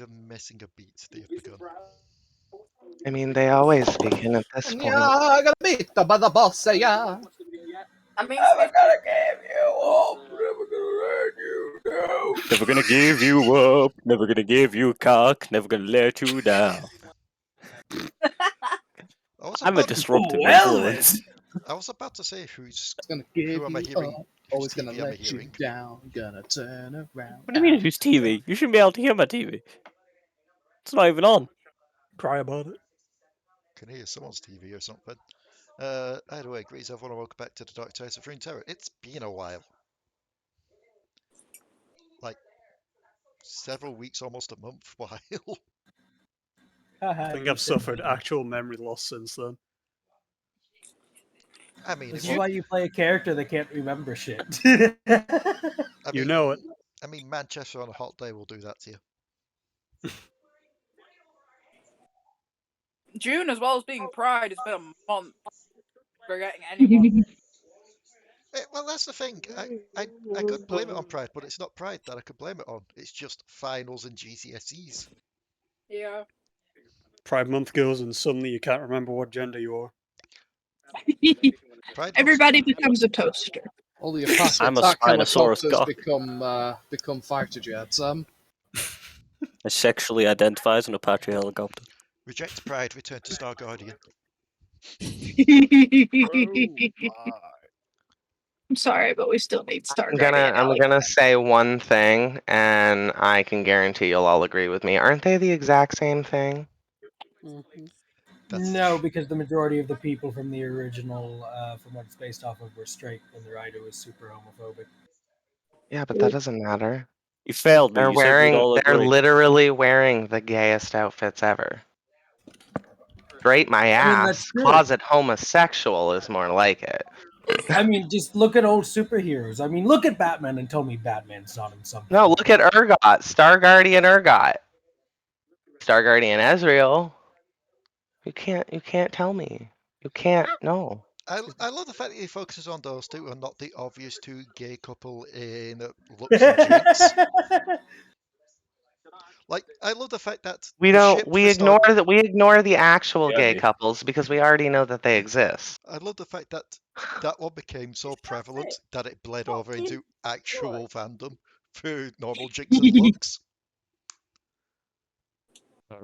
even missing a beat they have begun. I mean, they always begin at this point. Yeah, I got beat by the boss, yeah. I mean, Never gonna give you up, never gonna let you down. Never gonna give you up, never gonna give you cock, never gonna let you down. I'm a disruptive influence. I was about to say who's Gonna give who am I you hearing? up, Whose always gonna TV am I let you hearing? down, gonna turn around. What do you mean who's TV? You shouldn't be able to hear my TV. It's not even on. Cry about it. Can hear someone's TV or something. Either way, greetings everyone, and welcome back to the Dark Tales of Runeterra. It's been a while. Like, several weeks, almost a month while. I think I've suffered actual memory loss since then. I mean, This if is why you play a character that can't remember shit. I You mean, know it. I mean, Manchester on a hot day will do that to you. June, as well as being Pride, it's been a month. Forgetting anyone. Well, that's the thing. I could blame it on Pride, but it's not Pride that I could blame it on. It's just finals and GCSEs. Yeah. Pride Month goes and suddenly you can't remember what gender you are. Pride Everybody becomes a toaster. All the Apache I'm a attack Spinosaurus helicopters become fighter jets. I sexually identify as an Apache helicopter. Reject Pride, return to Star Guardian. I'm sorry, but we still need Star I'm Guardian. gonna say one thing, and I can guarantee you'll all agree with me. Aren't they the exact same thing? No, because the majority of the people from the original, from what it's based off of, were straight, and the writer was super homophobic. Yeah, but that doesn't matter. You failed me. They're You said we'd all they're agree. literally wearing the gayest outfits ever. Straight my I mean, that's ass. true. Closet homosexual is more like it. I mean, just look at old superheroes. I mean, look at Batman and tell me Batman's not in something. No, look at Urgot. Star Guardian Urgot. Star Guardian Ezreal. You can't tell me. You can't, no. I love the fact that he focuses on those two and not the obvious two gay couple in Lux and Jinx. Like, I love the fact that We the ship ignore the actual Yeah, gay me. couples because we already know that they exist. I love the fact that that one became so prevalent that it bled over into actual fandom for normal Jinx and Lux.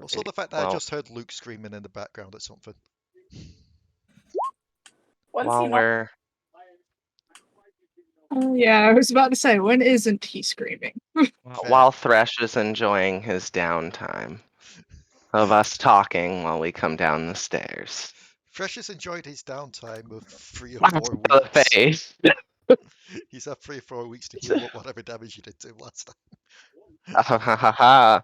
Also, the fact that I just heard Luke screaming in the background at something. While we're Oh, yeah, I was about to say, when isn't he screaming? while Thresh is enjoying his downtime of us talking while we come down the stairs. Thresh has enjoyed his downtime of 3 or Blast 4 to the weeks. face. He's had 3 or 4 weeks to heal up whatever damage you did to him last time.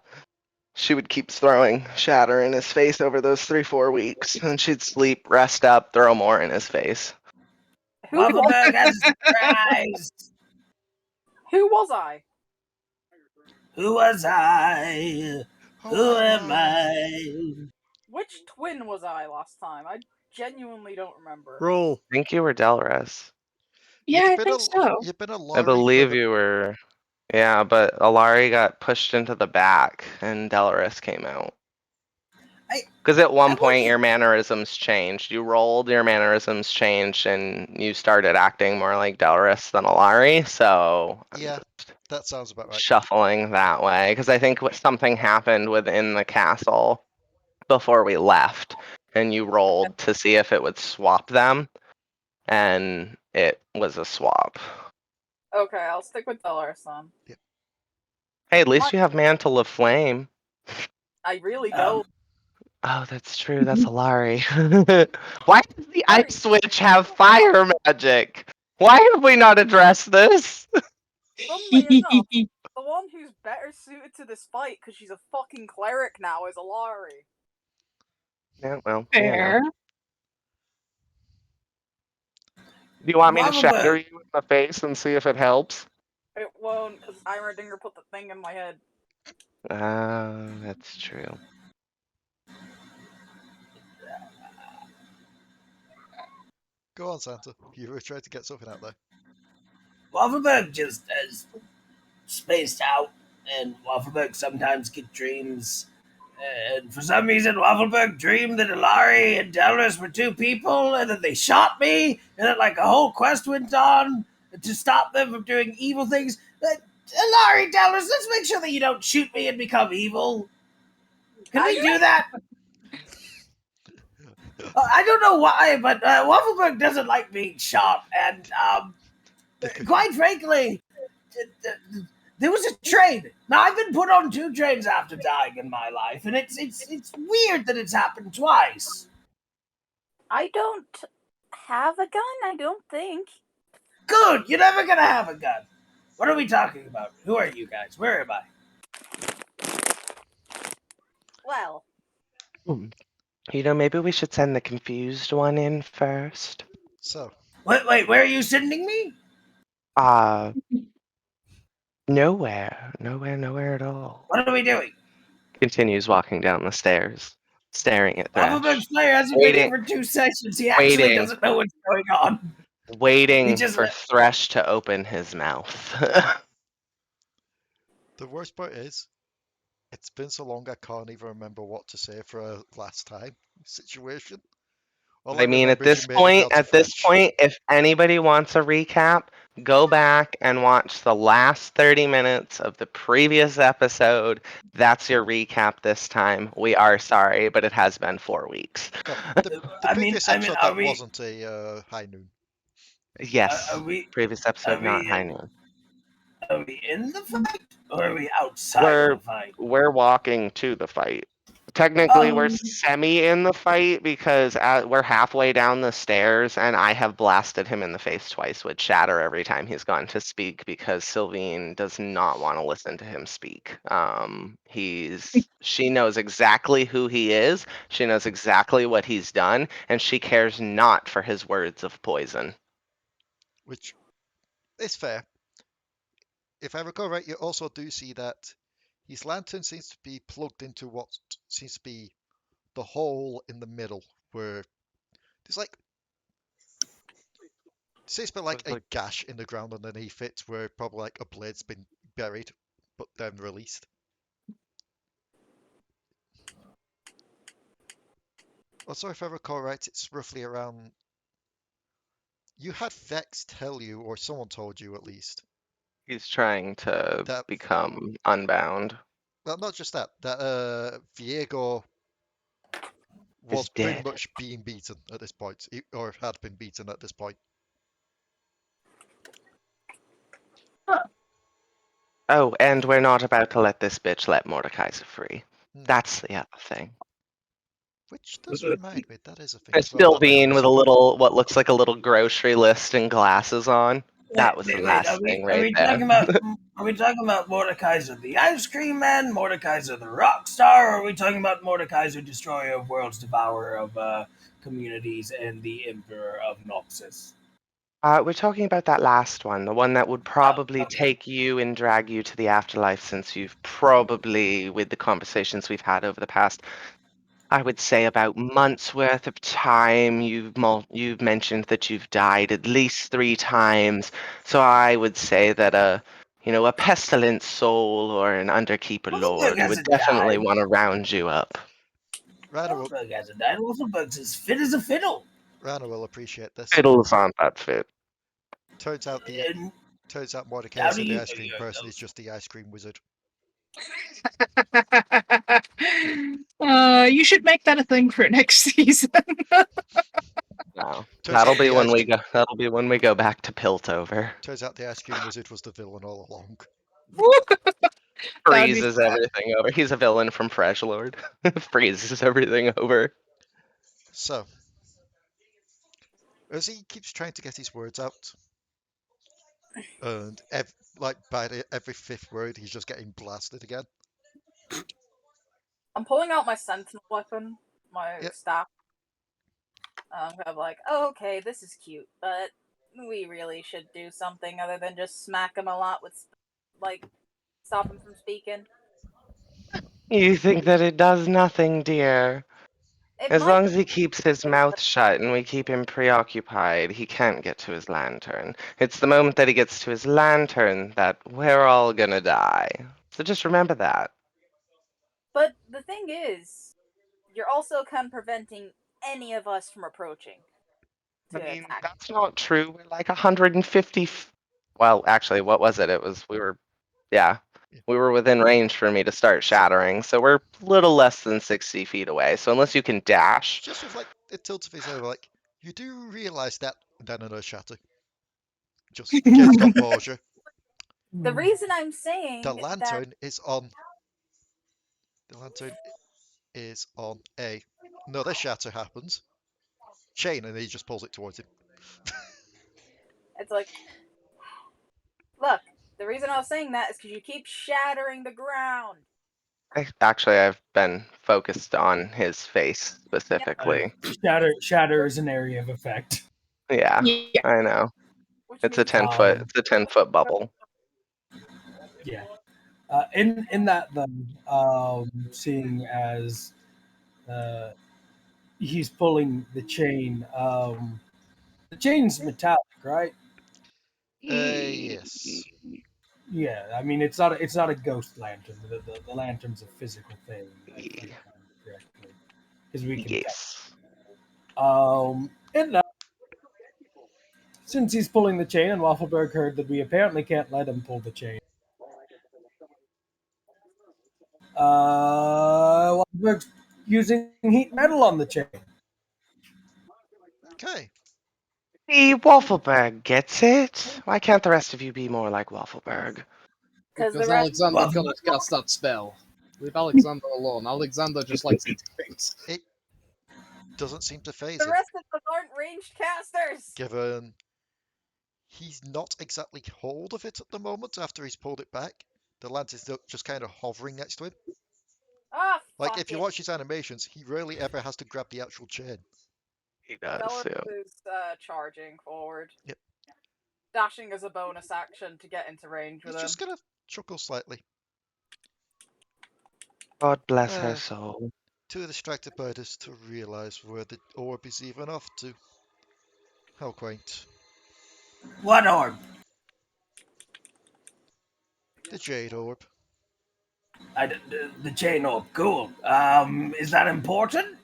She would keep throwing shatter in his face over those 3-4 weeks, and she'd sleep, rest up, throw more in his face. Waffleberg has a surprise. Who was I? Who was I? Who am I? Which twin was I last time? I genuinely don't remember. Roll. I think you were Delris. Yeah, I think so. You've been a I Alari believe you were. Yeah, but Alari got pushed into the back, and Delris came out. Because at one point your mannerisms changed. You rolled, your mannerisms changed, and you started acting more like Delris than Alari. So yeah, that sounds about right. Shuffling that way, because I think something happened within the castle before we left, and you rolled to see if it would swap them, and it was a swap. Okay, I'll stick with Delris then. Yep. Hey, at least you have Mantle of Flame. I really don't. Oh, that's true. That's Alari. Why does the Ice Switch have fire magic? Why have we not addressed this? Funnily enough, the one who's better suited to this fight, because she's a fucking cleric now, is Alari. Yeah, well, Fair. Do you want me to shatter you in the face and see if it helps? It won't, because Heimerdinger put the thing in my head. That's true. Go on, Santa. You were trying to get something out there. Waffleberg just has spaced out. and Waffleberg sometimes get dreams. And for some reason, Waffleberg dreamed that Alari and Delris were two people, and that they shot me, and that like a whole quest went on to stop them from doing evil things. Alari, Delris, let's make sure that you don't shoot me and become evil. Can we do that? I don't know why, but Waffleberg doesn't like being shot, and quite frankly, there was a train. Now I've been put on 2 trains after dying in my life, and it's weird that it's happened twice. I don't have a gun, I don't think. Good, you're never gonna have a gun. What are we talking about? Who are you guys? Where am I? Well, You know, maybe we should send the confused one in first. So, Wait, where are you sending me? Nowhere at all. What are we doing? Continues walking down the stairs, staring at Thresh. Waffleberg's player hasn't been here for 2 sessions. He actually doesn't know what's going on. Waiting for Thresh to open his mouth. the worst part is, it's been so long I can't even remember what to say for a last time situation. All I mean, at remember is this you made it down to Thresh. point, if anybody wants a recap, go back and watch the last 30 minutes of the previous episode. That's your recap this time. We are sorry, but it has been 4 weeks. No, the previous episode that wasn't a high noon. Yes, previous episode not high noon. Are we in the fight, or are we outside the fight? We're walking to the fight. Technically, we're semi in the fight because we're halfway down the stairs, and I have blasted him in the face twice with shatter every time he's gone to speak because Silveen does not want to listen to him speak. She knows exactly who he is, she knows exactly what he's done, and she cares not for his words of poison. Which is fair. If I recall right, you also do see that his lantern seems to be plugged into what seems to be the hole in the middle, where there's seems to be like a gash in the ground underneath it, where probably like a blade's been buried, but then released. Also, if I recall right, it's roughly around. You had Vex tell you, or someone told you at least. He's trying to become unbound. Well, not just that. That Viego was pretty much being beaten at this point, or had been beaten at this point. Oh, and we're not about to let this bitch let Mordekaiser free. That's the other thing. Which does remind me, that is a thing. It's still being with a little, what looks like a little grocery list and glasses on. That was the last thing right there. Are we talking about Mordekaiser the Ice Cream Man, Mordekaiser the Rock Star, or are we talking about Mordekaiser Destroyer of Worlds, Devourer of Communities, and the Emperor of Noxus? We're talking about that last one, the one that would probably take you and drag you to the afterlife, since you've probably, with the conversations we've had over the past, I would say about months worth of time, you've mentioned that you've died at least 3 times. So I would say that a pestilent soul or an underkeeper lord would definitely want to round you up. Waffleberg hasn't died. Waffleberg's as fit as a fiddle. Ranna will appreciate this. Fiddles aren't that fit. Turns out Mordekaiser the ice cream person is just the ice cream wizard. You should make that a thing for next season. No, that'll be when we go back to Piltover. Turns out the ice cream wizard was the villain all along. Freezes everything over. He's a villain from Freshlord. Freezes everything over. So, as he keeps trying to get his words out, and by every 5th word, he's just getting blasted again. I'm pulling out my sentinel weapon, my staff. I'm kind of like, oh, okay, this is cute, but we really should do something other than just smack him a lot with, stop him from speaking. You think that it does nothing, dear? As long as he keeps his mouth shut and we keep him preoccupied, he can't get to his lantern. It's the moment that he gets to his lantern that we're all gonna die. So just remember that. But the thing is, you're also kind of preventing any of us from approaching. I mean, Attack. that's not true. We're like 150. Well, actually, what was it? We were within range for me to start shattering. So we're a little less than 60 feet away. So unless you can dash. Just with like a tilt of his head, like, you do realize that. Then another shatter. Just get his composure. The reason I'm saying The lantern is on. The lantern is on A. Another shatter happens. Chain, and he just pulls it towards him. It's like, look, the reason I was saying that is because you keep shattering the ground. I've been focused on his face specifically. Shatter is an area of effect. Yeah, I know. It's a 10-foot. It's a 10-foot bubble. Yeah. In that though, seeing as he's pulling the chain's metallic, right? Yes. Yeah, I mean it's not a ghost lantern. The lantern's a physical thing, if I remember correctly, because we can. Yes. And since he's pulling the chain, and Waffleberg heard that we apparently can't let him pull the chain. Waffleberg's using heat metal on the chain. Okay. See, Waffleberg gets it. Why can't the rest of you be more like Waffleberg? Because Alekxander cannot cast that spell. Leave Alekxander alone. Alekxander just likes hitting things. It doesn't seem to phase The him. rest of us aren't ranged casters. Given he's not exactly hold of it at the moment after he's pulled it back. The lantern's just kind of hovering next to him. Ah, like, if you watch his animations, he rarely ever has to grab the actual chain. He does, Delris is charging forward. Yep. Dashing as a bonus action to get into range with He's him. just gonna chuckle slightly. God bless her soul. Too distracted by this to realise where the orb is even off to. How quaint. What orb? The Jade Orb. The chain orb. Cool. Is that important?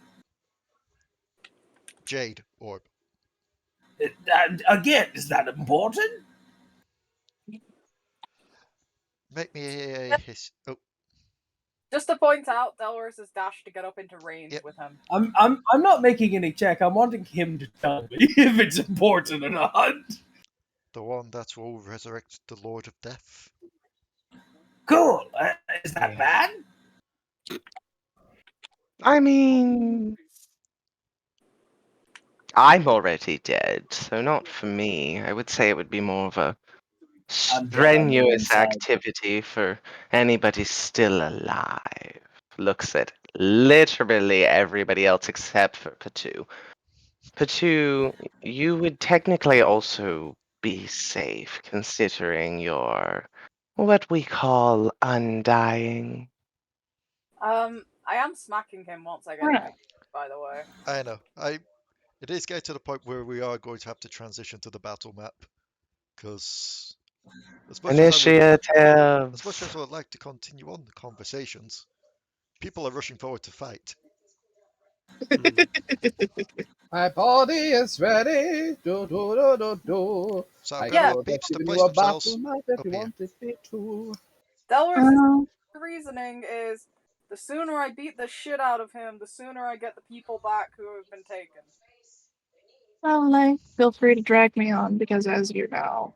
Jade Orb. Again, is that important? Make me a hiss. Oh. Just to point out, Delris is dashed to get up into range with him. I'm not making any check. I'm wanting him to tell me if it's important or not. The one that will resurrect the Lord of Death. Cool. Is that bad? I mean, I'm already dead, so not for me. I would say it would be more of a strenuous activity for anybody still alive. Looks at literally everybody else except for Potoo. Potoo, you would technically also be safe considering your what we call undying. I am smacking him once I get him, by the way. I know. It is getting to the point where we are going to have to transition to the battle map. Because as much as I would like to continue on the conversations, people are rushing forward to fight. My body is ready. Do, do, do, do, do. So I'm going to get peeps to place themselves up here. Delris' reasoning is, the sooner I beat the shit out of him, the sooner I get the people back who have been taken. Well, feel free to drag me on, because as you know.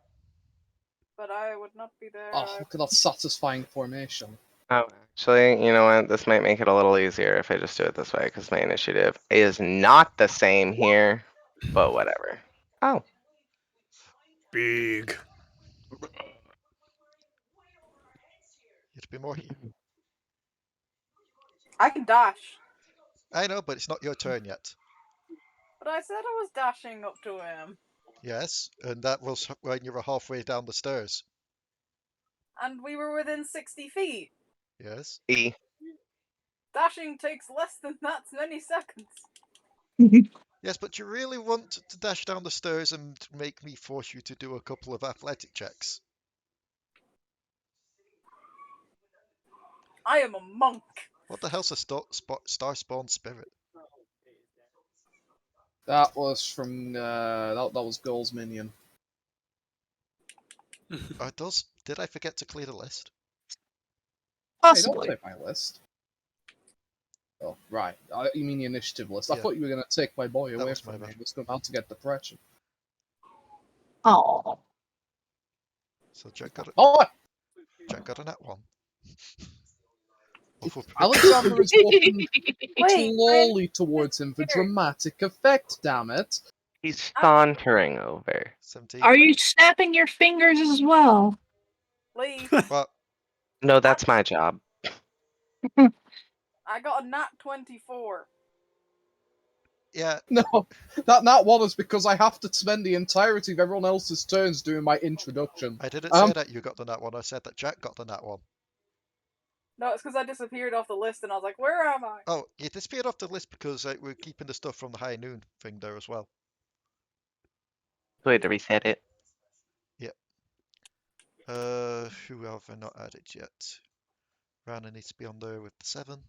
But I would not be there. Oh, look at that satisfying formation. Oh, actually, you know what? This might make it a little easier if I just do it this way, because my initiative is not the same here, but whatever. Oh. Big. It'd be more here. I can dash. I know, but it's not your turn yet. But I said I was dashing up to him. Yes, and that was when you were halfway down the stairs. And we were within 60 feet. Yes. E. Dashing takes less than that many seconds. Yes, but you really want to dash down the stairs and make me force you to do a couple of athletic checks. I am a monk. What the hell's a star spawn spirit? That was from that was Goal's minion. Oh, it does. Did I forget to clear the list? Hey, don't Possibly. take my list. Oh, right. You mean the initiative list? I Yeah. thought you were going to take my boy That away was my from me. bad. He was about to get depression. Oh. So Jack got a nat 1. Alekxander is walking Wait, slowly towards him for dramatic effect, damn it. He's sauntering over. 17. Are you snapping your fingers as well? Please. What? No, that's my job. I got a nat 24. Yeah. No, that one is because I have to spend the entirety of everyone else's turns doing my introduction. I didn't say that you got the nat 1. I said that Jack got the nat 1. No, it's because I disappeared off the list and I was like, where am I? Oh, you disappeared off the list because we're keeping the stuff from the high noon thing there as well. Way to reset it. Yep. Who have I not added yet? Ranna needs to be on there with the 7.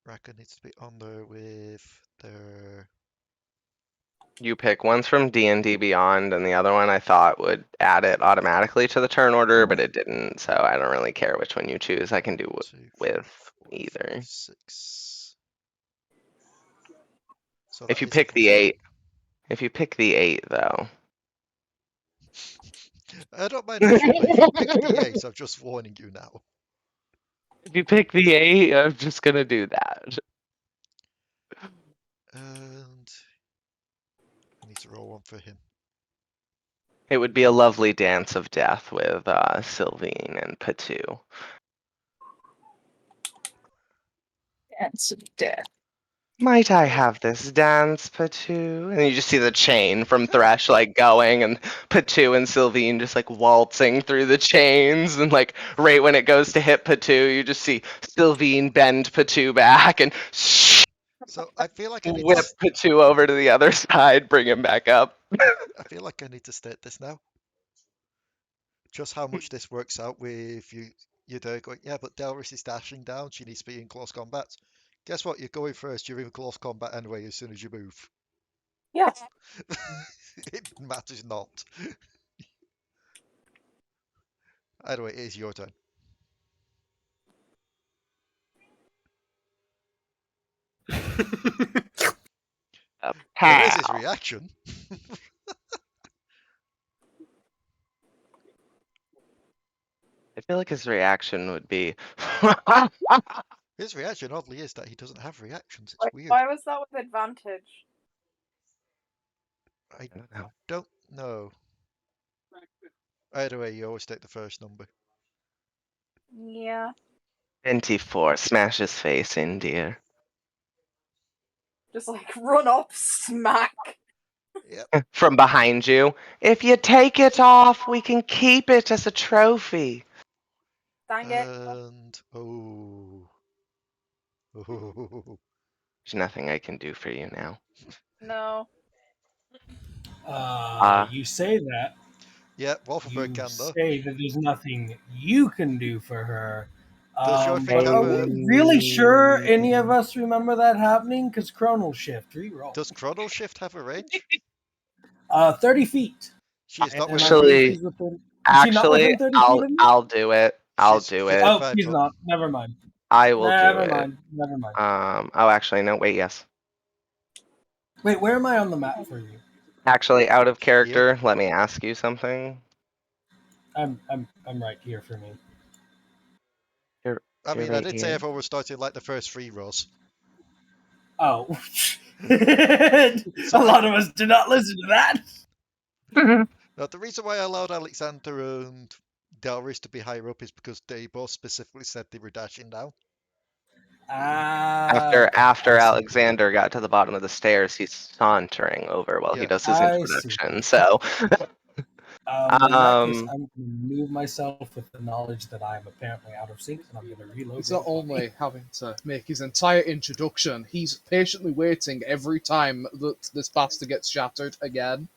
Raka needs to be on there with their... You pick. One's from D&D Beyond, and the other one I thought would add it automatically to the turn order, but it didn't, so I don't really care which one you choose. I can do 2, 4, with 4, either. 5, 6. So If that you is pick the confirmed. 8, if you pick the 8, though. I don't mind actually, but if you pick the 8, I'm just warning you now. If you pick the 8, I'm just gonna do that. And I need to roll one for him. It would be a lovely dance of death with Silveen and Potoo. Dance of death. Might I have this dance, Potoo? And you just see the chain from Thresh like going, and Potoo and Silveen just like waltzing through the chains, and like right when it goes to hit Potoo, you just see Silveen bend Potoo back and So I feel like I need whip Potoo over to the other side, bring him back up. I feel like I need to state this now. Just how much this works out with you're there going, yeah, but Delris is dashing down, she needs to be in close combat. Guess what? You're going first, you're in close combat anyway as soon as you move. Yeah. It matters not. Anyway, it is your turn. There is his reaction. I feel like his reaction would be. His reaction, oddly, is that he doesn't have reactions. It's weird. Why was that with advantage? I don't know. Either way, you always take the first number. Yeah. 24, smash his face in, dear. Just like run up, smack. Yep. From behind you. If you take it off, we can keep it as a trophy. Dang it. And oh. There's nothing I can do for you now. No. You say that. Yeah, Waffleberg You can though. say that there's nothing you can do for her. Does your thing But have are we really sure any of us remember that happening? Because Chronal Shift, reroll. Does Chronal Shift have a range? 30 feet. She is not Actually, I'll do it. I'll do it. Oh, she's not. Never mind. I will Never do mind. it. Never mind. Oh, actually, no. Wait, yes. Wait, where am I on the map for you? Actually, out of character, let me ask you something. I'm right here for me. I mean, I right did here. say everyone was starting like the first 3 rows. Oh. A lot of us did not listen to that. Now, the reason why I allowed Alekxander and Delris to be higher up is because they both specifically said they were dashing down. After Alekxander got to the bottom of the stairs, he's sauntering over while he does his introduction. So, in that case, I'm going to move myself with the knowledge that I'm apparently out of sync, and I'm going to reload. He's not only having to make his entire introduction, he's patiently waiting every time that this bastard gets shattered again.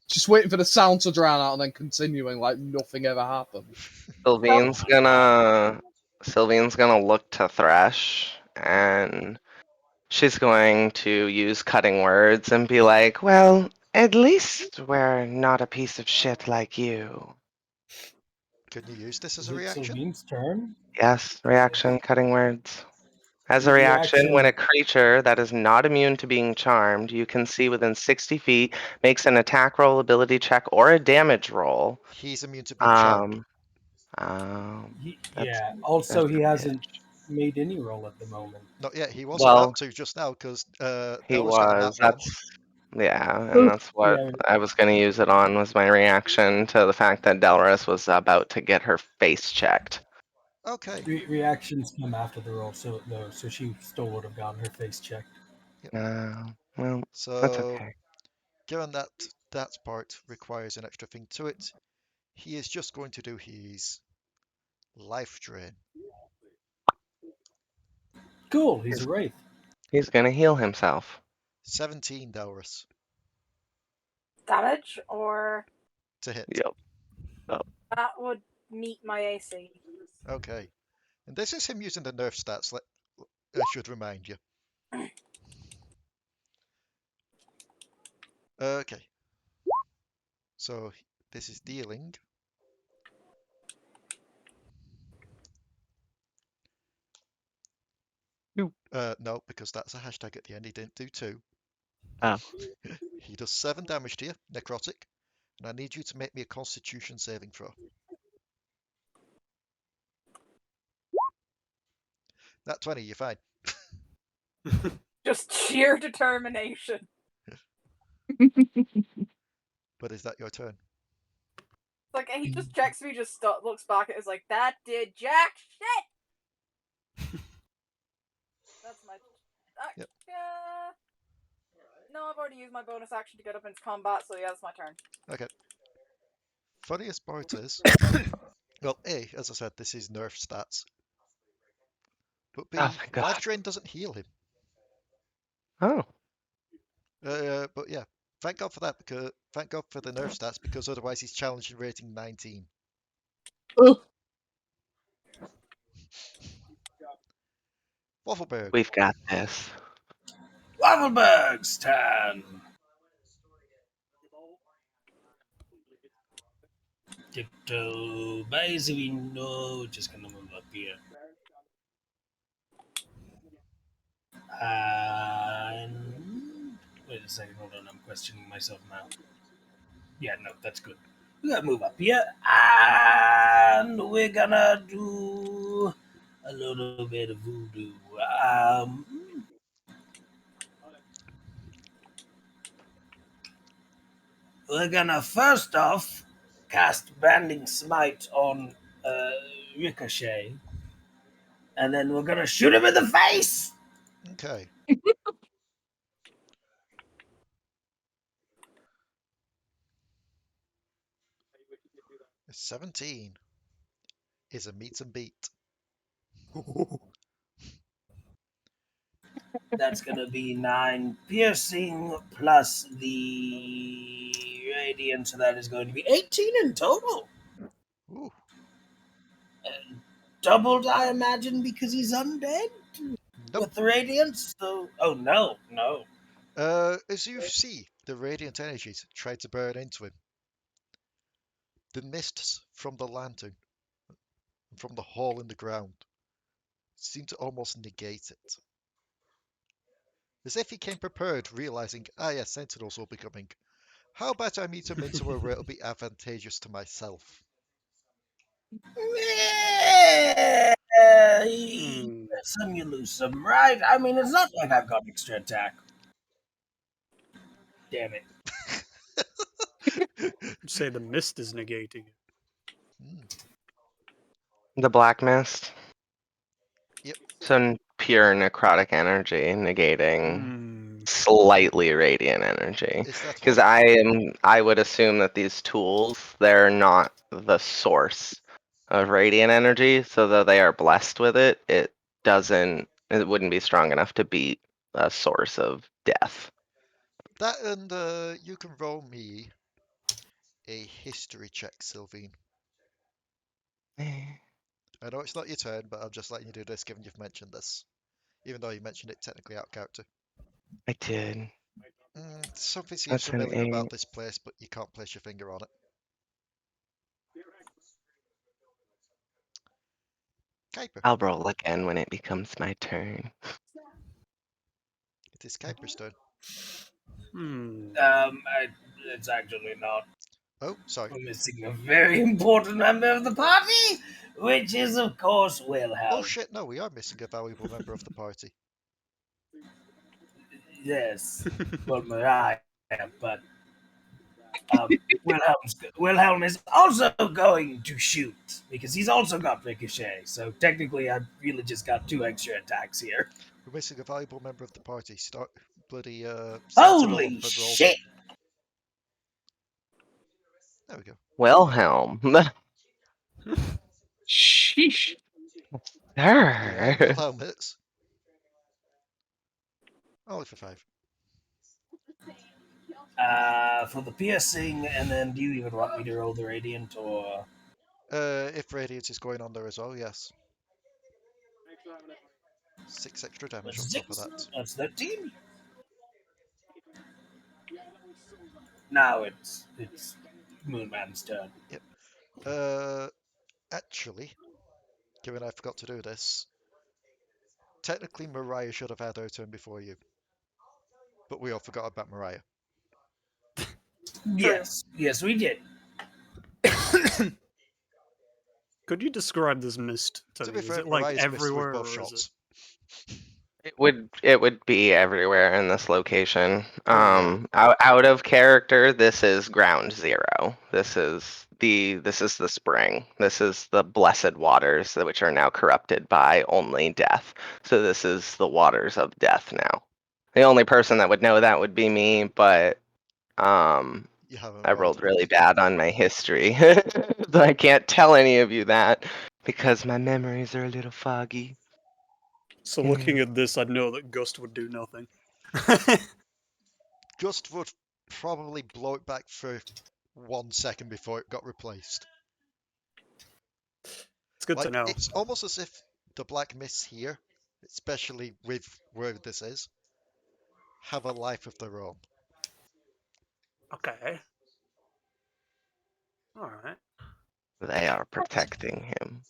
Just waiting for the sound to drown out and then continuing like nothing ever happened. Silveen's gonna look to Thresh, and she's going to use cutting words and be like, "Well, at least we're not a piece of shit like you." Can you use this as Is a it reaction? Silveen's turn? Yes, reaction, cutting words. As a The reaction, when reaction- a creature that is not immune to being charmed, you can see within 60 feet, makes an attack roll, ability check, or a damage roll. He's immune to being charmed. Yeah. Also, that's he a hasn't made any roll at the moment. Not yet. He was Well, about to just now because he Delris got a nat was. one. Yeah, and that's what Yeah. I was going to use it on, was my reaction to the fact that Delris was about to get her face checked. Okay. Reactions come after the roll, so she still would have gotten her face checked. Well, So, that's okay. given that that part requires an extra thing to it, he is just going to do his life drain. Cool, he's a wraith. He's going to heal himself. 17, Delris. Damage or To hit. Yep. Oh. that would meet my AC. Okay. And this is him using the nerf stats, I should remind you. Okay. So this is dealing. No, because that's a hashtag at the end. He didn't do 2. Oh. He does 7 damage to you, necrotic. And I need you to make me a constitution saving throw. That 20, you're fine. Just sheer determination. But is that your turn? Like, he just checks me, just looks back at us like, that did jack shit! That's my... Yep. No, I've already used my bonus action to get up into combat, so yeah, that's my turn. Okay. Funniest part is... well, A, as I said, this is nerf stats. But B, life drain doesn't heal him. Oh. But yeah, thank God for that, because thank God for the nerf stats, because otherwise he's challenging rating 19. Waffleberg. We've got this. Waffleberg's turn. Tiptoe by the window. Just gonna move up here. And wait a second, hold on, I'm questioning myself now. Yeah, no, that's good. We gotta move up here, and we're gonna do a little bit of voodoo. We're gonna first off cast Banding Smite on Ricochet, and then we're gonna shoot him in the face. Okay. 17 is a meet and beat. That's gonna be 9 piercing plus the radiant, so that is going to be 18 in total. Ooh. And doubled, I imagine, because he's undead with the radiant. So, oh no. As you see the radiant energies try to burn into him, the mists from the lantern and from the hole in the ground seem to almost negate it. As if he came prepared, realizing, yes, sentinels will be coming. How about I meet him into where it'll be advantageous to myself? Some you lose some, right? I mean, it's not like I've got extra attack. Damn it. I'd say the mist is negating it. The black mist. Yep. So pure necrotic energy negating slightly radiant energy. Because I would assume that these tools, they're not the source of radiant energy, so though they are blessed with it, it wouldn't be strong enough to beat a source of death. That, and you can roll me a history check, Silveen. Eh, I know it's not your turn, but I'm just letting you do this given you've mentioned this. Even though you mentioned it technically out of character. I did. Something seems That's an familiar 8. about this place, but you can't place your finger on it. Kuiper. I'll roll again when it becomes my turn. It is Kuiper's turn. It's actually not. Oh, sorry. We're missing a very important member of the party, which is, of course, Wilhelm. Oh shit, no, we are missing a valuable member of the party. Yes, well, Mariah, but Wilhelm is also going to shoot because he's also got Ricochet. So technically, I've really just got 2 extra attacks here. We're missing a valuable member of the party. Start bloody Holy and roll. shit! There we go. Wilhelm. Sheesh. Yeah, Sir. Wilhelm hits. Only for 5. For the piercing, and then do you even want me to roll the radiant or? If Radiance is going on there as well, yes. 6 extra damage on top of that. That's 13. Now it's Moonman's turn. Yep. Actually, given I forgot to do this, technically Mariah should have had her turn before you. But we all forgot about Mariah. Yes, we did. Could you describe this mist to To me? be Is fair, it like Mariah's missed with everywhere, both or is shots. It would be everywhere in this location. Oh, Out of character, this is ground zero. This is the spring. This is the blessed waters, which are now corrupted by only death. So this is the waters of death now. The only person that would know that would be me, but you haven't I rolled really it. bad on my history. So I can't tell any of you that because my memories are a little foggy. So looking at this, I'd know that Gust would do nothing. Gust would probably blow it back for 1 second before it got replaced. It's good to know. It's almost as if the black mists here, especially with where this is, have a life of their own. Okay. Alright. They are protecting him.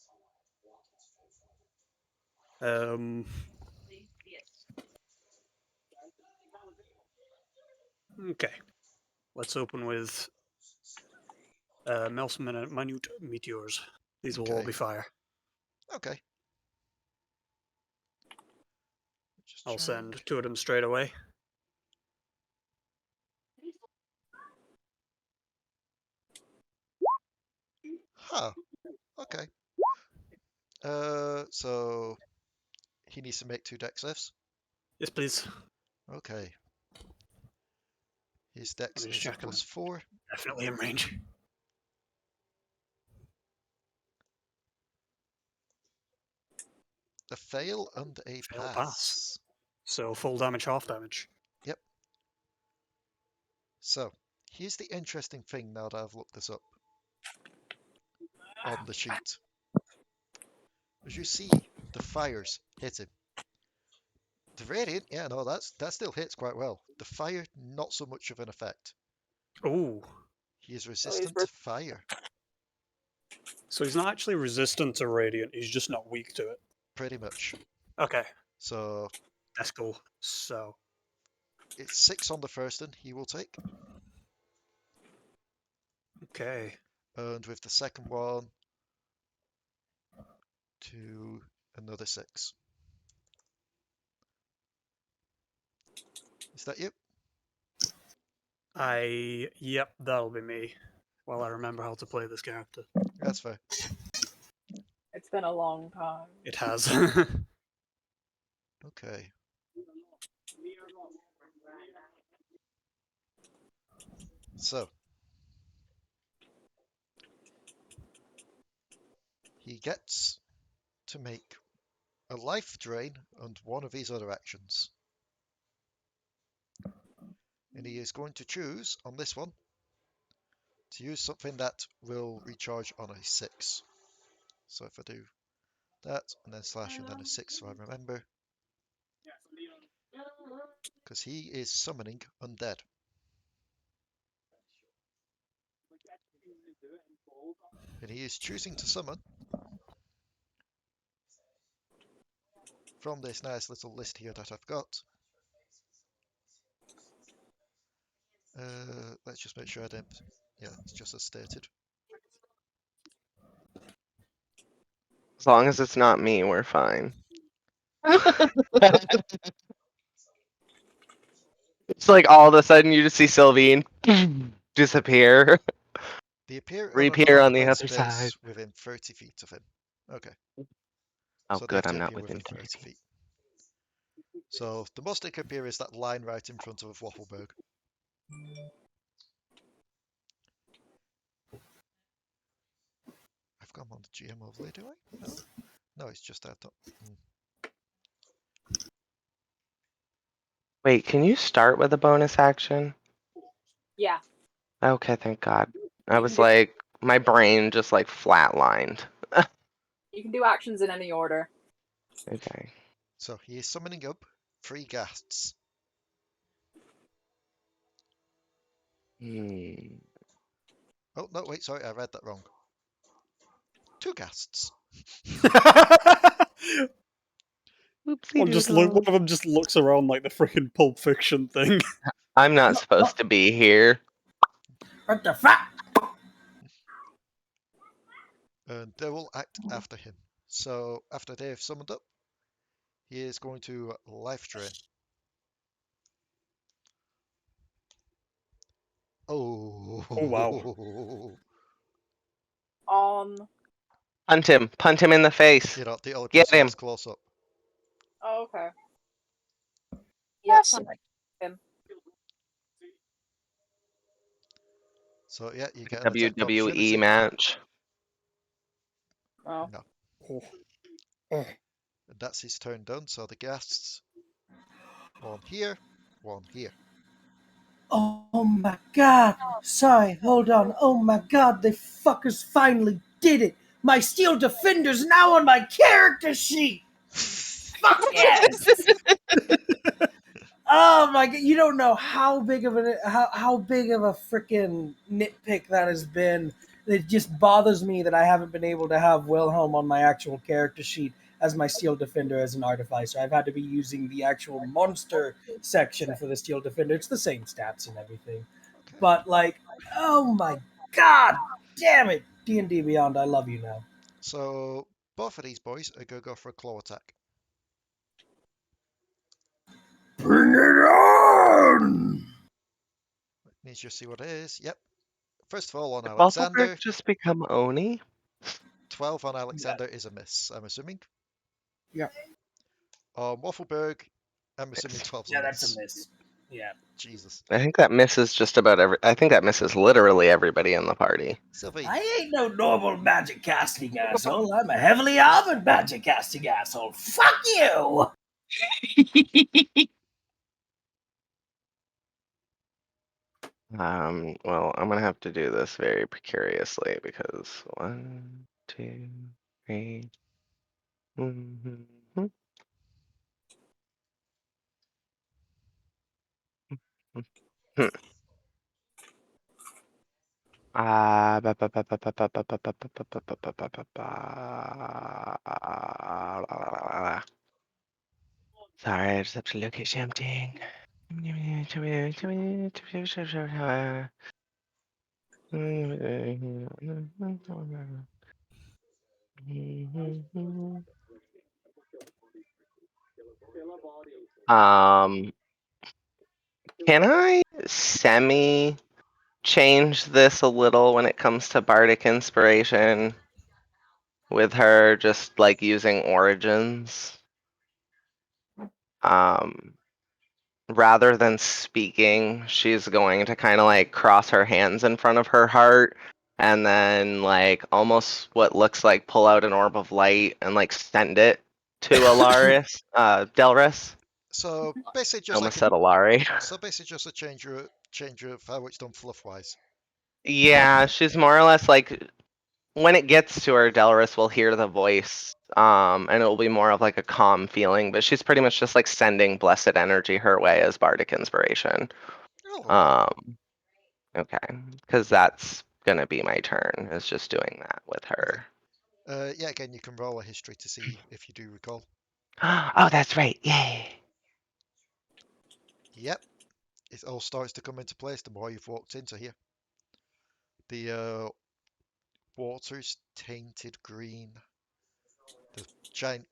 Okay. Let's open with Mel's minute meteors. These will all Okay. be fire. Okay. I'll send 2 of them straight away. Huh. Okay. So he needs to make 2 dex saves. Yes, please. Okay. His dex Let me is just a check 'em. +4. Definitely in range. A fail and a Fail pass. So full damage, half damage. Yep. So here's the interesting thing now that I've looked this up on the sheet. As you see, the fires hit him. The radiant, yeah, no, that still hits quite well. The fire, not so much of an effect. Ooh. He is resistant to fire. So he's not actually resistant to radiant, he's just not weak to it. Pretty much. Okay. So that's cool. So it's 6 on the first one he will take. Okay. And with the second one, to another 6. Is that you? Yep, that'll be me. While I remember how to play this character. That's fair. It's been a long time. It has. Okay. So he gets to make a life drain and one of his other actions. And he is going to choose on this one to use something that will recharge on a 6. So if I do that, and then slash, and then a 6, so I remember. Because he is summoning undead. And he is choosing to summon from this nice little list here that I've got. Let's just make sure I don't... Yeah, it's just as stated. As long as it's not me, we're fine. It's like all of a sudden you just see Silveen disappear. They appear on Reappear another on the open other side. space within 30 feet of him. Okay. Oh, So they have good, to I'm not appear within within 30 30 feet. So the most they can appear is that line right in front of Waffleberg. I've got him on the GM overlay, do I? No. No, it's just that. Wait, can you start with a bonus action? Yeah. Okay, thank God. I You was can do- like, my brain just like flatlined. You can do actions in any order. Okay. So he is summoning up 3 ghasts. Oh, no, wait, sorry, I read that wrong. 2 ghasts. Oopsie One of them just looks around like the freaking Pulp Fiction thing. I'm not supposed to be here. What the fuck? And they will act after him. So after they have summoned up, he is going to life drain. Oh. Oh, wow. Punt him in the face. You know, the only Get person him. that's close up. Oh, okay. Yes. Him. So yeah, you get an attack of WWE opportunity. match. Oh. No. Oh. And that's his turn done. So the ghasts, one here, one here. Oh my god. Sorry, hold on. Oh my god, they fuckers finally did it. My steel defender's now on my character sheet. Fuck yes. Oh my god, you don't know how big of a freaking nitpick that has been. It just bothers me that I haven't been able to have Wilhelm on my actual character sheet as my steel defender as an artificer. I've had to be using the actual monster section for the steel defender. It's the same stats and everything. But like, oh my god damn it, D&D Beyond, I love you now. So both of these boys are going to go for a claw attack. Bring it on! Let me just see what it is. Yep. First of all, on Did Alekxander, Waffleberg just become Oni? 12 on Alekxander is a miss, I'm assuming. Yeah. On Waffleberg, I'm assuming 12's Yeah, a miss. that's a miss. Yeah. Jesus. I think that misses just about I think that misses literally everybody in the party. Silveen. I ain't no normal magic casting asshole. I'm a heavily armored magic casting asshole. Fuck you! Well, I'm gonna have to do this very precariously because 1, 2, 3. Sorry, I just have to look at something. Can I semi change this a little when it comes to bardic inspiration with her just like using origins? Rather than speaking, she's going to kind of like cross her hands in front of her heart and then like almost what looks like pull out an orb of light and like send it to Delris. So basically I just almost like said Alari. so basically just a change of how it's done fluff wise. Yeah, she's more or less like when it gets to her, Delris will hear the voice, and it will be more of like a calm feeling. But she's pretty much just like sending blessed energy her way as bardic inspiration. Oh. Okay, because that's gonna be my turn. Is just doing that with her. Yeah, again, you can roll a history to see if you do recall. Oh, that's right. Yay. Yep. It all starts to come into place the more you've walked into here. The water's tainted green. The giant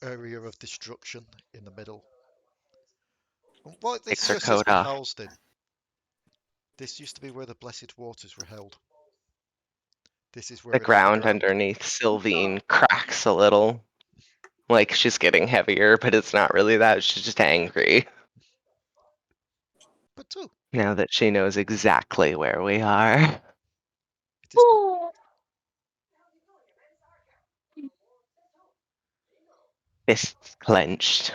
area of destruction in the middle. And what this Takes her just has coat been off. housed in. This used to be where the blessed waters were held. This is where The it hit the ground ground. underneath Silveen cracks a little. Like she's getting heavier, but it's not really that. She's just angry. Potoo. Now that she knows exactly where we are. It is Fists clenched.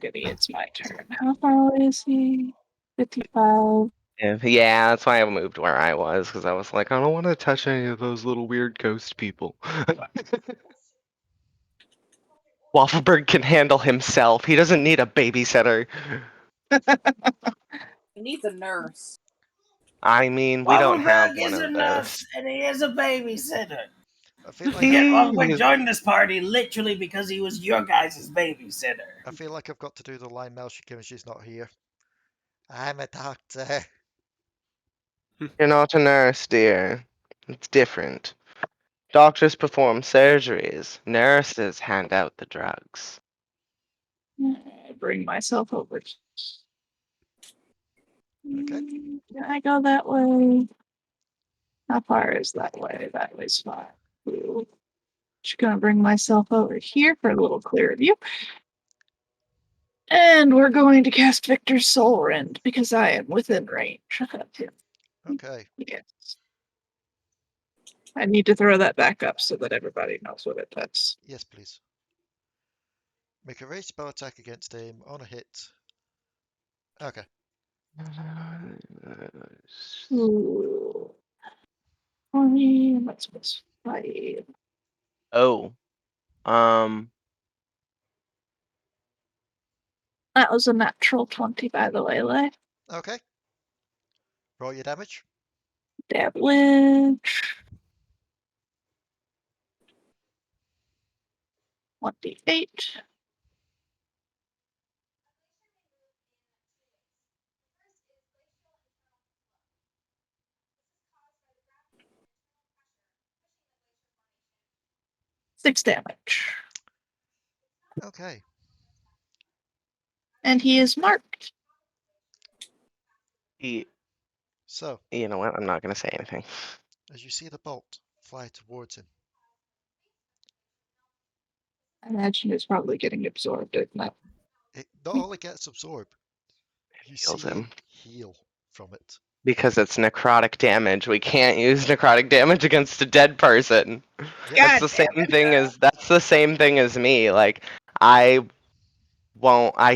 Goody, it's my turn. How far away is he? 55. Yeah, that's why I moved where I was, because I was like, I don't want to touch any of those little weird ghost people. Waffleberg can handle himself. He doesn't need a babysitter. He needs a nurse. I mean, we don't have Waffleberg one is a of nurse, those. and he is a babysitter. I feel like Forget I've, Waffleberg joined this party literally because he was your guys' babysitter. I feel like I've got to do the line now given she's not here. I'm a doctor. You're not a nurse, dear. It's different. Doctors perform surgeries. Nurses hand out the drugs. Bring myself over. Okay. Can I go that way? How far is that way? That way's fine. Ooh. Just gonna bring myself over here for a little clearer view. And we're going to cast Victor's Soul Rend because I am within range of him. Okay. Yes. I need to throw that back up so that everybody knows what it does. Yes, please. Make a ranged spell attack against him on a hit. Okay. Ooh. 20, what's this? 5. Oh. That was a natural 20, by the way, Lay. Okay. Roll your damage. Damage. 1d8. Six damage. Okay. And he is marked. So, You know what? I'm not going to say anything. as you see the bolt fly towards him, I imagine it's probably getting absorbed, isn't it? it not only gets absorbed, you Heals see him. heal from it. Because it's necrotic damage. We can't use necrotic damage against a dead person. That's the same thing as me. Like I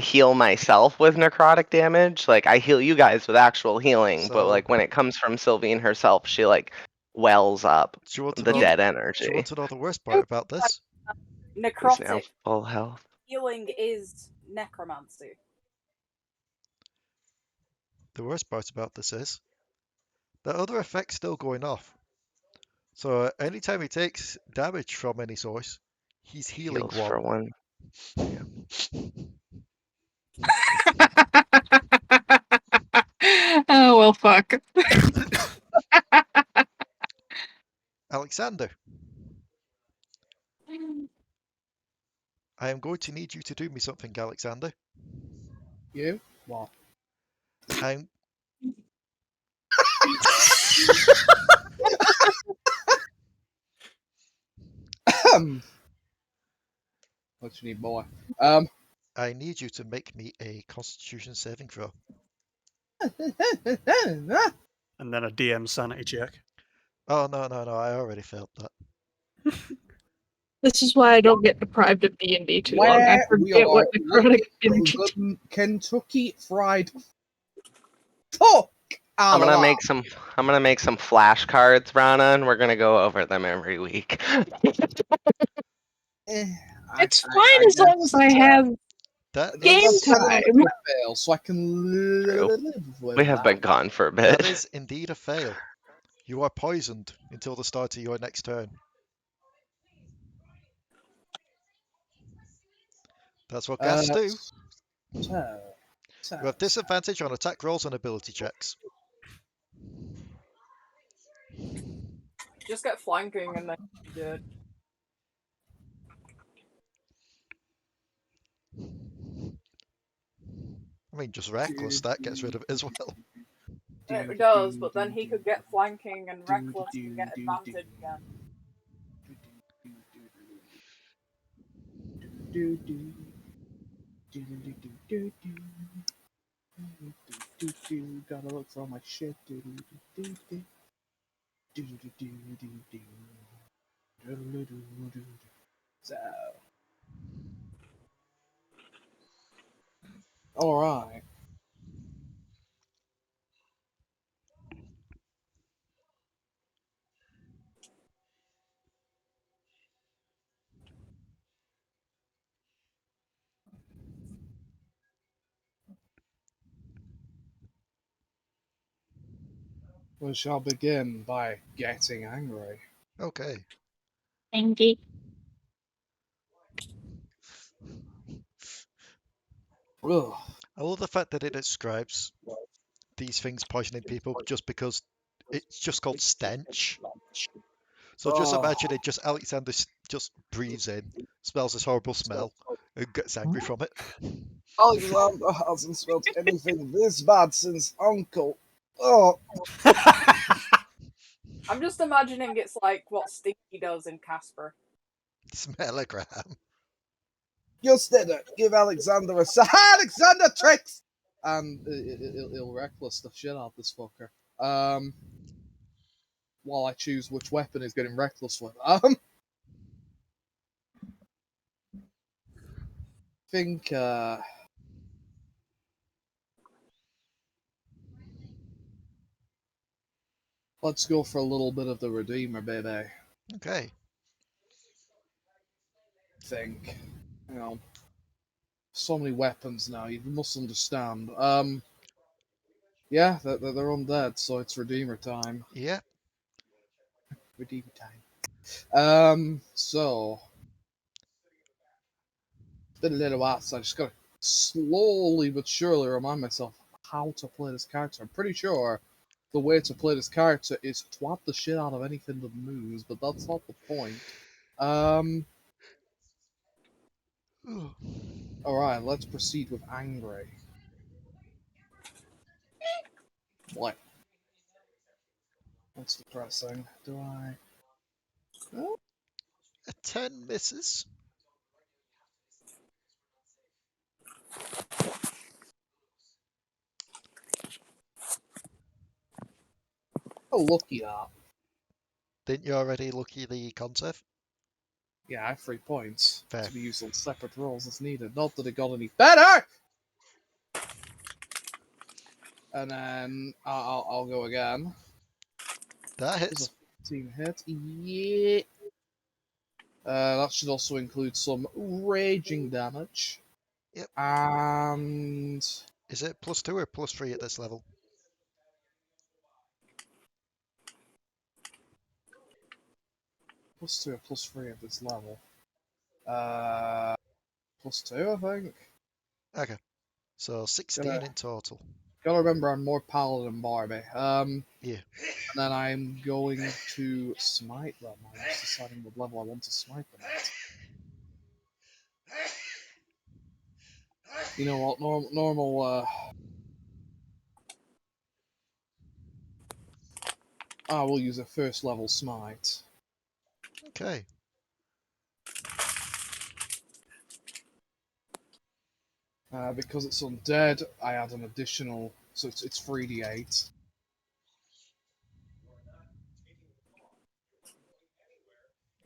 heal myself with necrotic damage. Like I heal you guys with actual healing, but So, like when it comes from Silveen herself, she like wells up do you want to the know dead do you energy. want to know the worst part about this? Is now Necrotic full health. healing is necromancy. The worst part about this is the other effect's still going off. So anytime he takes damage from any source, he's healing Heals for one. Oh, well, fuck. Alekxander, I am going to need you to do me something, Alekxander. You? What? I'm What you need, boy? I need you to make me a Constitution saving throw. And then a DM sanity check. Oh no, I already failed that. This is why I don't get deprived of D&D too long. I Where we forget are what necrotic looking energy. for Kentucky Fried Fuck! I'm gonna make some flashcards, Ranna, and we're gonna go over them every week. It's fine as long as I have game time. Fail, so I can live with We have been gone for a bit. That is indeed a fail. You are poisoned until the start of your next turn. That's what ghasts do. You have disadvantage on attack rolls and ability checks. Just get flanking and then you're good. I mean, just reckless, that gets rid of it as well. It does, but then he could get flanking and reckless and get advantage again. Gotta look for all my shit. So. Alright. We shall begin by getting angry. Okay. Angry. Ugh. I love the fact that it describes these things poisoning people just because it's just called stench. So just imagine it, just Alexander just breathes in, smells this horrible smell, and gets angry from it. Alexander hasn't smelled anything this bad since Uncle. Oh. I'm just imagining it's like what Stinky does in Casper. Smellogram. Just did it. Give Alexander a Alexander tricks! And he'll reckless the shit out of this fucker. While I choose which weapon is getting reckless with. Think, let's go for a little bit of the Redeemer, baby. Okay. Think. You know, so many weapons now, you must understand. Yeah, they're undead, so it's Redeemer time. Yeah. Redeemer time. So... It's been a little while, so I just gotta slowly but surely remind myself how to play this character. I'm pretty sure the way to play this character is twat the shit out of anything that moves, but that's not the point. Alright, let's proceed with Angry. What? That's depressing. Do I... Oh. A 10 misses. Oh, lucky that. Didn't you already lucky the concept? Yeah, I have 3 points. Fair. To be used on separate rolls as needed. Not that it got any better! And then I'll go again. That hits. 15 hit. Yeah. That should also include some raging damage. Yep. And... Is it +2 or +3 at this level? +2 or +3 at this level. +2, I think. Okay. So 16 in total. Gotta remember I'm more paladin than Barbie. Yeah. And then I'm going to smite them. I'm just deciding what level I want to smite them at. You know what? Normal. I will use a first level smite. Okay. Because it's undead, I add an additional, so it's 3d8.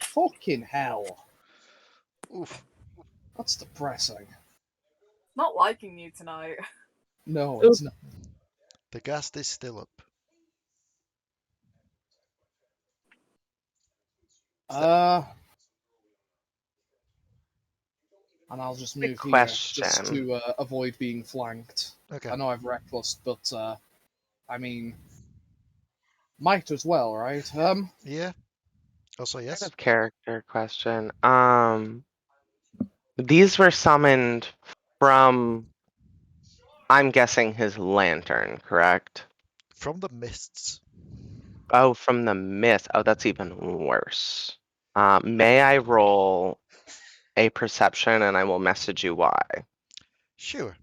Fucking hell. Oof. That's depressing. Not liking you tonight. No, it's not. The ghast is still up. And I'll just Good move here question. just to avoid being flanked. Okay. I know I've reckless, but I mean, might as well, right? Yeah. Also, yes. Kind of character question. These were summoned from, I'm guessing, his lantern, correct? From the mists. Oh, from the mist. Oh, that's even worse. May I roll a perception and I will message you why? Sure.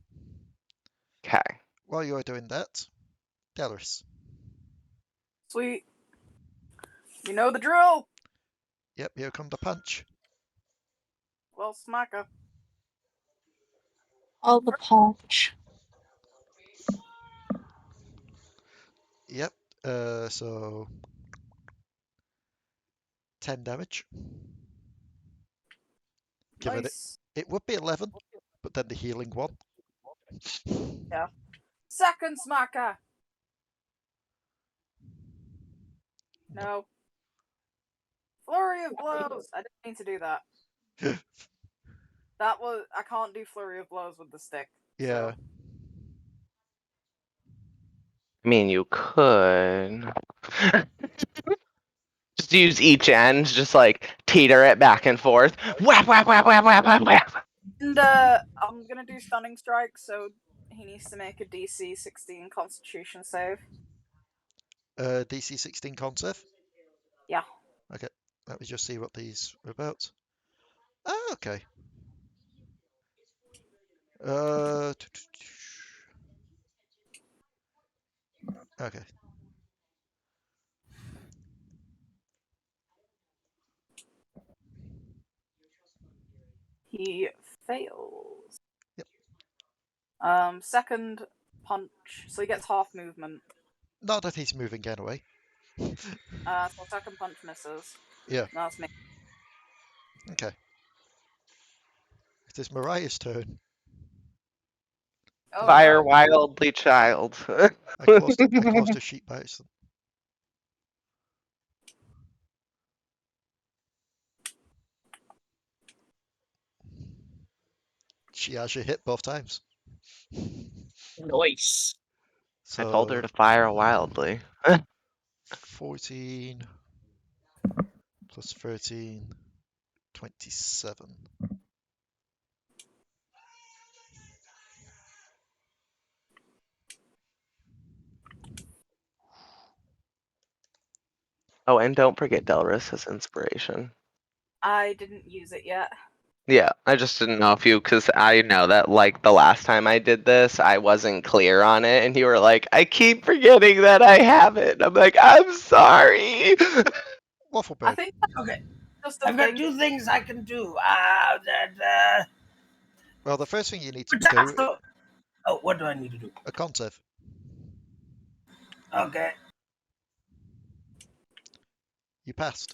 Okay. While you are doing that, Delris. Sweet. You know the drill. Yep, here come the punch. Well, smacker. All the punch. Yep. So 10 damage. Give Nice. it would be 11, but then the healing one. Yeah. Second smacker. No. Flurry of blows. I didn't mean to do that. That was. I can't do flurry of blows with the stick. Yeah. So. I mean, you could. Just use each end, just like teeter it back and forth. Whap, whap, whap, whap, whap, whap, whap. And I'm gonna do stunning strike, so he needs to make a DC 16 Constitution save. DC 16 con save? Yeah. Okay. Let me just see what these are about. Ah, okay. Okay. He fails. Yep. Second punch, so he gets half movement. Not that he's moving anyway. So second punch misses. Yeah. That's me. Okay. It is Mariah's turn. Oh, Fire no. wildly, child. I closed the sheet by accident. She actually hit both times. Nice. So I told her to fire wildly. 14 plus 13, 27. Oh, and don't forget Delris has inspiration. I didn't use it yet. Yeah, I just didn't know if you, because I know that like the last time I did this, I wasn't clear on it, and you were like, I keep forgetting that I have it. I'm like, I'm sorry. Waffleberg. I think Okay. just I've got two things I can do. Well, the first thing you need to do. Oh, what do I need to do? A con save. Okay. You passed.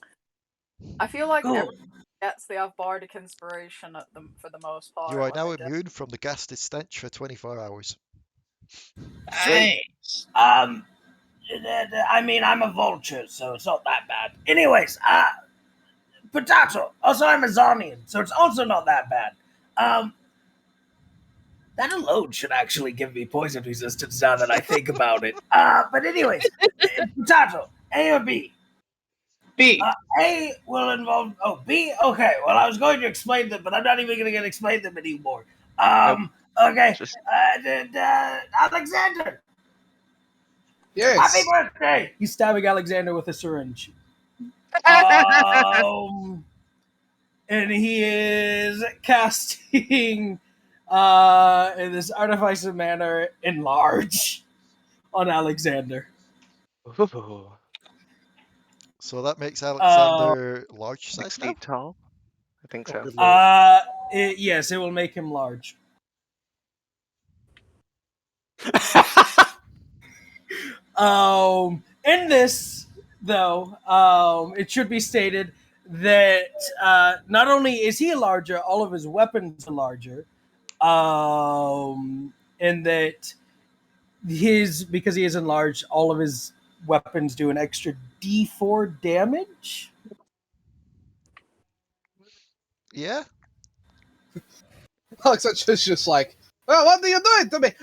I feel like Cool. everyone gets they have bardic inspiration at them for the most part. You are when now they do. immune from the ghastly stench for 24 hours. Thanks. I mean, I'm a vulture, so it's not that bad. Anyways, potato. Also, I'm a Zonian, so it's also not that bad. That alone should actually give me poison resistance now that I think about it. But anyways, potato. A or B? B. A will involve. Oh, B. Okay. Well, I was going to explain them, but I'm not even going to explain them anymore. Okay. Just Alekxander. Yes. Happy birthday! He's stabbing Alekxander with a syringe. And he is casting in this Artificer manner enlarge on Alekxander. ooh, So that makes Alekxander large size 6 now? feet tall. I think so. Yes, it will make him large. In this, though, it should be stated that not only is he larger, all of his weapons are larger. And that because he is enlarged, all of his weapons do an extra D4 damage. Yeah. Alekxander's just like, well, what are you doing to me?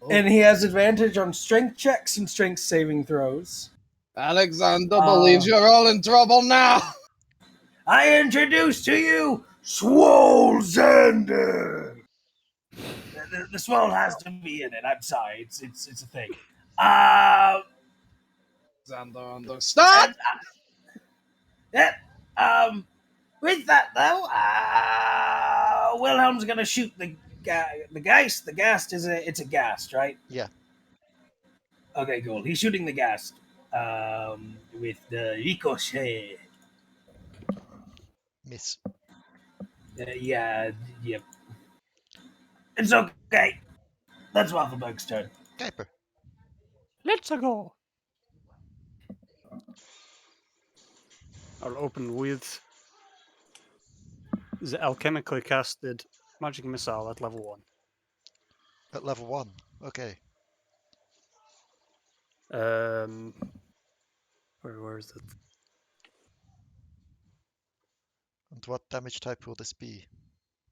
And he has advantage on strength checks and strength saving throws. Alekxander believes you're all in trouble now. I introduce to you Swole Xander. The swole has to be in it. I'm sorry, it's a thing. Xander understand. With that though, Wilhelm's gonna shoot the Geist. The Ghast is a Ghast, right? Yeah. Okay, cool. He's shooting the Ghast with the Ricochet. Miss. Yep. It's okay. That's Waffleberg's turn. Kuiper. Let's go. I'll open with the alchemically casted magic missile at level 1. At level 1. Okay. Where is it? And what damage type will this be?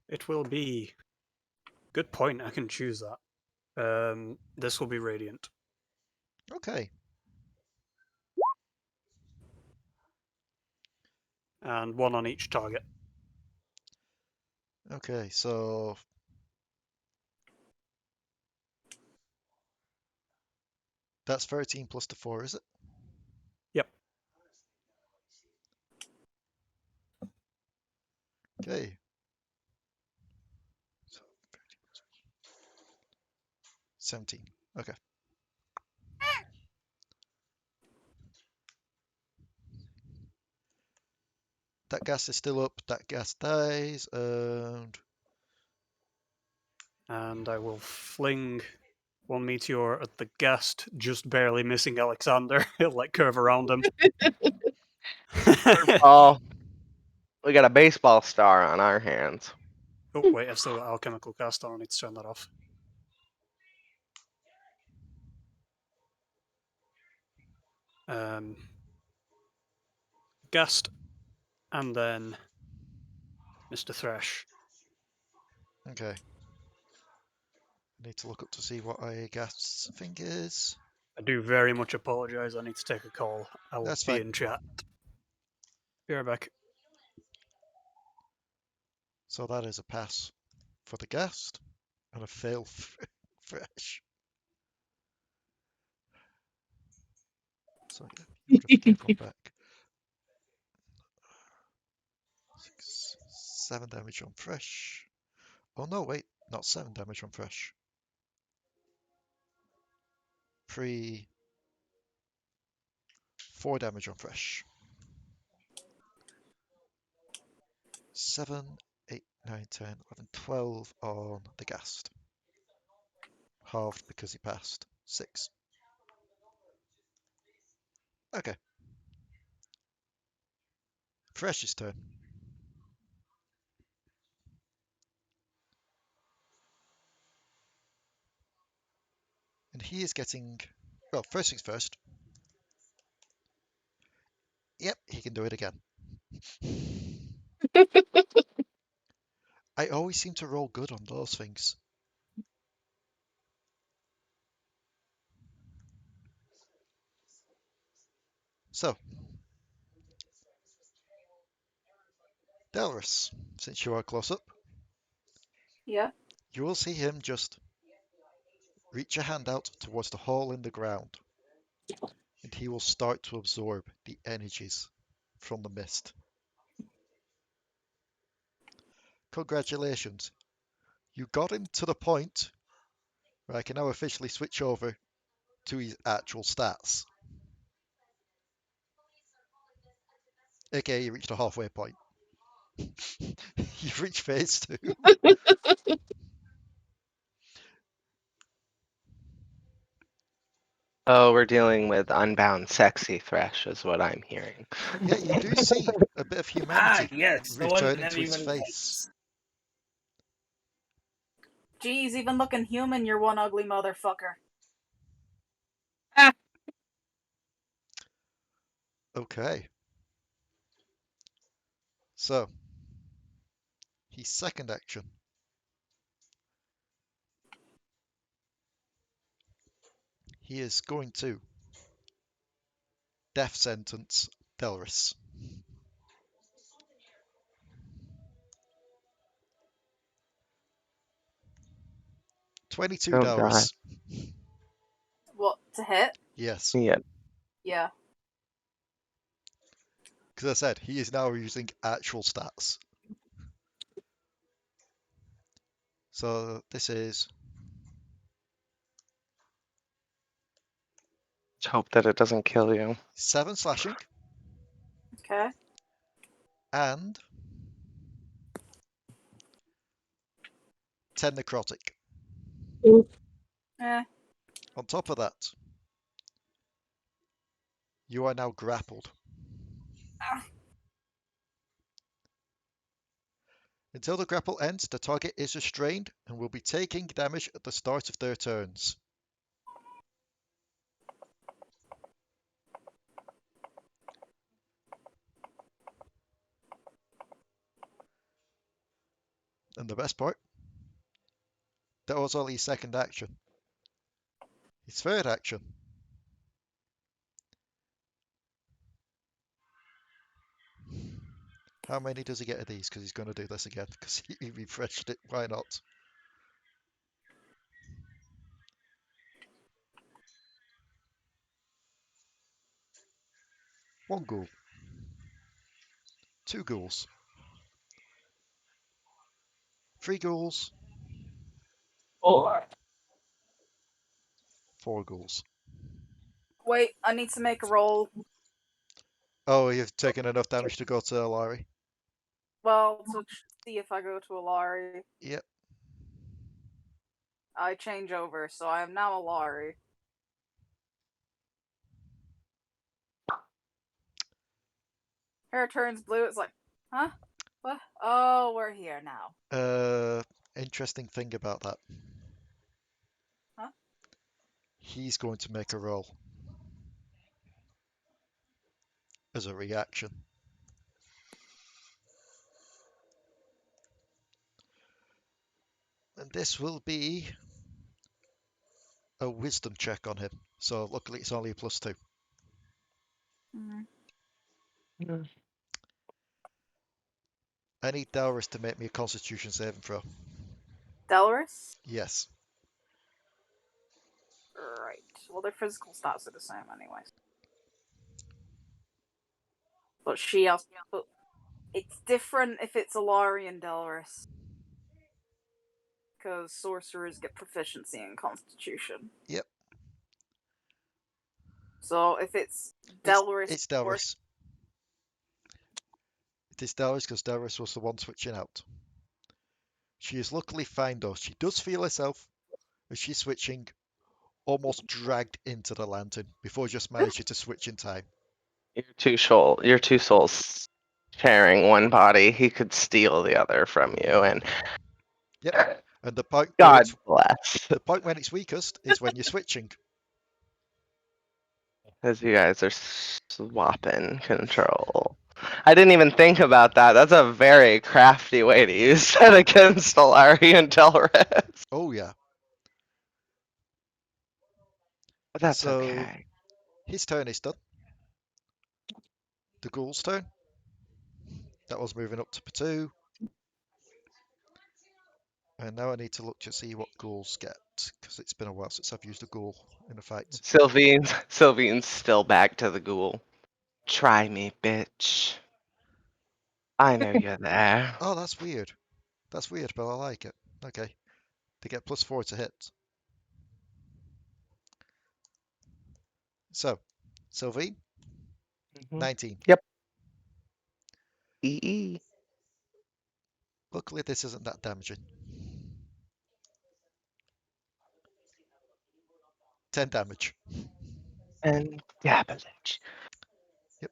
It will be. Good point. I can choose that. This will be radiant. Okay. And 1 on each target. Okay, so that's 13 plus the 4, is it? Yep. Okay. So 17. Okay. That gas is still up. That gas dies, and I will fling 1 meteor at the Ghast, just barely missing Alekxander. He'll like curve around him. Oh, we got a baseball star on our hands. Oh wait, I've still got alchemical cast on. I need to turn that off. Ghast, and then Mr. Thresh. okay. I need to look up to see what a gas thing is. I do very much apologise. I need to take a call. I will That's be fine. in chat. Be right back. So that is a pass for the Ghast and a fail Fresh. So yeah, you would have taken back 6, 7 damage on Fresh. Oh no, wait, not 7 damage on Fresh. 4 damage on Fresh. 7, 8, 9, 10, 11, 12 on the Ghast. Halved because he passed. 6. Okay. Fresh's turn. And he is getting... Well, first things first. Yep, he can do it again. I always seem to roll good on those things. So, Delris, since you are close up, Yeah. you will see him just reach a hand out towards the hole in the ground, and he will start to absorb the energies from the mist. Congratulations. You got him to the point where I can now officially switch over to his actual stats. Okay, you reached a halfway point. You've reached phase 2. Oh, we're dealing with unbound sexy Thresh is what I'm hearing. Yeah, you do see a bit of humanity Yes, the one return that into his even face. Geez, even looking human, you're one ugly motherfucker. Okay. So, his second action. He is going to death sentence Delris. Oh, Delris. What, to hit? Yes. Yeah. Yeah. Because I said, he is now using actual stats. So this is Let's hope that it doesn't kill you. 7 slashing Okay. and 10 necrotic. Eh. On top of that, you are now grappled. Ah. Until the grapple ends, the target is restrained and will be taking damage at the start of their turns. And the best part, that was only his second action. His third action. How many does he get of these? Because he's going to do this again, because he refreshed it. Why not? One ghoul. 2 ghouls. 3 ghouls. 4 ghouls. Wait, I need to make a roll. Oh, you've taken enough damage to go to Alari. Well, to see if I go to Alari. Yep. I change over, so I am now Alari. Hair turns blue, it's like, huh? What? Oh, we're here now. Interesting thing about that. Huh? He's going to make a roll as a reaction. And this will be a wisdom check on him. So luckily it's only a +2. I need Delris to make me a constitution saving throw. Delris? Yes. Right. Well, their physical stats are the same anyways. But she also... But it's different if it's Alari and Delris. Because sorcerers get proficiency in constitution. Yep. So if it's Delris... It's Delris. It is Delris because Delris was the one switching out. She is luckily fine though. She does feel herself, as she's switching, almost dragged into the lantern before just managing to switch in time. Your two souls sharing one body. He could steal the other from you, and Yep. And the point God bless. The point when it's weakest is when you're switching. As you guys are swapping control. I didn't even think about that. That's a very crafty way to use that against Alari and Delris. Oh yeah. But that's so okay. His turn is done. The ghoul's turn. That was moving up to Potoo. And now I need to look to see what ghouls get, because it's been a while since I've used a ghoul in a fight. Silveen's still back to the ghoul. Try me, bitch. I know you're there. Oh, that's weird. That's weird, but I like it. Okay. They get +4 to hit. So, Silveen, 19. Yep. EE. Luckily, this isn't that damaging. 10 damage. And damage. Yep.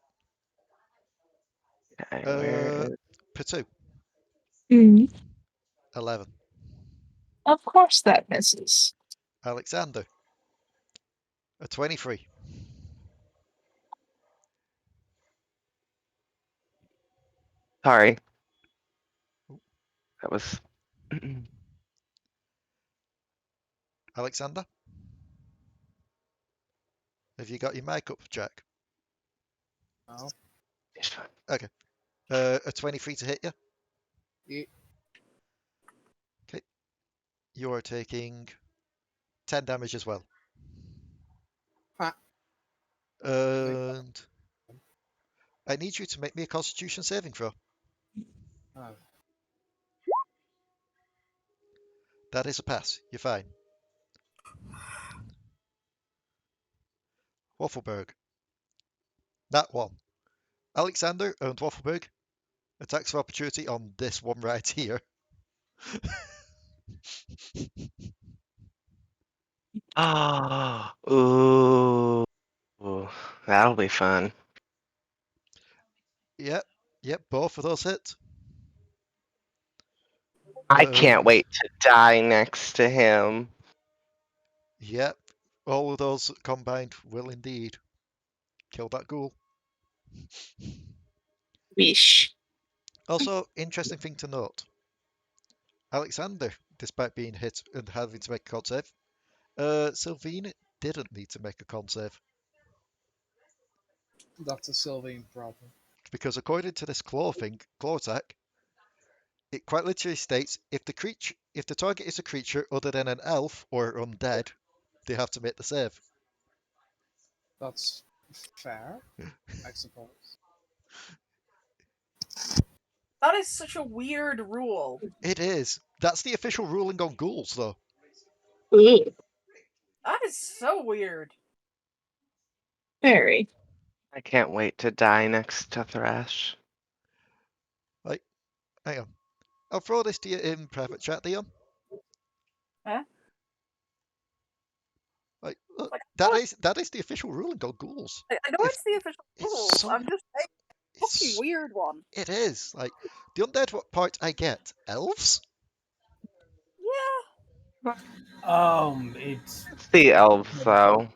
Okay, where is... Potoo, Mm. 11. Of course that misses. Alekxander. A 23. Sorry. That was. Alekxander? Have you got your mic up, Jack? No. Okay. A 23 to hit you? Yeah. Okay. You are taking 10 damage as well. Huh. And I need you to make me a Constitution saving throw. Oh. That is a pass. You're fine. Waffleberg. That one. Alekxander and Waffleberg. Attacks of opportunity on this one right here. Ah, ooh, that'll be fun. Yep, both of those hit. I can't wait to die next to him. Yep, all of those combined will indeed kill that ghoul. Wish. Also, interesting thing to note. Alekxander, despite being hit and having to make a con save, Silveen didn't need to make a con save. That's a Silveen problem. Because according to this claw attack, it quite literally states if the target is a creature other than an elf or undead, they have to make the save. That's fair, I suppose. That is such a weird rule. It is. That's the official ruling on ghouls, though. Ooh, That is so weird. very. I can't wait to die next to Thresh. Like, hang on. I'll throw this to you in private chat, Dion. Huh? Like, look, Like, that is the official ruling on ghouls. I know If- it's the official it's rule. so- I'm just saying, It's, fucking weird one. it is. Like, the undead part I get. Elves? Yeah. It's the elves, though. part of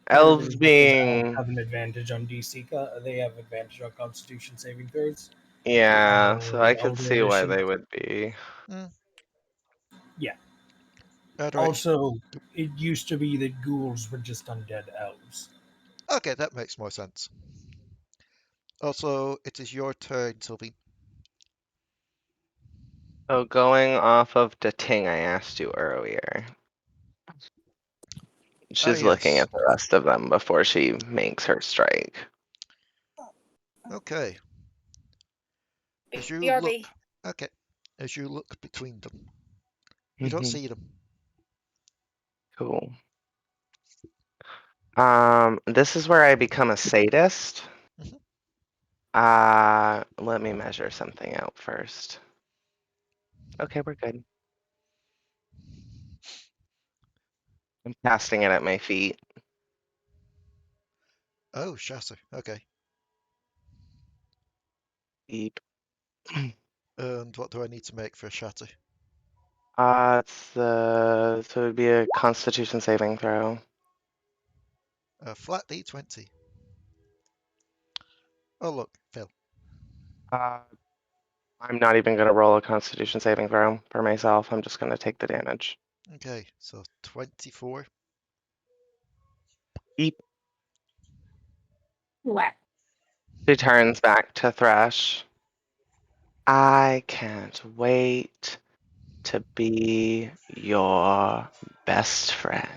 Elves it is being. elves have an advantage on DC. They have advantage on Constitution saving throws. Yeah, so I The could older see why edition. they would be. Yeah. Right. Also, it used to be that ghouls were just undead elves. Okay, that makes more sense. Also, it is your turn, Sylvie. So going off of the thing I asked you earlier. She's looking yes. at the rest of them before she makes her strike. Okay. As you BRB. look, okay, as you look between them, you don't see them. Cool. This is where I become a sadist. Let me measure something out first. Okay, we're good. I'm casting it at my feet. Oh, shatter. Okay. Beep. And what do I need to make for a shatter? So it'd be a Constitution saving throw. A flat D20. Oh, look, fail. I'm not even gonna roll a Constitution saving throw for myself. I'm just gonna take the damage. Okay, so 24. Beep. Whack. She turns back to Thresh. I can't wait to be your best friend.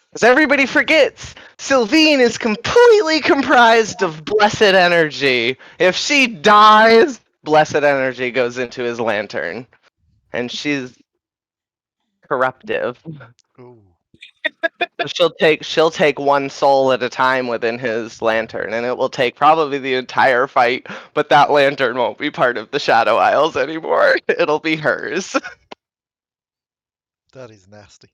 Because everybody forgets, Silveen is completely comprised of blessed energy. If she dies, blessed energy goes into his lantern. And she's corruptive. Ooh. So she'll take one soul at a time within his lantern, and it will take probably the entire fight, but that lantern won't be part of the Shadow Isles anymore. It'll be hers. That is nasty.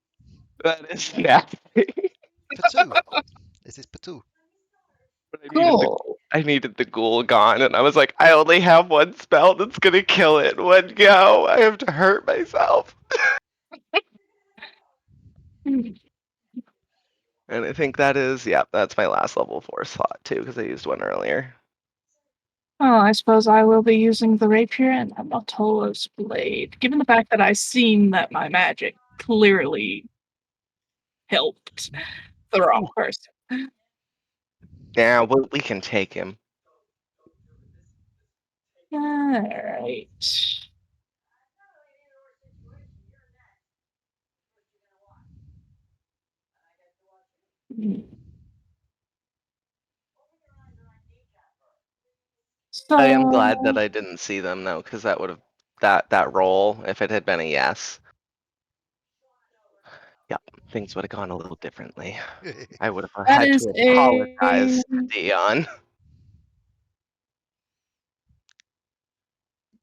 That is nasty. Potoo. It is Potoo. Cool. I needed the ghoul gone, and I was like, I only have one spell that's gonna kill it. One go. I have to hurt myself. And I think that is, yeah, that's my last level 4 slot too, because I used one earlier. Oh, I suppose I will be using the rapier and Amatolla's blade. Given the fact that I've seen that my magic clearly helped the wrong person. Yeah, well, we can take him. Alright. So, I am glad that I didn't see them though, because that would have that roll, if it had been a yes. Yeah, things would have gone a little differently. I would have that had is to a apologize to Dion.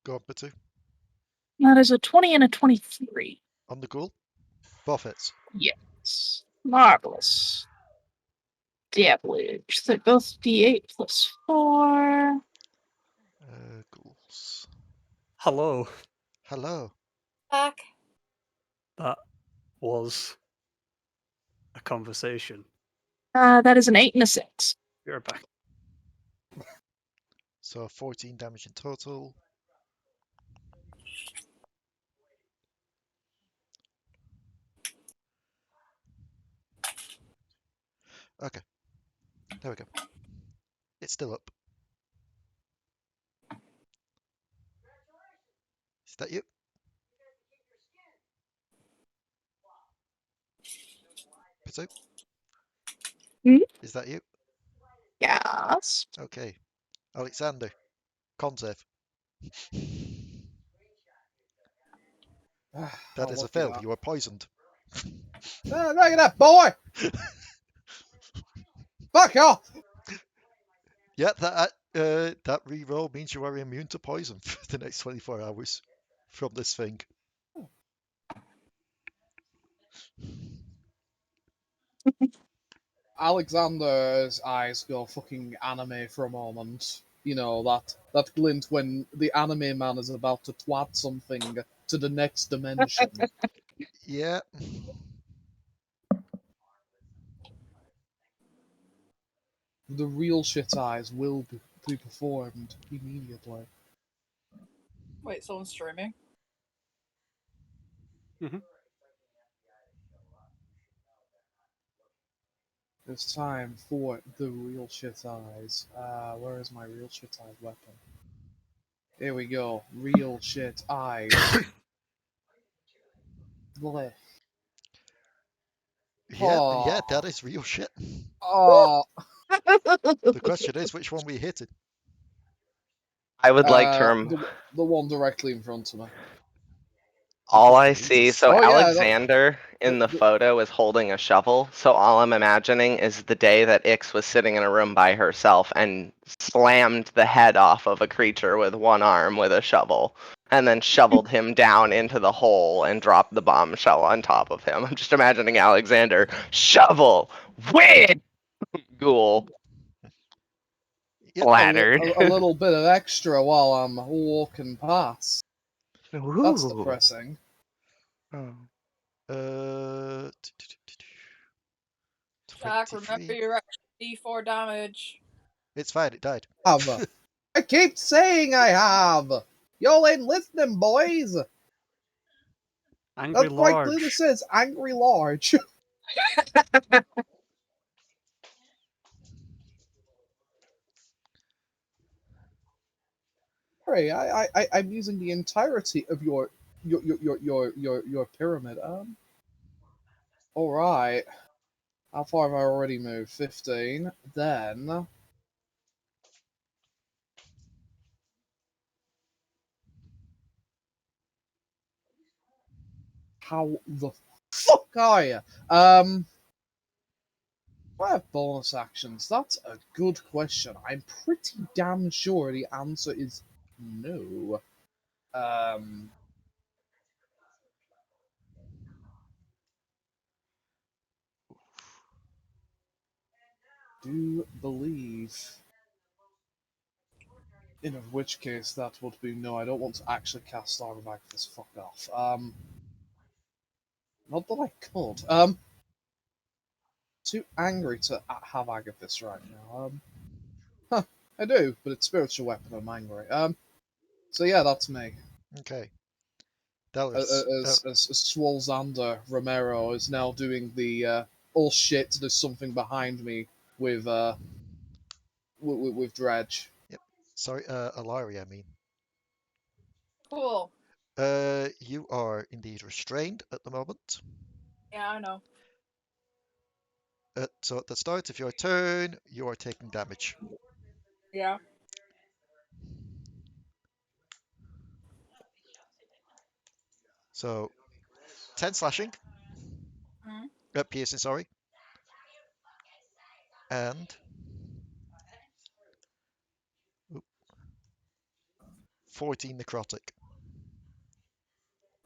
Go on, Potoo. that is a 20 and a 23. On the ghoul. Both hits. Yes. Marvelous. Devilish. So both D8 plus 4. Ghouls. Hello. Hello. Back. That was a conversation. That is an 8 and a 6. You're back. So 14 damage in total. Okay. There we go. It's still up. Is that you? Potoo? Hmm? Is that you? Yes. Okay. Alekxander. Con save. That is a fail. You are poisoned. Look at that boy! Fuck off! Yeah, that re-roll means you are immune to poison for the next 24 hours from this thing. Alexander's eyes go fucking anime for a moment. You know, that glint when the anime man is about to twat something to the next dimension. Yeah. The real shit eyes will be performed immediately. Wait, someone's streaming? It's time for the real shit eyes. Where is my real shit eyes weapon? Here we go. Real shit eyes. Bleh. Yeah, that is real shit. Oh. The question is, which one we hitting? I would like to the one directly in front of me. all I see, so Oh, yeah, Alexander in the photo is holding a shovel, so all I'm imagining is the day that Ix was sitting in a room by herself and slammed the head off of a creature with one arm with a shovel, and then shoveled him down into the hole and dropped the bombshell on top of him. I'm just imagining Alexander, shovel, win, ghoul, splattered. A little bit of extra while I'm walking past. Ooh. That's depressing. Jack, remember your extra D4 damage. It's fine, it died. I keep saying I have! Y'all ain't listening, boys! Angry That's quite Large. clearly says Angry Large. Sorry, I'm using the entirety of your pyramid. Alright. How far have I already moved? 15. Then how the fuck are you? Do I have bonus actions? That's a good question. I'm pretty damn sure the answer is no. do believe. In which case, that would be no. I don't want to actually cast Armor this. Fuck off. Not that I could. Too angry to have Agathis right now. I do, but it's spiritual weapon. I'm angry. So yeah, that's me. Okay. Delris. As Swolzander Romero is now doing the oh shit, there's something behind me with Dredge. Yep. Sorry, Alari, I mean. Cool. You are indeed restrained at the moment. Yeah, I know. So at the start of your turn, you are taking damage. Yeah. So 10 slashing. Piercing, sorry. And 14 necrotic.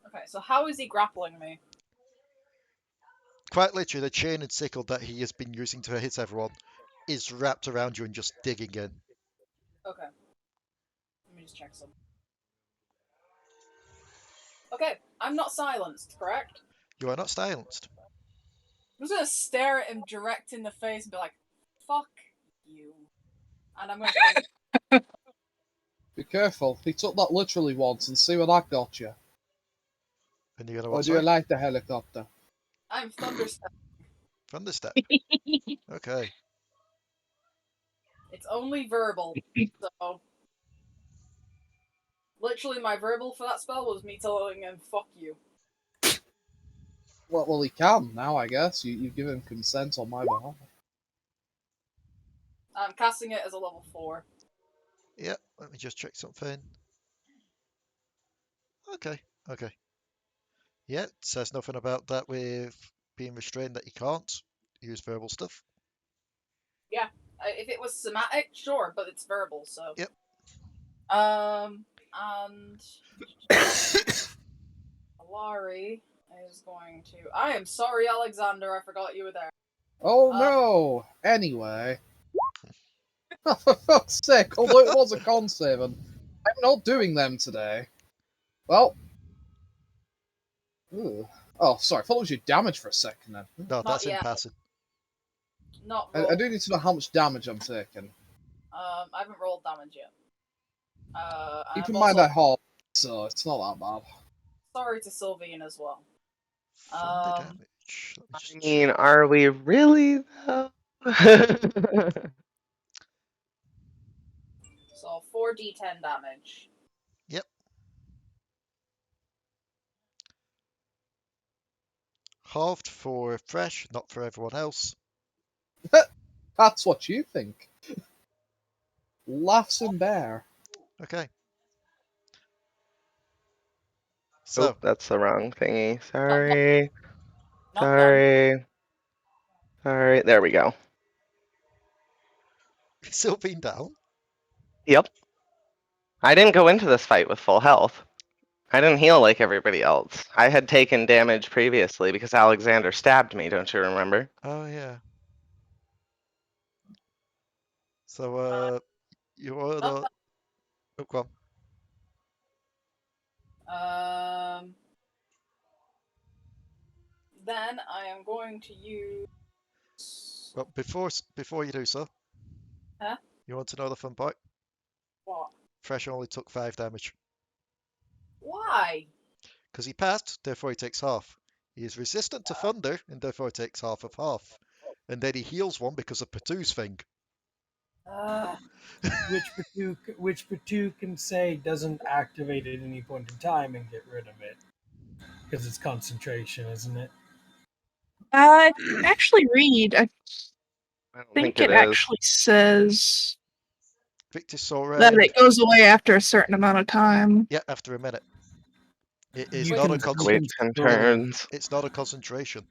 Okay, so how is he grappling me? Quite literally, the chain and sickle that he has been using to hit everyone is wrapped around you and just digging in. Okay. Let me just check some. Okay, I'm not silenced, correct? You are not silenced. I'm just gonna stare at him direct in the face and be like, fuck you. And I'm gonna Be careful. He took that literally once and see where that got you. And you're gonna Or what, do you sorry? like the helicopter? I'm thunderstep. Thunderstep. Okay. It's only verbal, so literally my verbal for that spell was me telling him fuck you. Well, he can now, I guess. You've given consent on my behalf. I'm casting it as a level 4. Yeah, let me just check something. Okay. Yeah, it says nothing about that with being restrained that you can't use verbal stuff. Yeah, if it was somatic, sure, but it's verbal, so. Yep. And Alari is going to. I am sorry, Alekxander. I forgot you were there. Oh no! Anyway. For fuck's sake, although it was a con save, and I'm not doing them today. Well. Ooh. Oh, sorry, I thought it was your damage for a second then. No, that's in passing. Not I do need to know how much damage I'm taking. I haven't rolled damage yet. Keep in mind I have, so it's not that bad. Sorry to Silveen as well. Thunder damage. I mean, are we really though? So 4d10 damage. Yep. Halved for fresh, not for everyone else. That's what you think. Laughs and bear. Okay. So. Oh, that's the wrong thingy. Sorry. Not Sorry. Sorry. There we go. Still been down? Yep. I didn't go into this fight with full health. I didn't heal like everybody else. I had taken damage previously because Alekxander stabbed me, don't you remember? Oh, yeah. So, you are the... Oh, go on. Then I am going to use... Well, before you do so... Huh? You want to know the fun part? What? Fresh only took 5 damage. Why? Because he passed, therefore he takes half. He is resistant to thunder, and therefore takes half of half. And then he heals 1 because of Potoo's thing. Which Potoo can say doesn't activate at any point in time and get rid of it. Because it's concentration, isn't it? Actually, read. I think it is. actually says Victor Soren. that it goes away after a certain amount of time. Yeah, after a minute. It is You not a can- concentration. Wait 10 turns. It's not a concentration.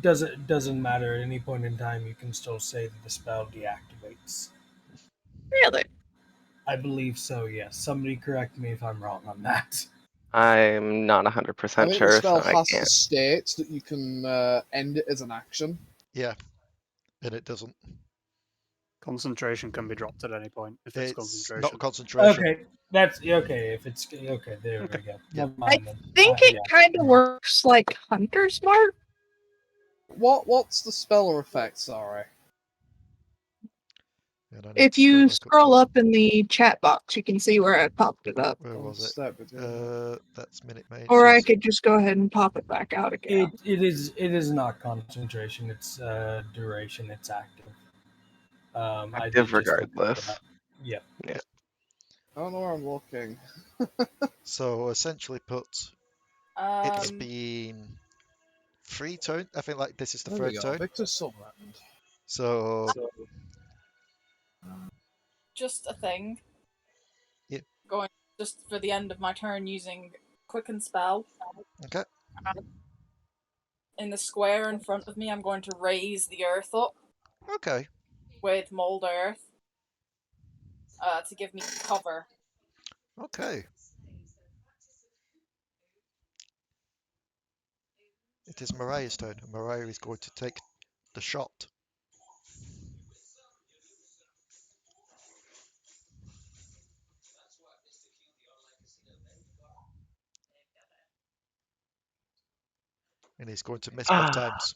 Doesn't matter at any point in time. You can still say that the spell deactivates. Really? I believe so. Yes. Somebody correct me if I'm wrong on that. I'm not 100% I think sure, the spell so I has can't. to state that you can end it as an action. Yeah, and it doesn't. Concentration can be dropped at any point if it's, It's concentration. not concentration. Okay, that's okay. If it's okay, there we go. Never I mind then. think it Yeah. kind of works like Hunter's Mark. What's the spell or effect? Sorry. And I need If to you back scroll to- up in the chat box, you can see where I popped it up. Where was it? Step between- That's Minute Maid. Or I could just go ahead and pop it back out again. It is not concentration. It's duration. It's active. I did Active just look it regardless. up. Yeah. Yeah. I don't know where I'm looking. So essentially put, it's been 3 turns. I think like this is the There we third go. turn. Victor Summoned. So Just a thing. Yeah. Going just for the end of my turn using Quicken Spell. okay. In the square in front of me, I'm going to raise the earth up Okay. with mold earth to give me cover. Okay. It is Mariah's turn. Mariah is going to take the shot. And he's going to miss both times.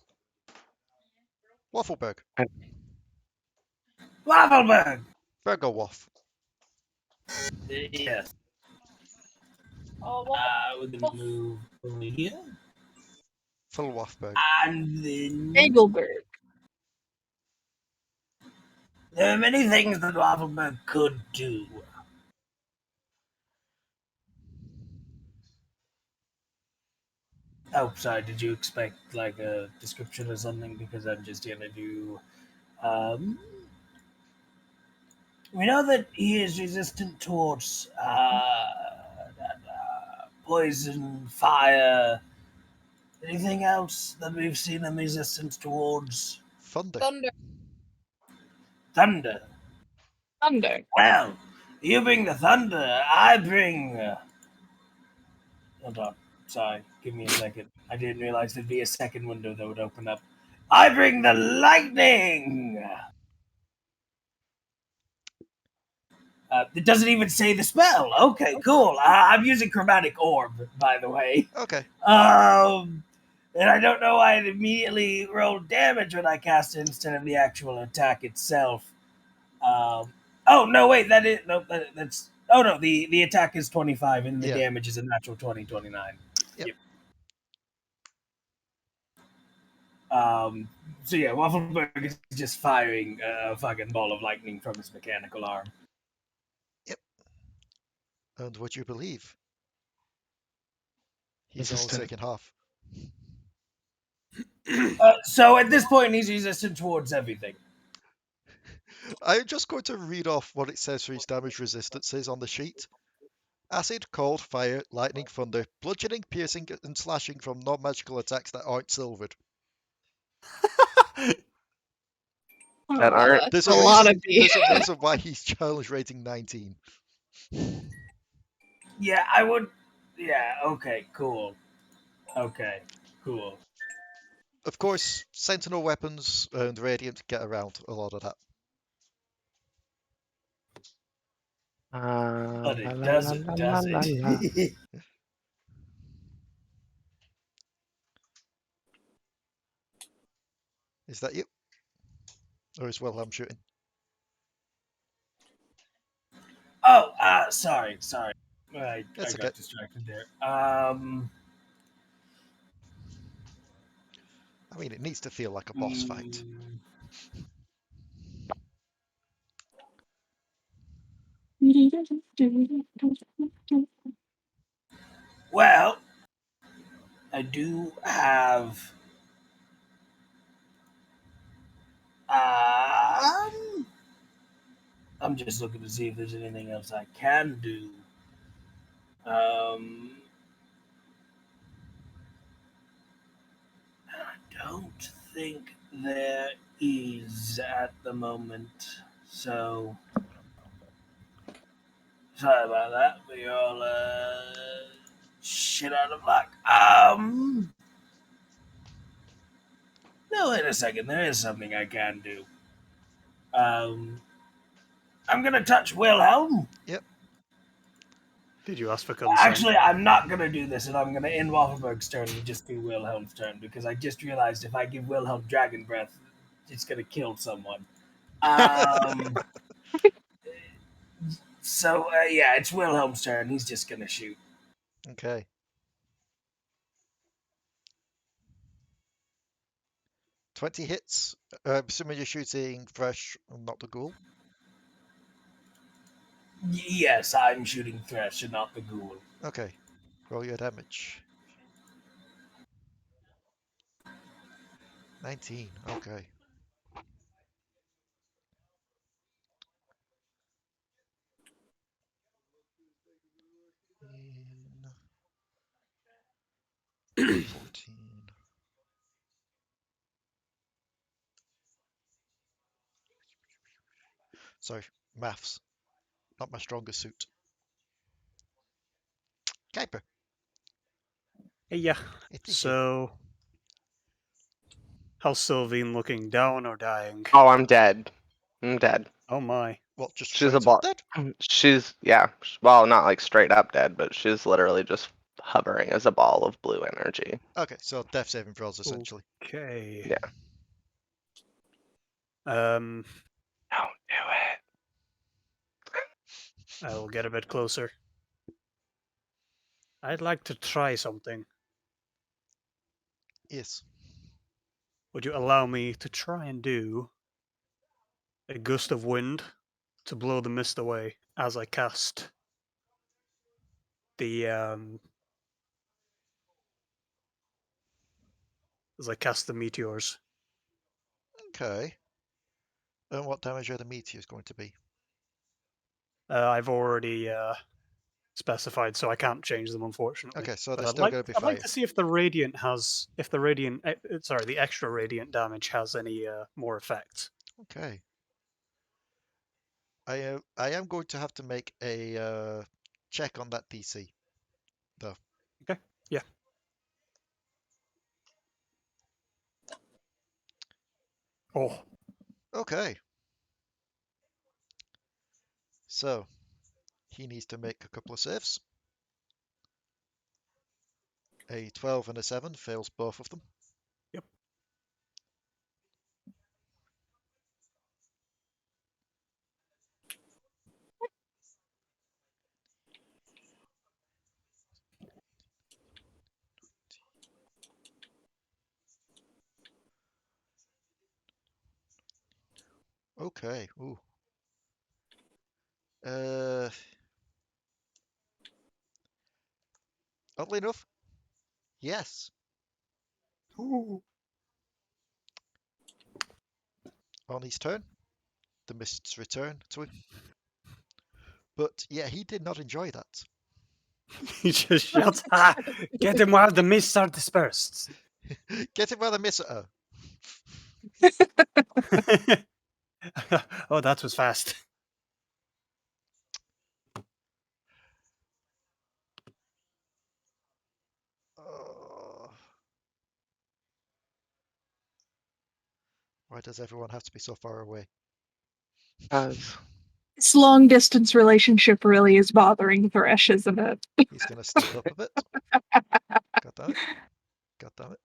Waffleberg. Waffleberg! Virgo Waff. Yes. Oh, what? We're gonna move over here. Full Waffberg. And then Engelberg. there are many things that Waffleberg could do. Oh, sorry, did you expect like a description or something? Because I'm just gonna do we know that he is resistant towards poison, fire. Anything else that we've seen him resistant towards? Thunder. Thunder. Thunder. Well, you bring the thunder, I bring. Hold on. Sorry, give me a second. I didn't realize there'd be a second window that would open up. I bring the lightning! It doesn't even say the spell. Okay, cool. I'm using Chromatic Orb, by the way. Okay. And I don't know why it immediately rolled damage when I cast it instead of the actual attack itself. Oh, no, wait, that's... Oh, no, the attack is 25 and the damage is a natural 20, 29. Yep. So yeah, Waffleberg is just firing a fucking ball of lightning from his mechanical arm. Yep. And would you believe? He's only taken half. So at this point, he's resistant towards everything. I'm just going to read off what it says for his damage resistances on the sheet. Acid, cold, fire, lightning, thunder, bludgeoning, piercing, and slashing from non-magical attacks that aren't silvered. That aren't. There's a lot of there's a reason why he's challenge rating 19. Yeah, I would. Yeah, okay, cool. Okay, cool. Of course, Sentinel weapons and Radiant get around a lot of that. But it doesn't, does it? Is that you? Or is Wilhelm shooting? Oh, sorry. I That's got okay. distracted there. I mean, it needs to feel like a boss fight. Well, I do have. I'm just looking to see if there's anything else I can do. I don't think there is at the moment. So sorry about that. We all shit out of luck. No, wait a second. There is something I can do. I'm gonna touch Wilhelm. Yep. Did you ask for consent? Actually, I'm not gonna do this, and I'm gonna end Waffleberg's turn and just do Wilhelm's turn because I just realized if I give Wilhelm Dragon Breath, it's gonna kill someone. So yeah, it's Wilhelm's turn. He's just gonna shoot. Okay. $20 hits. Assuming you're shooting fresh, not the ghoul. Yes, I'm shooting Thresh and not the ghoul. Okay. Roll your damage. 19. Okay. In 14. Sorry, maths. Not my strongest suit. Kuiper. Yeah. It is So, how's Silveen looking? Down or dying? Oh, I'm dead. I'm dead. Oh my. What, just She's straight a up ball. dead? She's, yeah. Well, not like straight up dead, but she's literally just hovering as a ball of blue energy. Okay, so death saving throws essentially. Okay. Yeah. Um, Don't do it. I'll get a bit closer. I'd like to try something. Yes. Would you allow me to try and do a gust of wind to blow the mist away as I cast the meteors? Okay. And what damage are the meteors going to be? I've already specified, so I can't change them, unfortunately. Okay, so But they're I'd still like, going to be I'd like fire. to see if the extra radiant damage has any more effects. Okay. I am going to have to make a check on that DC, though. Okay. Yeah. Oh. Okay. So he needs to make a couple of saves. A 12 and a 7 fails both of them. Yep. Okay. Ooh. Oddly enough, yes. Ooh. On his turn, the mists return to him. But yeah, he did not enjoy that. He just shouts, "Ah, get him while the mists are dispersed." Get him while the mists are. Oh, that was fast. Why does everyone have to be so far away? This long distance relationship really is bothering Thresh, isn't it? He's going to step up a bit. God damn it. God damn it.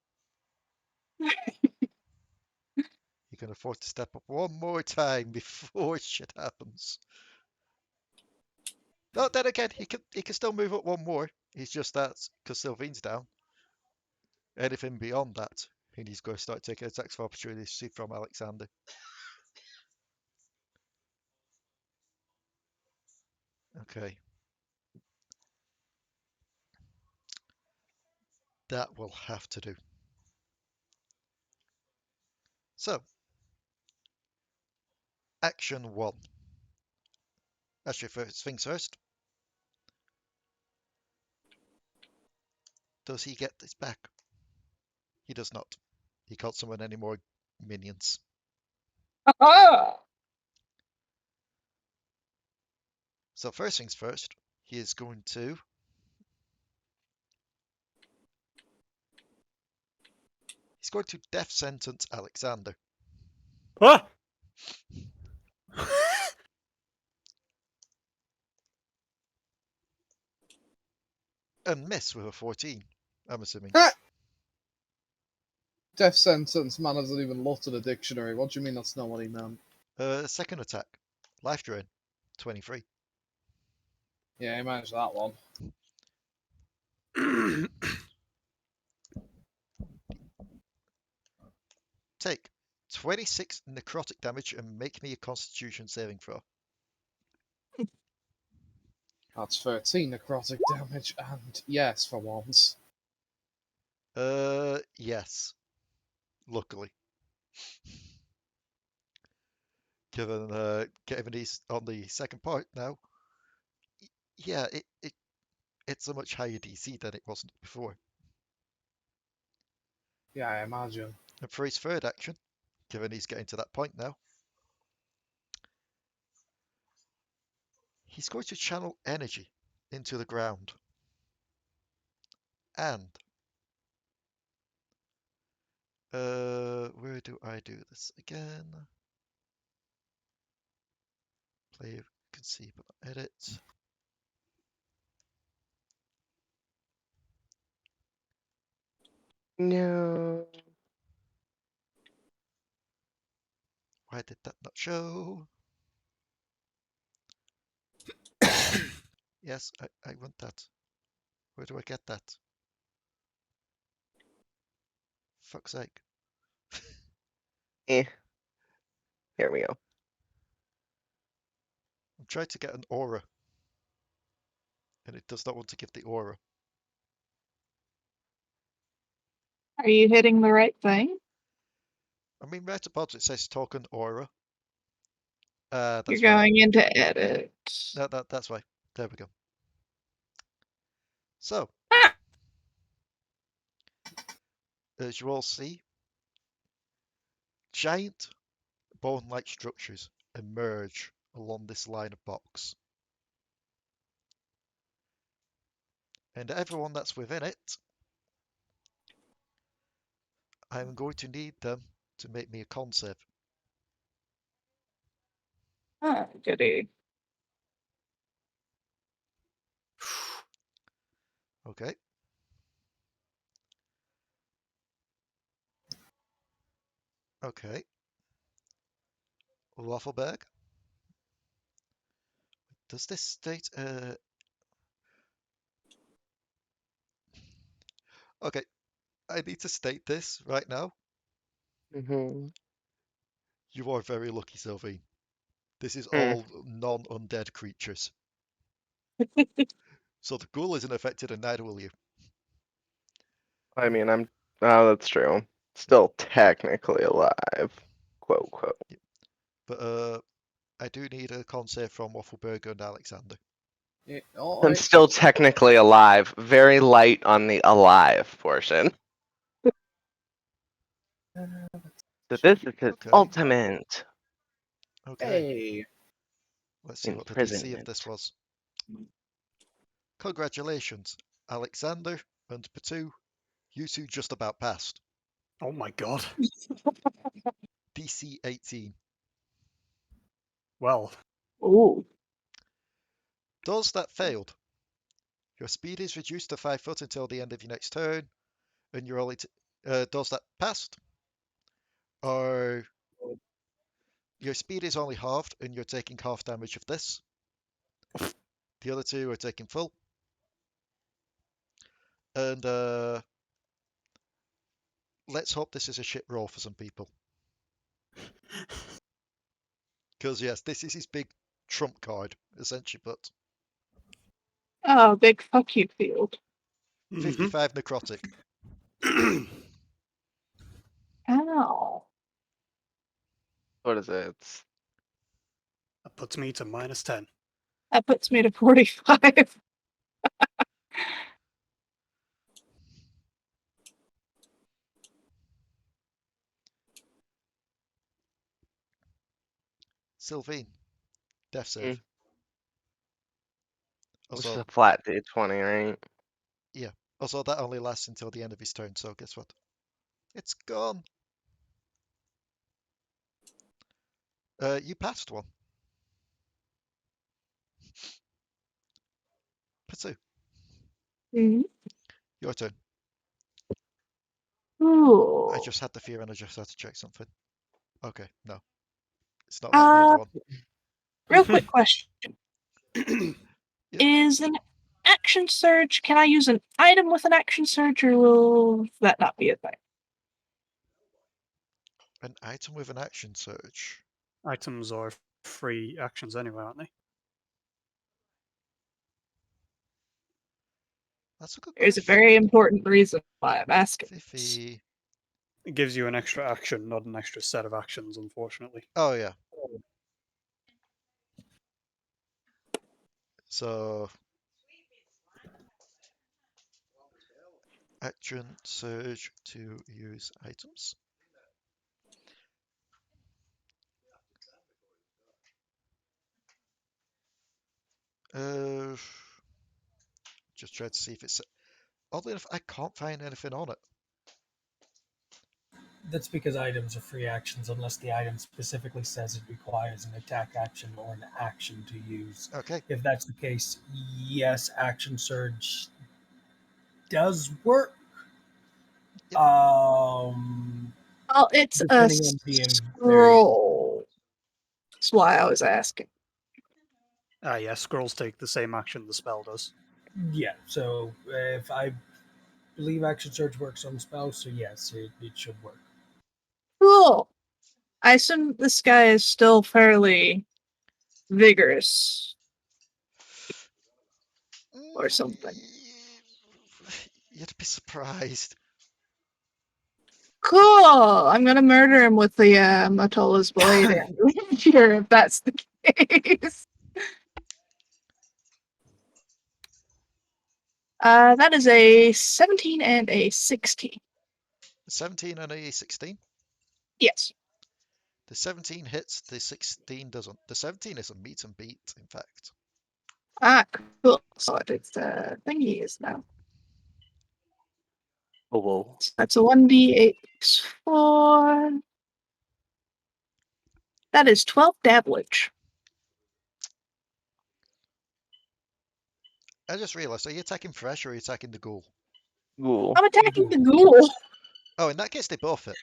He can afford to step up one more time before shit happens. No, then again, he can still move up one more. He's just that because Silveen's down. Anything beyond that, he's going to start taking attacks of opportunity from Alekxander. Okay. That will have to do. So, action 1. Actually, first things first. Does he get this back? He does not. He can't summon any more minions. So first things first, he is going to death sentence Alekxander. Ah! And miss with a 14, I'm assuming. Death sentence, man hasn't even looked at a dictionary. What do you mean that's not what he meant? Second attack. Life drain. 23. Yeah, he managed that one. Take 26 necrotic damage and make me a constitution saving throw. That's 13 necrotic damage, and yes, for once. Yes. Luckily. Given he's on the second point now. Yeah, it's a much higher DC than it was before. Yeah, I imagine. And for his third action, given he's getting to that point now, he's going to channel energy into the ground. And where do I do this again? Player can see but not edit. No. Why did that not show? Yes, I want that. Where do I get that? Fuck's sake. Eh. Here we go. I'm trying to get an aura. And it does not want to give the aura. Are you hitting the right thing? I mean, right above it says token aura. That's You're right. going into edit. That's why. There we go. So, as you all see, giant bone-like structures emerge along this line of box. And everyone that's within it, I'm going to need them to make me a con save. Ah, goody. Okay. Okay. Waffleberg. Does this state Okay, I need to state this right now. Mm-hmm. You are very lucky, Silveen. This is Hmm. all non-undead creatures. So the ghoul isn't affected and neither will you. I mean, oh, that's true. Still technically alive, quote quote. But I do need a con save from Waffleberg and Alekxander. Yeah, I'm still technically alive. Very light on the alive portion. So this is his Okay. ultimate Okay. Hey. Let's see what the DC of this imprisonment. was. Congratulations, Alekxander and Potoo. You two just about passed. Oh my god. DC 18. Well, Ooh. Those that failed. Your speed is reduced to 5 foot until the end of your next turn, and you're only those that passed are your speed is only halved, and you're taking half damage of this. The other two are taking full. And let's hope this is a shit roll for some people. Because yes, this is his big trump card, essentially, but Oh, big fuck you field. 55 necrotic. Ow. What is it? that puts me to -10. That puts me to 45. Silveen, death save. Mm. Which is Also, a flat D20, right? yeah. Also, that only lasts until the end of his turn, so guess what? It's gone. You passed one. Potoo. Mhm. Your turn. Ooh. I just had the fear and I just had to check something. Okay, no. It's not like the other one. Real quick question. Yep. Is an action surge, can I use an item with an action surge, or will that not be a thing? An item with an action surge. Items are free actions anyway, aren't they? That's a good There's a question. very important reason why I'm asking. Fifi. It gives you an extra action, not an extra set of actions, unfortunately. Oh, yeah. So, action surge to use items. Just try to see if it's. Oddly enough, I can't find anything on it. That's because items are free actions unless the item specifically says it requires an attack action or an action to use. Okay. If that's the case, yes, action surge does work. Yep. Well, it's a Depending on being scroll. That's why I was asking. Yeah, scrolls take the same action the spell does. Yeah, so if I believe action surge works on spells, so yes, it should work. Cool. I assume this guy is still fairly vigorous. Or something. You'd be surprised. Cool! I'm gonna murder him with the Matola's blade and rapier if that's the case. That is a 17 and a 16. 17 and a 16? Yes. The 17 hits, the 16 doesn't. The 17 is a meet and beat, in fact. Ah, cool. So it's thingy is now. Oh, whoa. So that's a 1d8 4. That is 12 damage. I just realised, are you attacking fresh or are you attacking the ghoul? Ghoul. I'm attacking the ghoul. Oh, in that case, they both hit.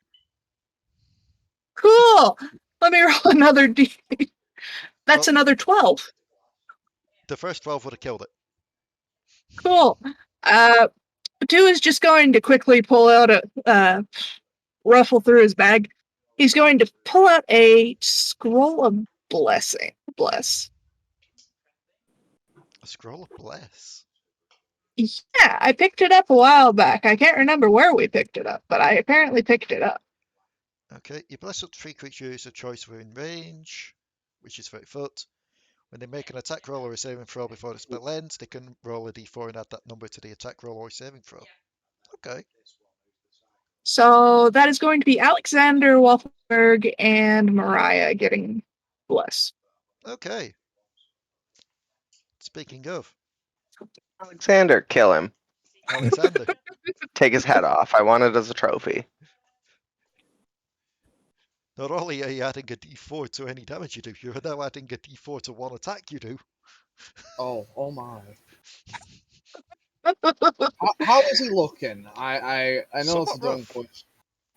Cool. Let me roll another d8. That's another 12. The first 12 would have killed it. Cool. Potoo is just going to quickly pull out a ruffle through his bag. He's going to pull out a scroll of blessing. Bless. A scroll of bless. Yeah, I picked it up a while back. I can't remember where we picked it up, but I apparently picked it up. Okay, you bless up 3 creatures of choice within range, which is 30 foot. When they make an attack roll or a saving throw before the spell ends, they can roll a d4 and add that number to the attack roll or saving throw. Okay. So that is going to be Alekxander, Waffleberg, and Mariah getting bless. Okay. Speaking of, Alexander, kill him. Alexander. Take his head off. I want it as a trophy. Not only are you adding a d4 to any damage you do, you're now adding a d4 to one attack you do. Oh my. How is he looking? I know Somewhat it's a dumb rough. question.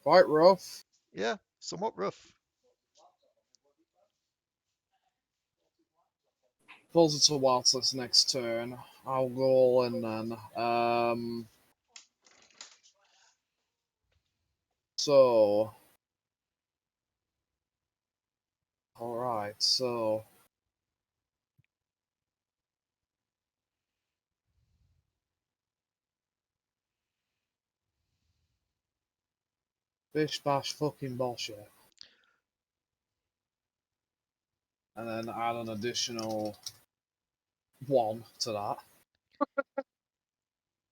Quite rough. Yeah, somewhat rough. Suppose it's a Waltz's next turn. I'll go all in then. So. Alright, so. Bish bash fucking bullshit. And then add an additional 1 to that.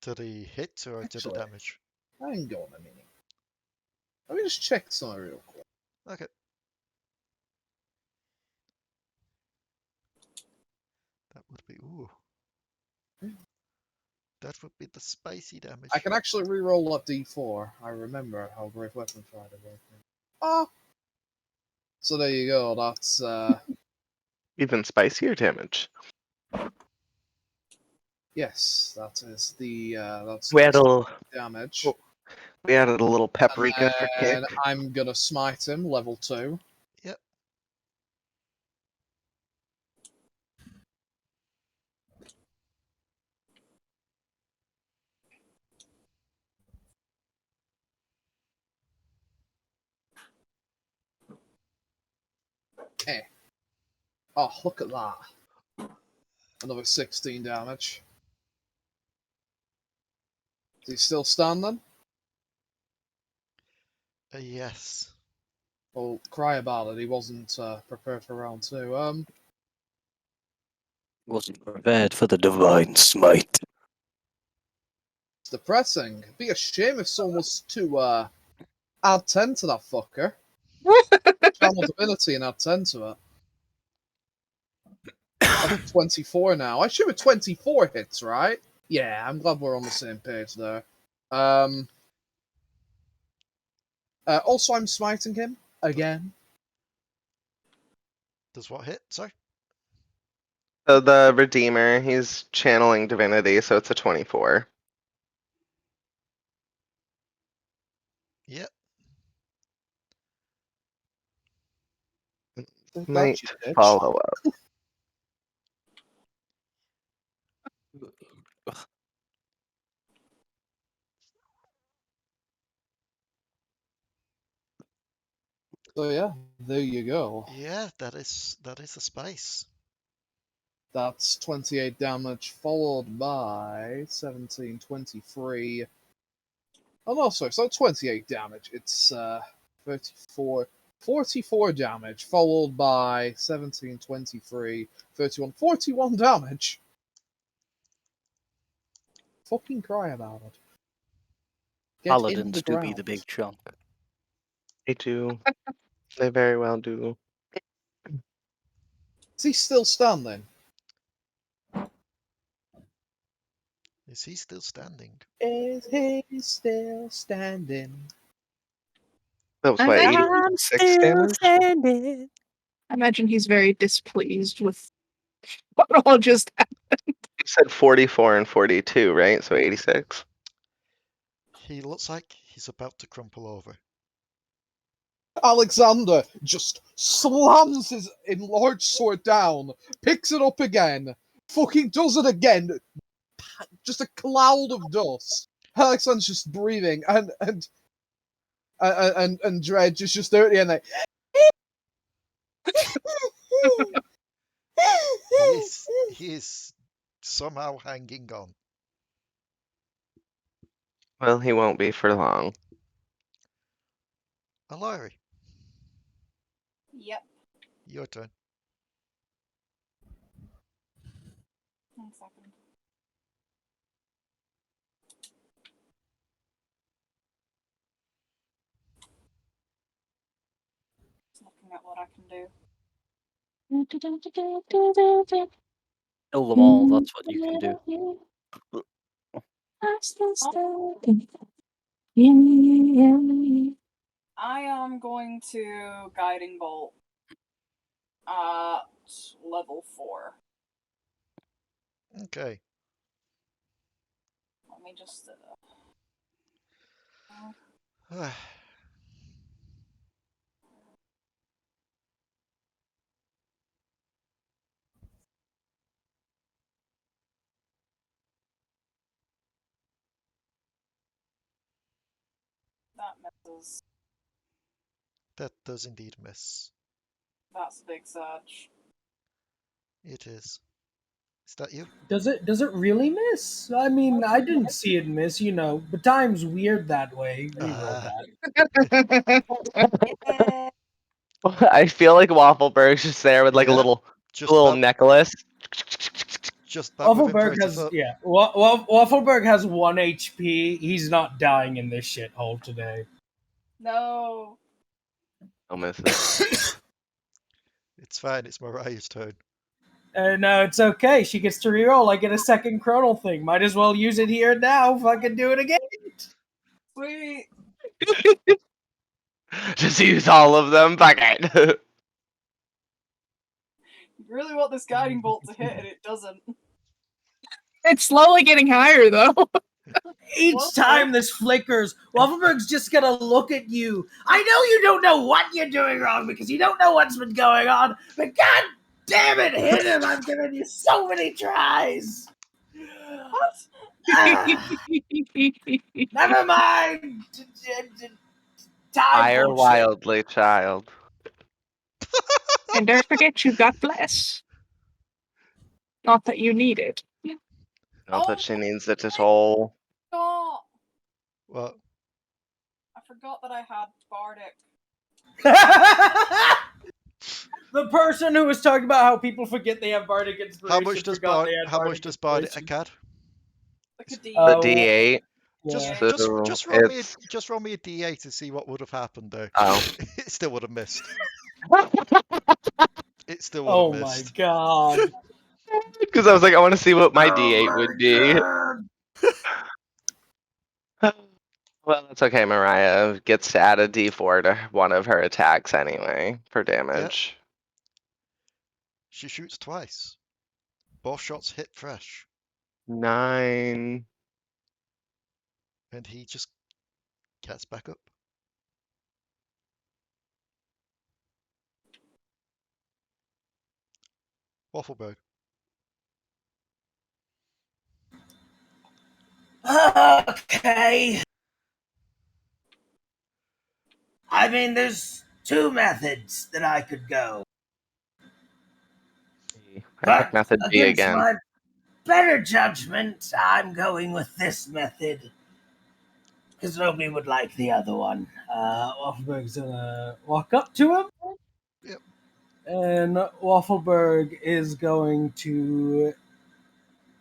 To the hit or to the Actually, damage? hang on a minute. Let me just check something real quick. Okay. That would be, ooh. That would be the spicy damage. I can actually re-roll that d4. I remember how Great Weapon Friday worked. Ah! So there you go, that's Even spicier damage. Yes, that is the that's We had a damage. we added a little paprika for kick. And I'm gonna smite him, level 2. Yep. Oh, look at that. Another 16 damage. Is he still standing? Yes. Well, cry about it. He wasn't prepared for round 2. Wasn't prepared for the divine smite. It's depressing. It'd be a shame if someone was to add 10 to that fucker. Channel divinity and add 10 to it. That's 24 now. I should have 24 hits, right? Yeah, I'm glad we're on the same page there. Also, I'm smiting him again. Does what hit? Sorry. So the Redeemer, he's channeling divinity, so it's a 24. Yep. Might follow up. So yeah, there you go. Yeah, that is a spice. That's 28 damage, followed by 17, 23. Oh no, sorry, so 28 damage. It's 34, 44 damage, followed by 17, 23, 31, 41 damage. Fucking cry about it. Get in Paladins the do ground. be the big chunk. They do. They very well do. Is he still standing? Is he still standing? Is he still standing? That was I'm what, I'm 86 damage? standing. I imagine he's very displeased with what all just happened. You said 44 and 42, right? So 86? He looks like he's about to crumple over. Alekxander just slams his enlarged sword down, picks it up again, fucking does it again. Just a cloud of dust. Alekxander's just breathing, and Dredge is just there at the end like. He is somehow hanging on. Well, he won't be for long. Alari, Yep. your turn. 1 second. Just looking at what I can do. Kill them all, that's what you can do. I am going to Guiding Bolt at level 4. Okay. Let me just... that misses. That does indeed miss. That's a big surge. It is. Is that you? Does it really miss? I mean, I didn't see it miss, but time's weird that way. Reroll that. Yeah. I feel like Waffleberg's just there with like Yeah, a little just little about, necklace. just about within Waffleberg 30 has foot. Waffleberg has 1 HP. He's not dying in this shithole today. No. No misses. It's fine. It's Mariah's turn. No, it's okay. She gets to reroll. I get a second chronal thing. Might as well use it here now. Fucking do it again. Sweet. Just use all of them. Fuck it. You really want this Guiding Bolt to hit and it doesn't. It's slowly getting higher, though. Each time this flickers, Waffleberg's just gonna look at you. I know you don't know what you're doing wrong because you don't know what's been going on, but god damn it, hit him! I've given you so many tries. What? Never mind. Time Fire bullshit. wildly, child. And don't forget, you got bless. Not that you need it. Not that she needs it at all. Oh, What? I forgot that I had Bardic. The person who was talking about how people forget they have Bardic Inspiration. How much does Bardic add? Like a D. The D8. Just So just roll me it's- just roll me a D8 to see what would have happened there. Oh. It still would have missed. It still would Oh have my missed. god. Because I was like, I want to see what my D8 would be. Well, that's okay. Mariah gets to add a D4 to one of her attacks anyway for damage. She shoots twice. Both shots hit Thresh, 9. and he just gets back up. Waffleberg. Okay. I mean, there's two methods that I could go. I pick method B against again. my better judgment, I'm going with this method. Because nobody would like the other one. Waffleberg's gonna walk up to him. Yep. And Waffleberg is going to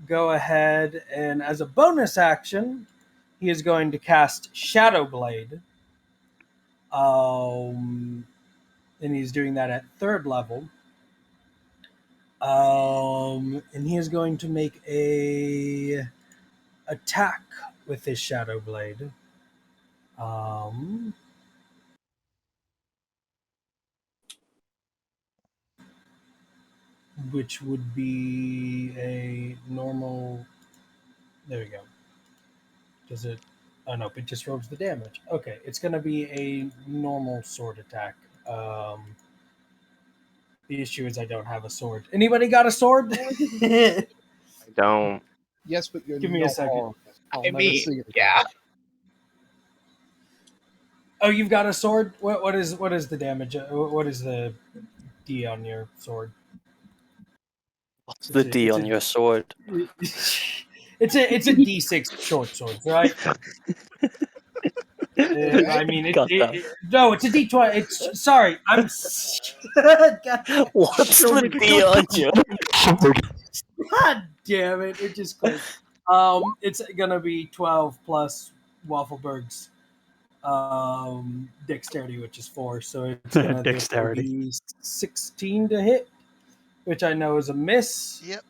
go ahead and, as a bonus action, he is going to cast Shadow Blade. And he's doing that at 3rd level. And he is going to make a attack with his Shadow Blade. Which would be a normal. There we go. Does it? Oh no, it just rolls the damage. Okay, it's going to be a normal sword attack. The issue is I don't have a sword. Anybody got a sword? I don't. Yes, but you're Give me a second. I'll I never mean, see it again. yeah. Oh, you've got a sword. What is the damage? What is the D on your sword? What's the D on your sword? It's a D6 short sword, right? I mean, no, it's a D20. It's sorry, I'm. What's the D on your? God damn it! It just clicked. It's gonna be 12 plus Waffleberg's dexterity, which is 4, so it's gonna Dexterity. be 16 to hit, which I know is a miss. Yep.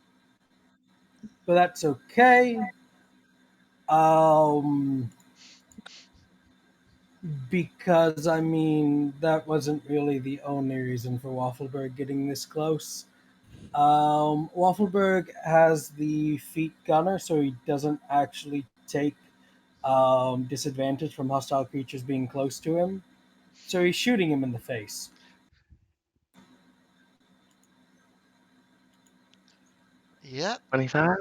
But that's okay. Because I mean that wasn't really the only reason for Waffleberg getting this close. Waffleberg has the feet gunner, so he doesn't actually take disadvantage from hostile creatures being close to him. So he's shooting him in the face. Yep. 25.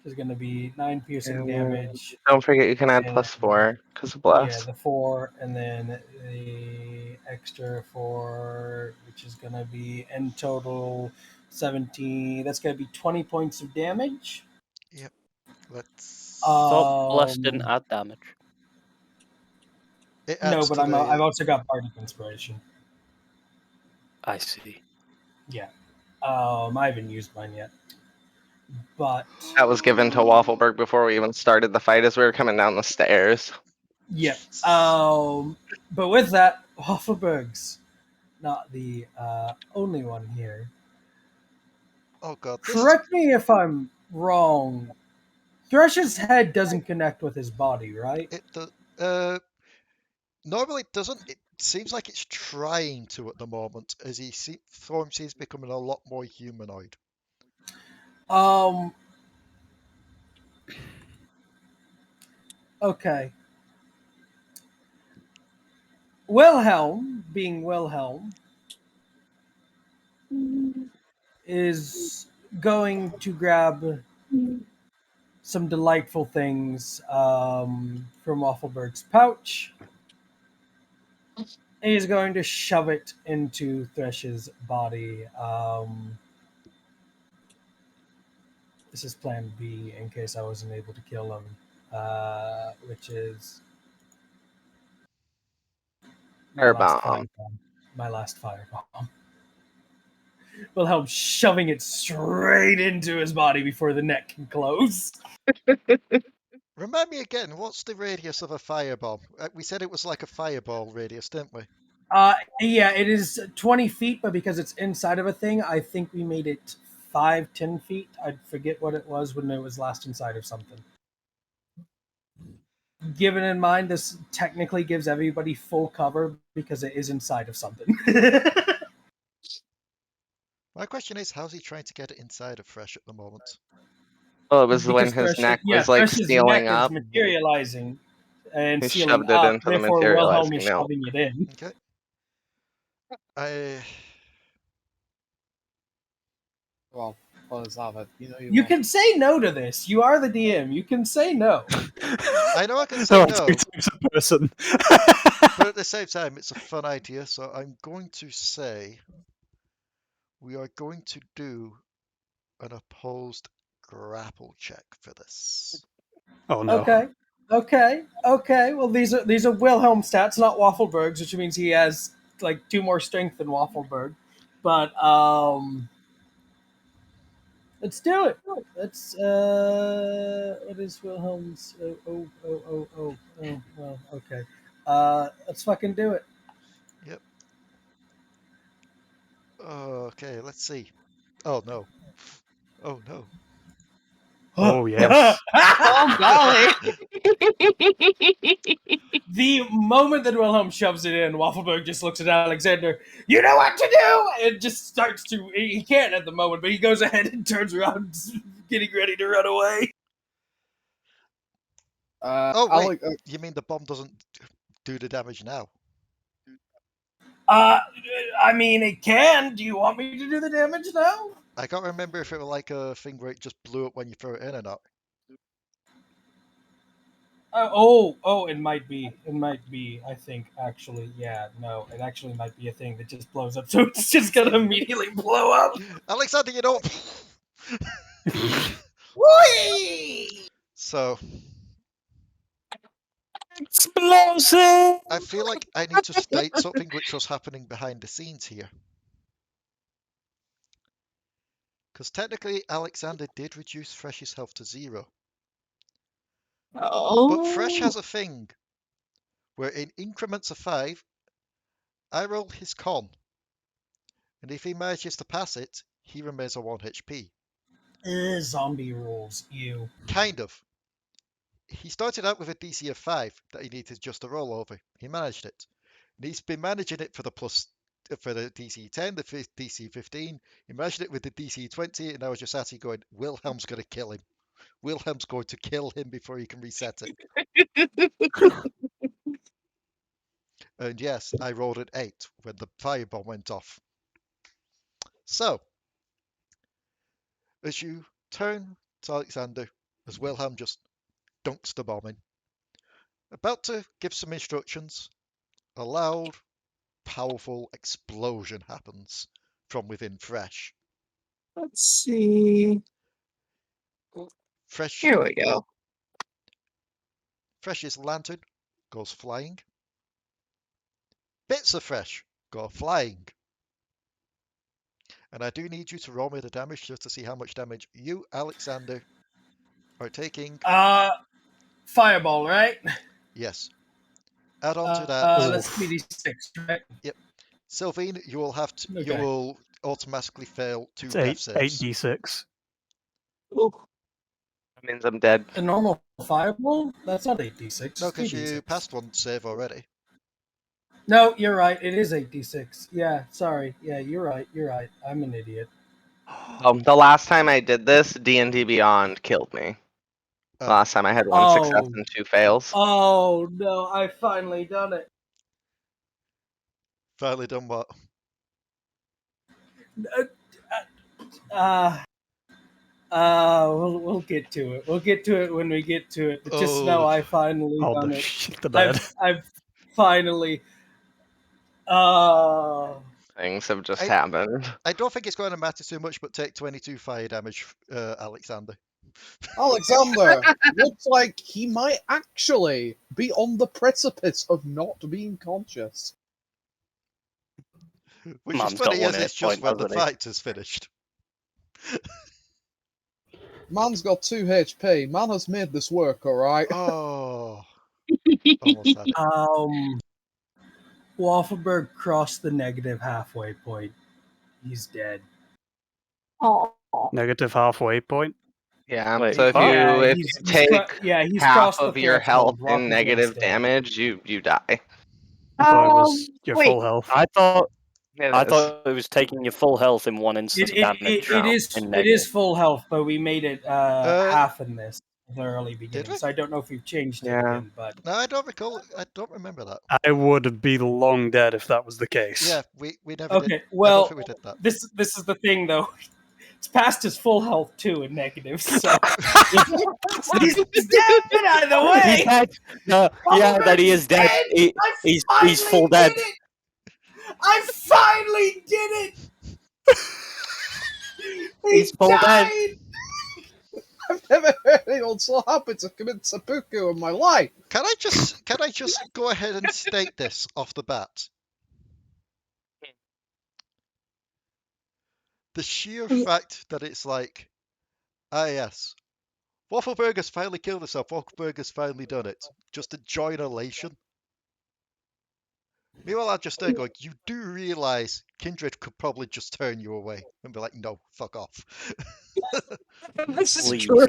There's going to be 9 piercing damage. Don't forget you can add +4 because of bless. Yeah, the 4, and then the extra 4, which is going to be in total 17. That's going to be 20 points of damage. Yep. Let's. I thought bless didn't add damage. No, but I've also got Bardic Inspiration. I see. Yeah. I haven't used mine yet. But that was given to Waffleberg before we even started the fight as we were coming down the stairs. Yep. But with that, Waffleberg's not the only one here. Oh god. Correct me if I'm wrong. Thresh's head doesn't connect with his body, right? It normally it doesn't. It seems like it's trying to at the moment, as form seems becoming a lot more humanoid. Okay. Wilhelm, being Wilhelm, is going to grab some delightful things from Waffleberg's pouch. And he's going to shove it into Thresh's body. This is plan B in case I wasn't able to kill him, which is my last firebomb. My last firebomb. Wilhelm shoving it straight into his body before the neck can close. Remind me again, what's the radius of a firebomb? We said it was like a fireball radius, didn't we? Yeah, it is 20 feet, but because it's inside of a thing, I think we made it 5-10 feet. I forget what it was when it was last inside of something. Given in mind, this technically gives everybody full cover because it is inside of something. My question is, how's he trying to get it inside of Thresh at the moment? Well, it was when Because his Thresh, neck was like Thresh's sealing neck up. is materializing and He sealing shoved it up. into the Therefore, Wilhelm is materializing melt. shoving it in. Okay. Well, let's have it. You can say no to this. You are the DM. You can say no. I know I can say no. Two types of person. But at the same time, it's a fun idea, so I'm going to say we are going to do an opposed grapple check for this. Oh no. Okay. Well, these are Wilhelm stats, not Waffleberg's, which means he has like 2 more strength than Waffleberg. But let's do it. Let's what is Wilhelm's? Oh. Well, okay. Let's fucking do it. Yep. Okay, let's see. Oh no. Oh no. Oh yes. Oh golly. The moment that Wilhelm shoves it in, Waffleberg just looks at Alekxander. You know what to do! And just starts to. He can't at the moment, but he goes ahead and turns around, getting ready to run away. Oh wait, you mean the bomb doesn't do the damage now? I mean, it can. Do you want me to do the damage now? I can't remember if it was like a thing where it just blew up when you throw it in or not. It might be. It might be. I think actually, yeah, no, it actually might be a thing that just blows up. So it's just gonna immediately blow up. Alekxander, you know. Whee! So. Explosive! I feel like I need to state something which was happening behind the scenes here. Because technically, Alekxander did reduce Thresh's health to 0. Oh. But Thresh has a thing where in increments of 5, I roll his con. And if he manages to pass it, he remains on 1 HP. Zombie rules, you. Kind of. He started out with a DC of 5 that he needed just to roll over. He managed it. And he's been managing it for the DC 10, the DC 15. He managed it with the DC 20, and I was just actually going, Wilhelm's going to kill him. Wilhelm's going to kill him before he can reset it. And yes, I rolled an 8 when the firebomb went off. So, as you turn to Alekxander, as Wilhelm just dunks the bomb in, about to give some instructions, a loud, powerful explosion happens from within Thresh. Let's see. Thresh. Here we go. Thresh's lantern goes flying. Bits of Thresh go flying. And I do need you to roll me the damage just to see how much damage you, Alekxander, are taking. Fireball, right? Yes. Add on to that. Let's be these 6, right? Yep. Silveen, you will have to. Okay. You will automatically fail 2 It's death saves. 8d6. Ooh. That means I'm dead. A normal fireball? That's not 8d6. No, because you passed 1 save already. No, you're right. It is 8d6. Yeah, sorry. Yeah, you're right. I'm an idiot. The last time I did this, D&D Beyond killed me. Last time I had 1 success and 2 fails. Oh no! I finally done it. Finally done what? We'll get to it. We'll get to it when we get to it. But just know I finally done it. Shit the bed. I've finally. Things have just happened. I don't think it's going to matter too much, but take 22 fire damage, Alekxander. Alekxander looks like he might actually be on the precipice of not being conscious. Which Man's is got funny one as hit it's just point, when the hasn't he? fight is finished. Man's got 2 HP. Man has made this work, alright? Oh. Almost had it. Waffleberg crossed the negative halfway point. He's dead. Oh. Negative halfway point. Yeah. Wait, so if what? you take he's half crossed of the your health threshold. in Waffleberg's negative dead. damage, you die. I thought it was your wait. full health. I thought It is. it was taking your full health in 1 instance of damage. It is full health, but we made it half in this in the early beginning. we? So I don't know if you've changed it Yeah. again, but No, I don't recall. I don't remember that. I would be long dead if that was the case. Yeah, we never did. okay. I Well, don't think we did that. this is the thing though. It's past his full health too in negative, so he's dead either way. He's dead. No, yeah, that he is dead. He's full dead. I finally did it. He's full dead. I've never heard anyone so happy to commit seppuku in my life. Can I just go ahead and state this off the bat? The sheer fact that it's like, yes, Waffleberg has finally killed himself. Waffleberg has finally done it. Just a joy and elation. Meanwhile, I'm just there going, you do realise Kindred could probably just turn you away and be like, no, fuck off. This is Please, true.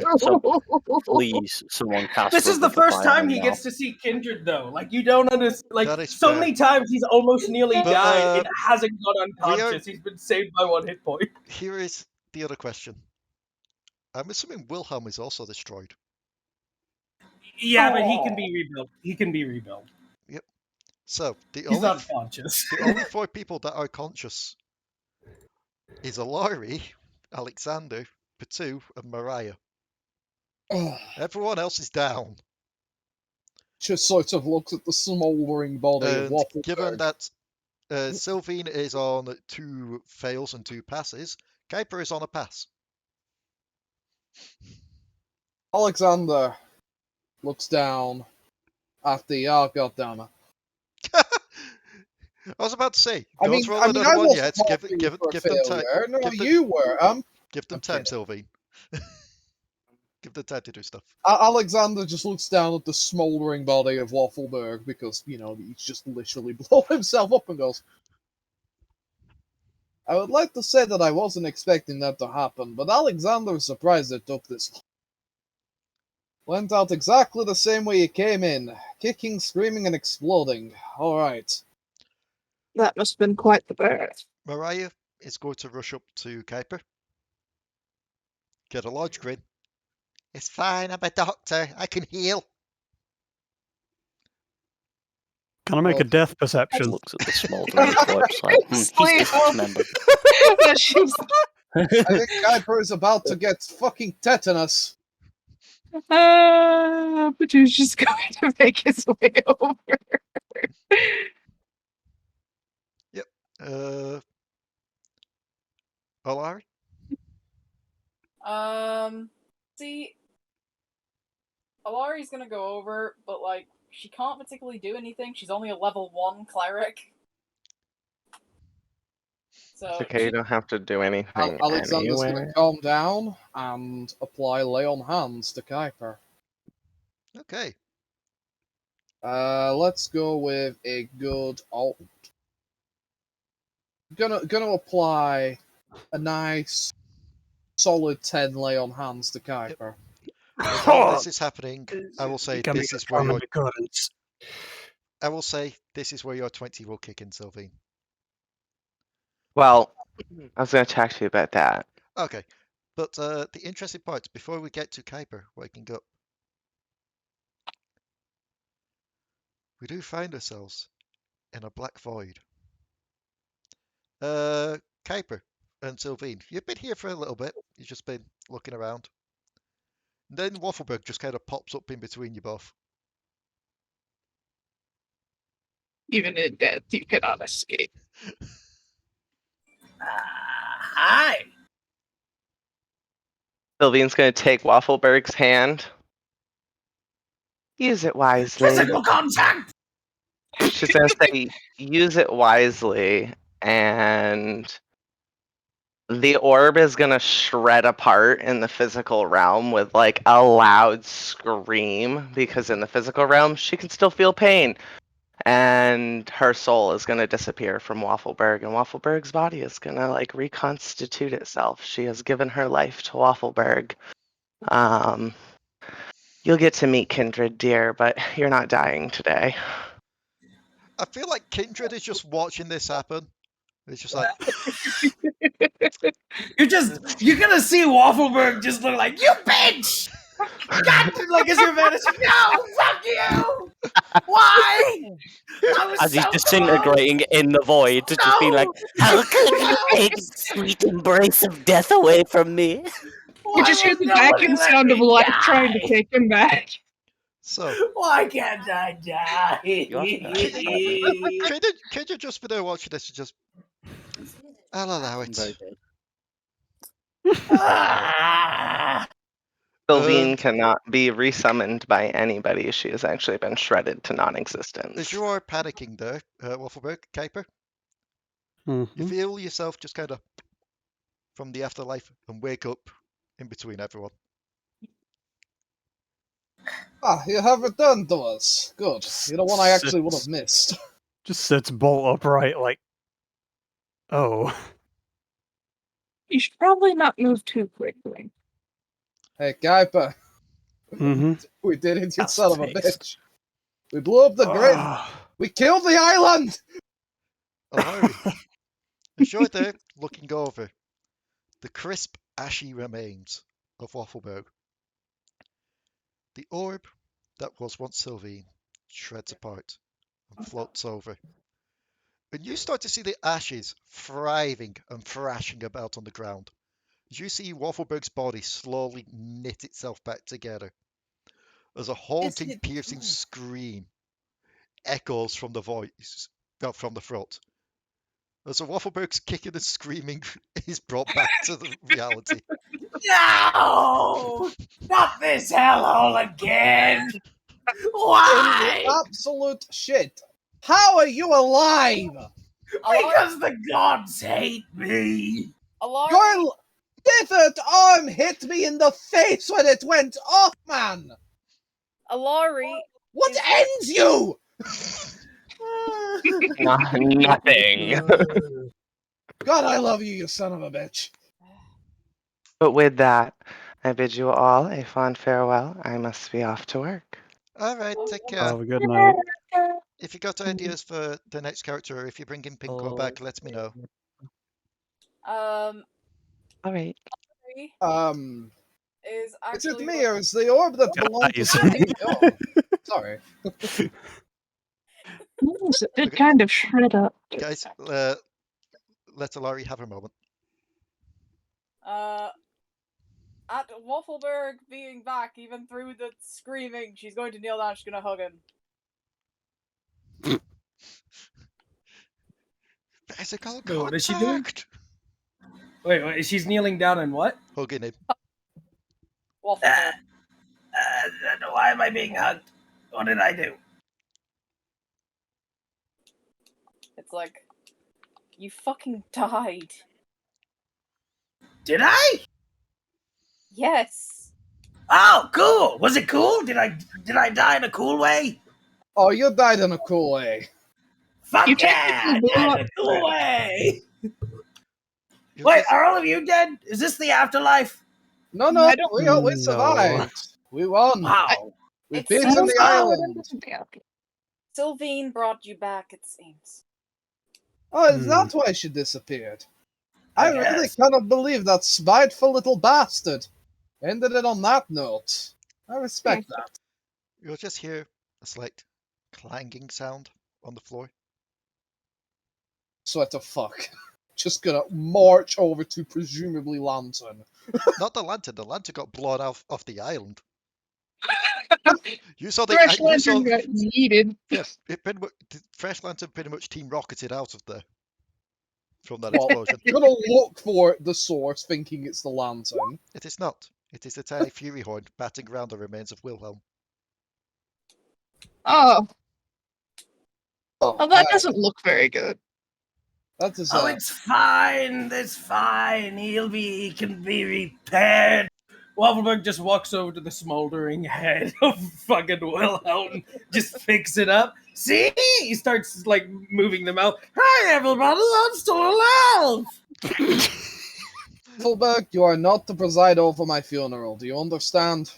please, someone cast. This is the Rubber first Fire time on he now. gets to see Kindred, though. Like, you don't understand. Like, That is so fair. many times he's almost nearly But, died and hasn't got unconscious. He's been saved by 1 hit point. Here is the other question. I'm assuming Wilhelm is also destroyed. Yeah, but he can be rebuilt. He can be rebuilt. Yep. So He's not conscious. The only 4 people that are conscious is Alari, Alekxander, Potoo, and Mariah. Everyone else is down. Just sort of looks at the smouldering body of And Waffleberg. given that Silveen is on 2 fails and 2 passes, Kuiper is on a pass. Alekxander looks down at the goddammit. I was about to say, I don't mean, roll I another one wasn't yet. marking Give for a them time. failure. No, Give them, you were. give them time, Silveen. Give them time to do stuff. Alekxander just looks down at the smouldering body of Waffleberg because, you know, he's just literally blown himself up and goes, I would like to say that I wasn't expecting that to happen, but Alekxander was surprised it took this long. Went out exactly the same way you came in, kicking, screaming, and exploding. Alright. That must have been quite the birth. Mariah is going to rush up to Kuiper. Get a large grin. It's fine, I'm a doctor. I can heal. Can I make a death perception? Looks at the smouldering corpse like, he's dismembered. I think Kuiper is about to get fucking tetanus. Potoo's just going to make his way over. Yep. Alari? See, Alari's gonna go over, but like, she can't particularly do anything. She's only a level 1 cleric. So It's okay, you don't have to do anything Alekxander's anyway. going to calm down and apply lay on hands to Kuiper. Okay. Let's go with a good alt. Gonna apply a nice solid 10 lay on hands to Kuiper. While this is happening, I will say Can we this get is where common your occurrence? I will say this is where your 20 will kick in, Silveen. Well, I was going to talk to you about that. Okay, but the interesting part, before we get to Kuiper waking up, we do find ourselves in a black void. Kuiper and Silveen, you've been here for a little bit. You've just been looking around. And then Waffleberg just kind of pops up in between you both. Even in death, you cannot escape. Hi. Silveen's going to take Waffleberg's hand. Use it wisely. Physical contact. She's going to say, use it wisely, and the orb is going to shred apart in the physical realm with like a loud scream, because in the physical realm she can still feel pain, and her soul is going to disappear from Waffleberg, and Waffleberg's body is going to like reconstitute itself. She has given her life to Waffleberg. You'll get to meet Kindred, dear, but you're not dying today. I feel like Kindred is just watching this happen. It's just like, You're gonna see Waffleberg just look like, you bitch! God, like as you're vanishing. No, fuck you! Why? I was As he's so disintegrating in the void, to just be like, how could you take the sweet embrace of death away from me? You just hear the vacuum sound of life trying to take him back. so. Why can't I die? Kindred just been there watching this and just, I'll allow it. Silveen cannot be resummoned by anybody. She has actually been shredded to non-existence. As you are panicking there, Waffleberg, Kuiper, you feel yourself just kind of from the afterlife and wake up in between everyone. Ah, you have returned to us. Good. You're the one I actually would have missed. Just sits bolt upright, like, oh. You should probably not move too quickly. Hey, Kuiper. We did it, you son of a bitch. We blew up the grid. We killed the island. Alari, as you're there looking over the crisp, ashy remains of Waffleberg, the orb that was once Silveen shreds apart and floats over. And you start to see the ashes thriving and thrashing about on the ground. As you see Waffleberg's body slowly knit itself back together, as a haunting, piercing scream echoes from the voice, from the throat. As a Waffleberg's kicking and screaming is brought back to the reality. No! Not this hellhole again! Why? Absolute shit. How are you alive? Because the gods hate me. Your withered arm hit me in the face when it went off, man. Alari. What ends you? Nothing. God, I love you, you son of a bitch. But with that, I bid you all a fond farewell. I must be off to work. All right, take care. Have a good night. If you got ideas for the next character, or if you're bringing Pinco back, let me know. All right. Is Is it actually me or is the orb that belonged to me? Oh, sorry. It kind of shred up. Guys, let Alari have a moment. At Waffleberg being back, even through the screaming, she's going to kneel down, she's going to hug him. Physical Wait, what is she doing? contact! Wait, she's kneeling down and what? Hugging him. Waffleberg. Why am I being hugged? What did I do? It's like, you fucking died. Did I? Yes. Oh, cool. Was it cool? Did I die in a cool way? Oh, you died in a cool way. Fuck You yeah! technically blew Died in a cool way. Wait, are all of you dead? Is this the afterlife? No, we survived. We won. Wow. We It beat sounds the island. Silveen brought you back, it seems. Oh, is that why she disappeared? I really cannot believe that spiteful little bastard ended it on that note. I respect that. You'll just hear a slight clanging sound on the floor. Sweat to fuck. Just gonna march over to presumably Lantern. Not the lantern. The lantern got blown off the island. You saw the Fresh lantern got yeeted. Yes, the fresh lantern pretty much team rocketed out of there from that explosion. You're gonna look for the source, thinking it's the lantern. It is not. It is the tiny fury horn batting around the remains of Wilhelm. Oh. Oh, that doesn't look very good. That is. Oh, it's fine. It's fine. He can be repaired. Waffleberg just walks over to the smoldering head of fucking Wilhelm, just picks it up. See? He starts, like, moving them out. Hi, everybody, I'm still alive! Waffleberg, you are not to preside over my funeral. Do you understand?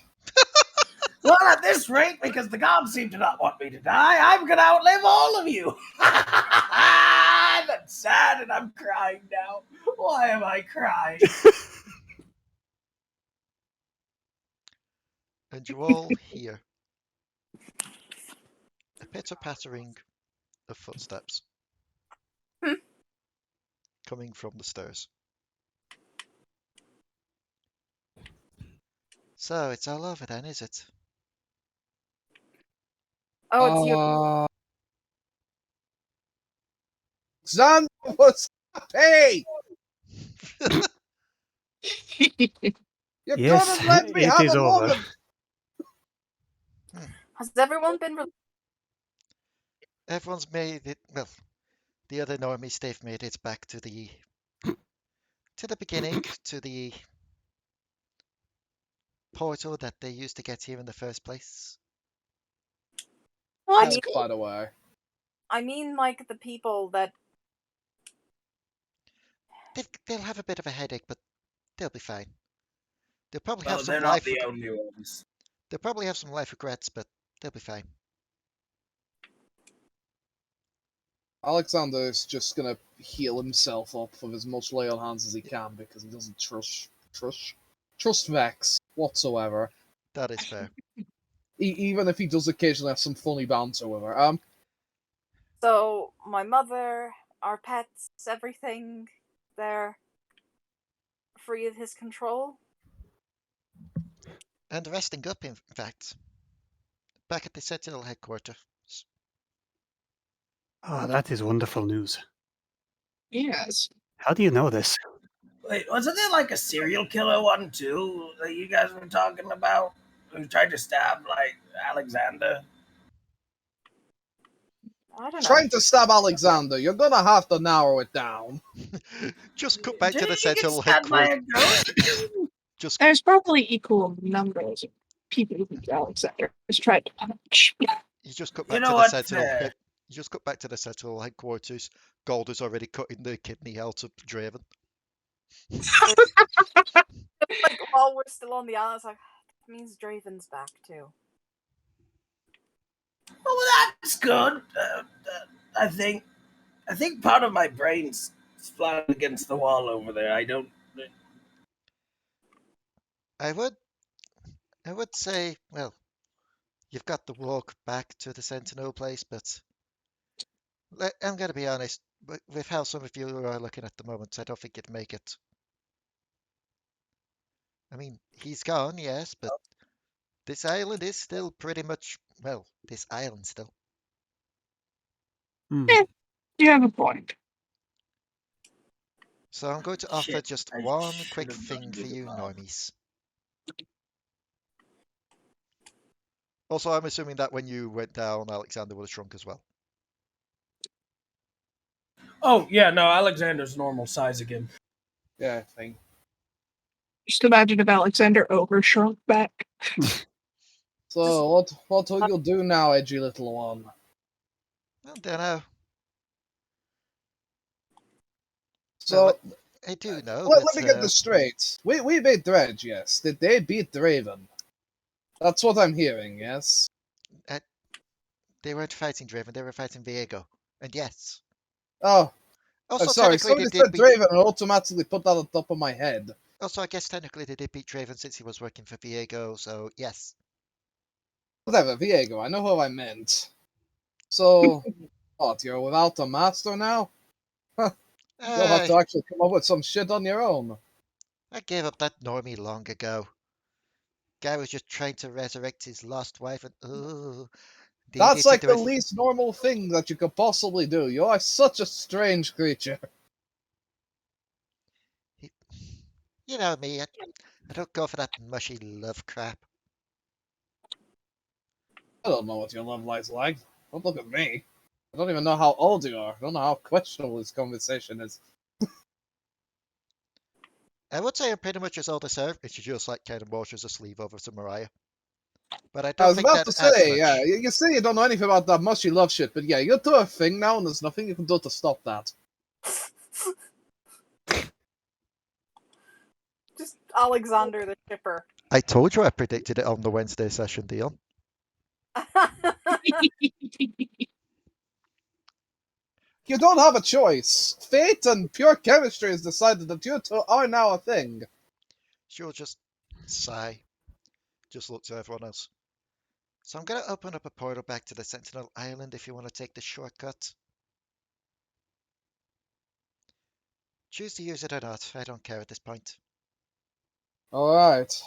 Well, at this rate, because the gods seem to not want me to die, I'm gonna outlive all of you. I'm sad and I'm crying now. Why am I crying? And you all hear a pitter-pattering of footsteps coming from the stairs. So it's all over then, is it? Oh, it's you. Xander, what's up? Hey! You Yes, couldn't let me it have is a over. moment. Has everyone been? Everyone's made it. Well, the other normies, they've made it back to the beginning, to the portal that they used to get here in the first place. That's quite a way. I mean, like the people that They'll have a bit of a headache, but they'll be fine. They'll probably Well, have some they're not life. the only ones. They'll probably have some life regrets, but they'll be fine. Alekxander is just gonna heal himself up with as much lay on hands as he can because he doesn't trust Vex whatsoever. That is fair. Even if he does occasionally have some funny banter with her. So my mother, our pets, everything, they're free of his control. And resting up, in fact. Back at the Sentinel headquarters. Oh, that is wonderful news. Yes. How do you know this? Wait, wasn't there like a serial killer one too that you guys were talking about? Who tried to stab like Alekxander? I don't know. Trying to stab Alekxander, you're gonna have to narrow it down. Just cut back to Did the he get Sentinel stabbed by headquarters. a ghost? There's probably equal numbers of people who Alekxander has tried to punch. You just cut You back know to the what? Sentinel. Fair. You just cut back to the Sentinel headquarters. Galder's already cutting the kidney out of Draven. Like while we're still on the island, it's like that means Draven's back too. Well, that's good. I think part of my brain's flat against the wall over there. I don't. I would say, well, you've got the walk back to the Sentinel place, but I'm going to be honest, with how some of you are looking at the moment, I don't think you'd make it. I mean, he's gone, yes, but this island is still pretty much, well, this island still. You have a point. So I'm going to offer just one quick thing for you, normies. Also, I'm assuming that when you went down, Alekxander would have shrunk as well. Oh, yeah, no, Alekxander's normal size again. Yeah, I think. Just imagine if Alekxander over-shrunk back. So, what will you do now, edgy little one? I don't know. So, well, I do know. Let me get this straight. We beat Dredge, yes. Did they beat Draven? That's what I'm hearing, yes? They weren't fighting Draven, they were fighting Viego. And yes. Oh. Also, sorry, technically somebody they did said beat. Draven and automatically put that on top of my head. Also, I guess technically they did beat Draven since he was working for Viego, so yes. Whatever, Viego, I know who I meant. So, what, you're without a master now? You'll have to actually come up with some shit on your own. I gave up that normie long ago. Guy was just trying to resurrect his lost wife and That's like the it. least normal thing that you could possibly do. You are such a strange creature. You know me, I don't go for that mushy love crap. I don't know what your love life's like. Don't look at me. I don't even know how old you are. I don't know how questionable this conversation is. I would say I'm pretty much as old as her, and she just like kind of washes her sleeve over to Mariah. But I I don't was think about that to adds say, much. yeah, you say you don't know anything about that mushy love shit, but yeah, you'll do a thing now, and there's nothing you can do to stop that. Just Alekxander the Shipper. I told you I predicted it on the Wednesday session, Dion. You don't have a choice. Fate and pure chemistry has decided that you two are now a thing. She'll just sigh, just look to everyone else. So I'm going to open up a portal back to the Sentinel Island if you want to take the shortcut. Choose to use it or not, I don't care at this point. Alright.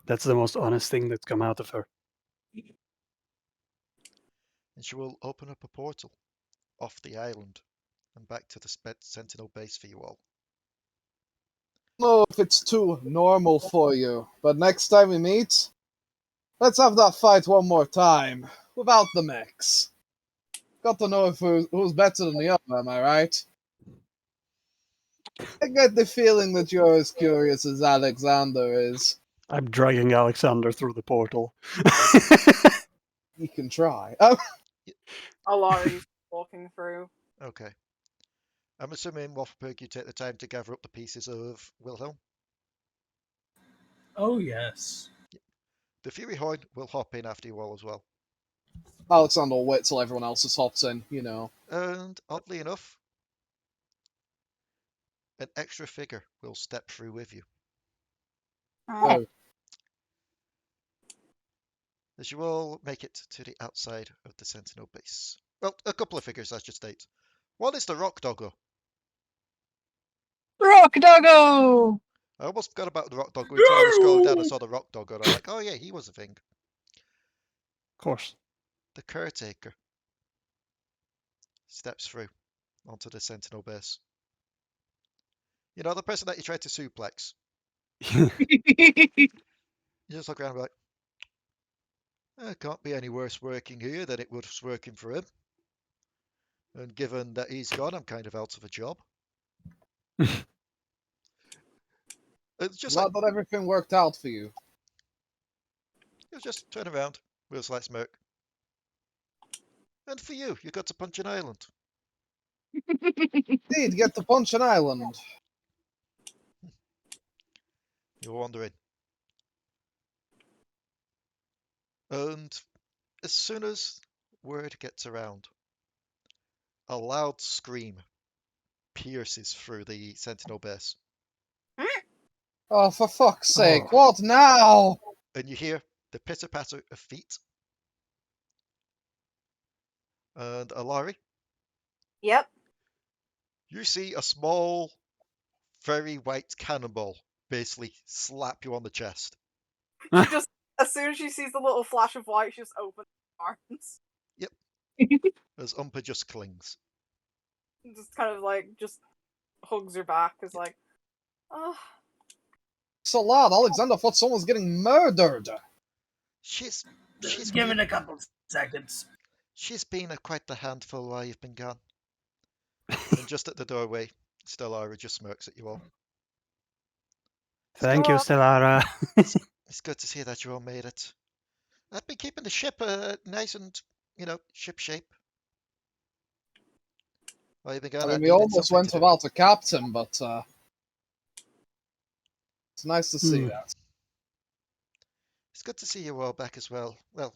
That's the most honest thing that's come out of her. And she will open up a portal off the island and back to the Sentinel base for you all. Know if it's too normal for you, but next time we meet, let's have that fight one more time, without the mechs. Got to know who's better than the other, am I right? I get the feeling that you're as curious as Alekxander is. I'm dragging Alekxander through the portal. You can try. Alari's walking through. Okay. I'm assuming, Waffleberg, you take the time to gather up the pieces of Wilhelm. Oh, yes. The Fury Horn will hop in after you all as well. Alekxander will wait till everyone else has hopped in, you know. And oddly enough, an extra figure will step through with you. Oh. As you all make it to the outside of the Sentinel base. Well, a couple of figures, I should state. One is the Rock Doggo. Rock Doggo! I almost forgot about the Rock Doggo until I was scrolling down and saw the Rock Doggo, and I'm like, oh yeah, he was a thing. Of course. The Caretaker steps through onto the Sentinel base. You know, the person that you tried to suplex. You just look around and be like, it can't be any worse working here than it was working for him. And given that he's gone, I'm kind of out of a job. It's just Glad that everything worked out for you. you just turn around with a slight smirk. And for you, you got to punch an island. Indeed, get to punch an island. You're wandering. And as soon as word gets around, a loud scream pierces through the Sentinel base. Oh, for fuck's sake, what now? And you hear the pitter-patter of feet. And Alari, Yep. you see a small, very white cannonball basically slap you on the chest. She just, as soon as she sees the little flash of white, she just opens her arms. As Umpa just clings. Just kind of like, just hugs her back, is like, oh. So loud, Alekxander thought someone was getting murdered. She's Give it a couple seconds. She's been quite the handful while you've been gone. And just at the doorway, Stellara just smirks at you all. Thank you, Stellara. It's good to see that you all made it. I've been keeping the ship nice and, ship shape. Well, you've been gone, I mean, we needed almost something went to do. without a captain, but it's nice to see that. It's good to see you all back as well. Well,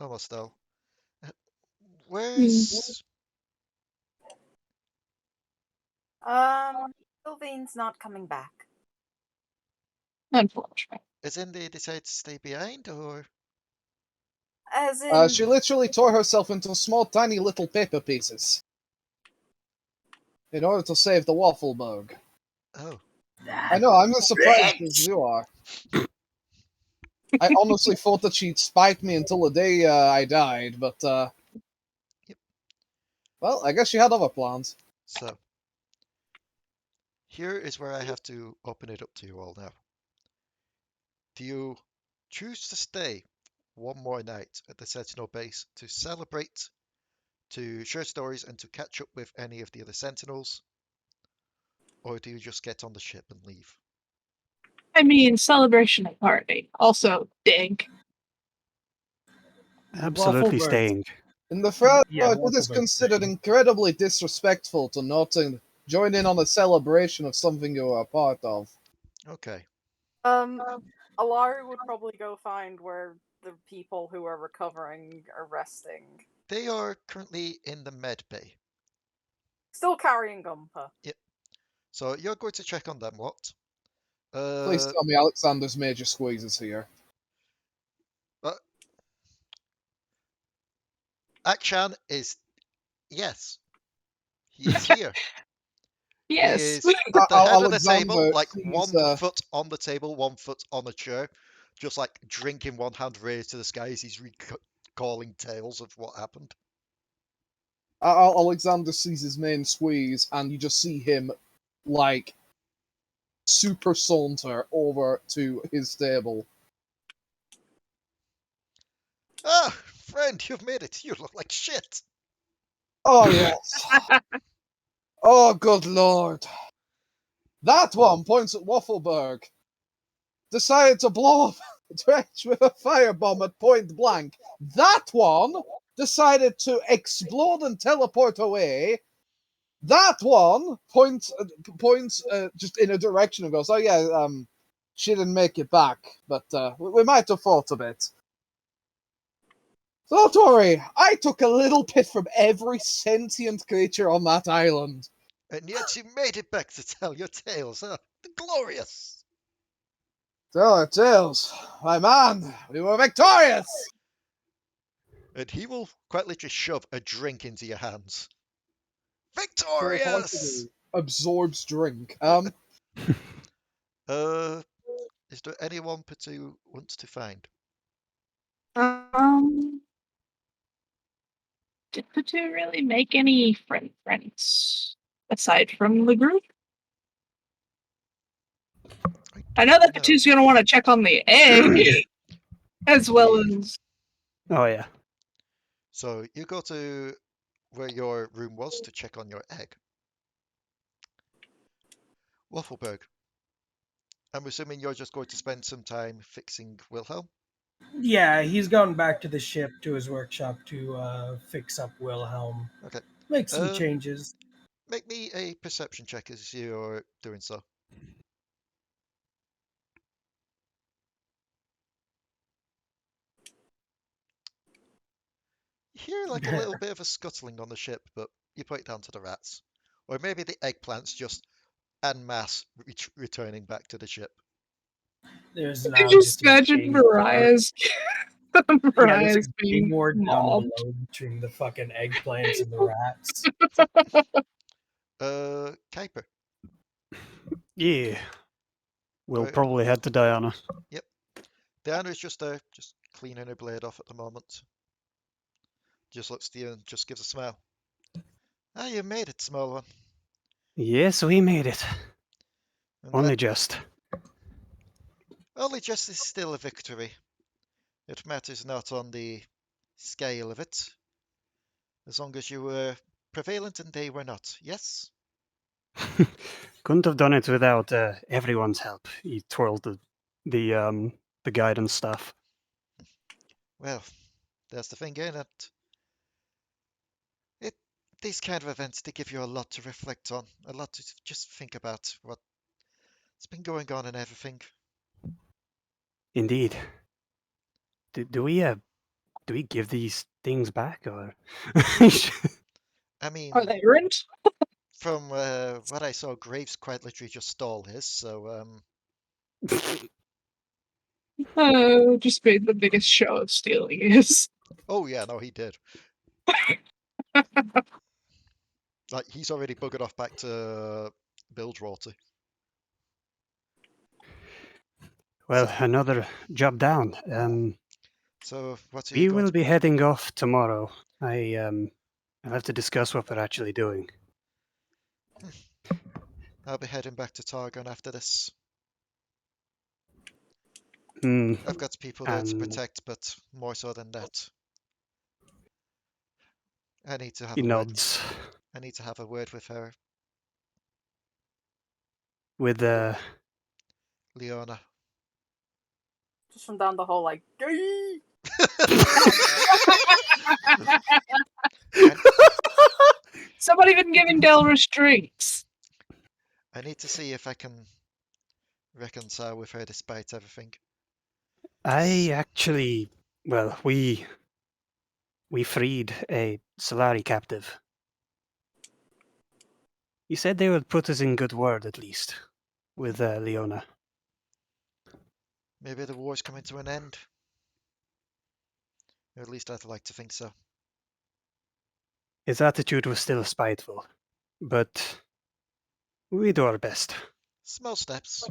almost all. Where's Silveen's not coming back. Unfortunately. As in they decide to stay behind, or? As in... She literally tore herself into small, tiny little paper pieces. In order to save the Waffleberg. Oh. I know, I'm as surprised as you are. I honestly thought that she'd spite me until the day I died, but, Yep. Well, I guess she had other plans. So, here is where I have to open it up to you all now. Do you choose to stay one more night at the Sentinel base to celebrate, to share stories, and to catch up with any of the other Sentinels? Or do you just get on the ship and leave? I mean, celebration and party. Also, dig. Absolutely Waffleberg. staying. In the first Yeah, part, it is Waffleberg considered thing. incredibly disrespectful to not join in on a celebration of something you are a part of. Okay. Alari would probably go find where the people who are recovering are resting. They are currently in the med bay. Still carrying Gumper. Yep. So you're going to check on them, what? Please tell me Alexander's major squeeze is here. Akshan is... Yes. He is here. Yes. He is at the head of the table, Alexander like sees, one foot on the table, 1 foot on a chair, just like drinking, one hand raised to the sky as he's recalling tales of what happened. Alexander sees his main squeeze, and you just see him, like, super saunter over to his table. Ah, friend, you've made it. You look like shit. Oh, yes. Oh, good lord. That one points at Waffleberg. Decided to blow up Dredge with a firebomb at point blank. That one decided to explode and teleport away. That one points just in a direction and goes, oh yeah, she didn't make it back, but we might have fought a bit. So don't worry, I took a little bit from every sentient creature on that island. And yet you made it back to tell your tales, huh? Glorious! Tell our tales. My man, we were victorious! And he will quite literally shove a drink into your hands. Victorious! Absorbs drink. Is there anyone Potoo wants to find? Did Potoo really make any friends aside from the group? I know that Potoo's going to want to check on the egg, as well as... Oh, yeah. So you go to where your room was to check on your egg. Waffleberg, I'm assuming you're just going to spend some time fixing Wilhelm? Yeah, he's gone back to the ship, to his workshop, to fix up Wilhelm. Okay. Make some changes. Make me a perception check as you're doing so. You hear like a little bit of a scuttling on the ship, but you put it down to the rats. Or maybe the eggplants just en masse returning back to the ship. There's You now just just a imagine big Mariah's... Yeah, there's a big being war down mobbed. below between the fucking eggplants and the rats. Kuiper. Yeah. We'll Right. probably head to Diana. Yep. Diana's just there, just cleaning her blade off at the moment. Just looks to you and just gives a smile. Ah, you made it, small one. Yes, we made it. And Only that just. only just is still a victory. It matters not on the scale of it, as long as you were prevalent and they were not. Yes? Couldn't have done it without everyone's help. He twirled the guidance staff. Well, that's the thing, ain't it? These kind of events, they give you a lot to reflect on, a lot to just think about what's been going on and everything. Indeed. Do we give these things back, or? I mean, Are they earned? from what I saw, Graves quite literally just stole his, so Just made the biggest show of stealing his. oh yeah, no, he did. Like, he's already buggered off back to Bilgewater. Well, another job down. So what are We you going will to... be heading off tomorrow. I'll have to discuss what we're actually doing. I'll be heading back to Targon after this. Hmm. I've got people there to And protect, but more so than that, I need to have he a word. nods. I need to have a word with her, With Leona. Just from down the hall, like, gay! Somebody been giving Delris drinks. I need to see if I can reconcile with her despite everything. I actually, well, we freed a Solari captive. He said they would put us in good word, at least, with Leona. Maybe the war's coming to an end. Or at least I'd like to think so. His attitude was still spiteful, but we do our best. Small steps.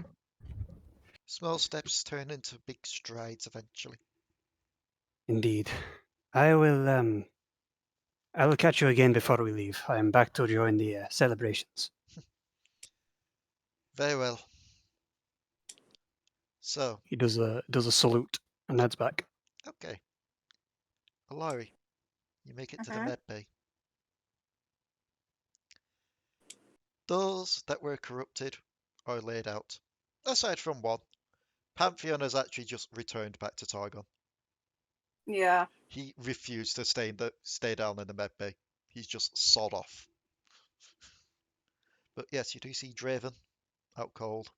Small steps turn into big strides eventually. Indeed. I will catch you again before we leave. I am back to join the celebrations. Very well. So, He does a salute and heads back. okay. Alari, you make it to the med bay. Those that were corrupted are laid out. Aside from one, Pantheon has actually just returned back to Targon. Yeah. He refused to stay down in the med bay. He's just sod off. But yes, you do see Draven out cold.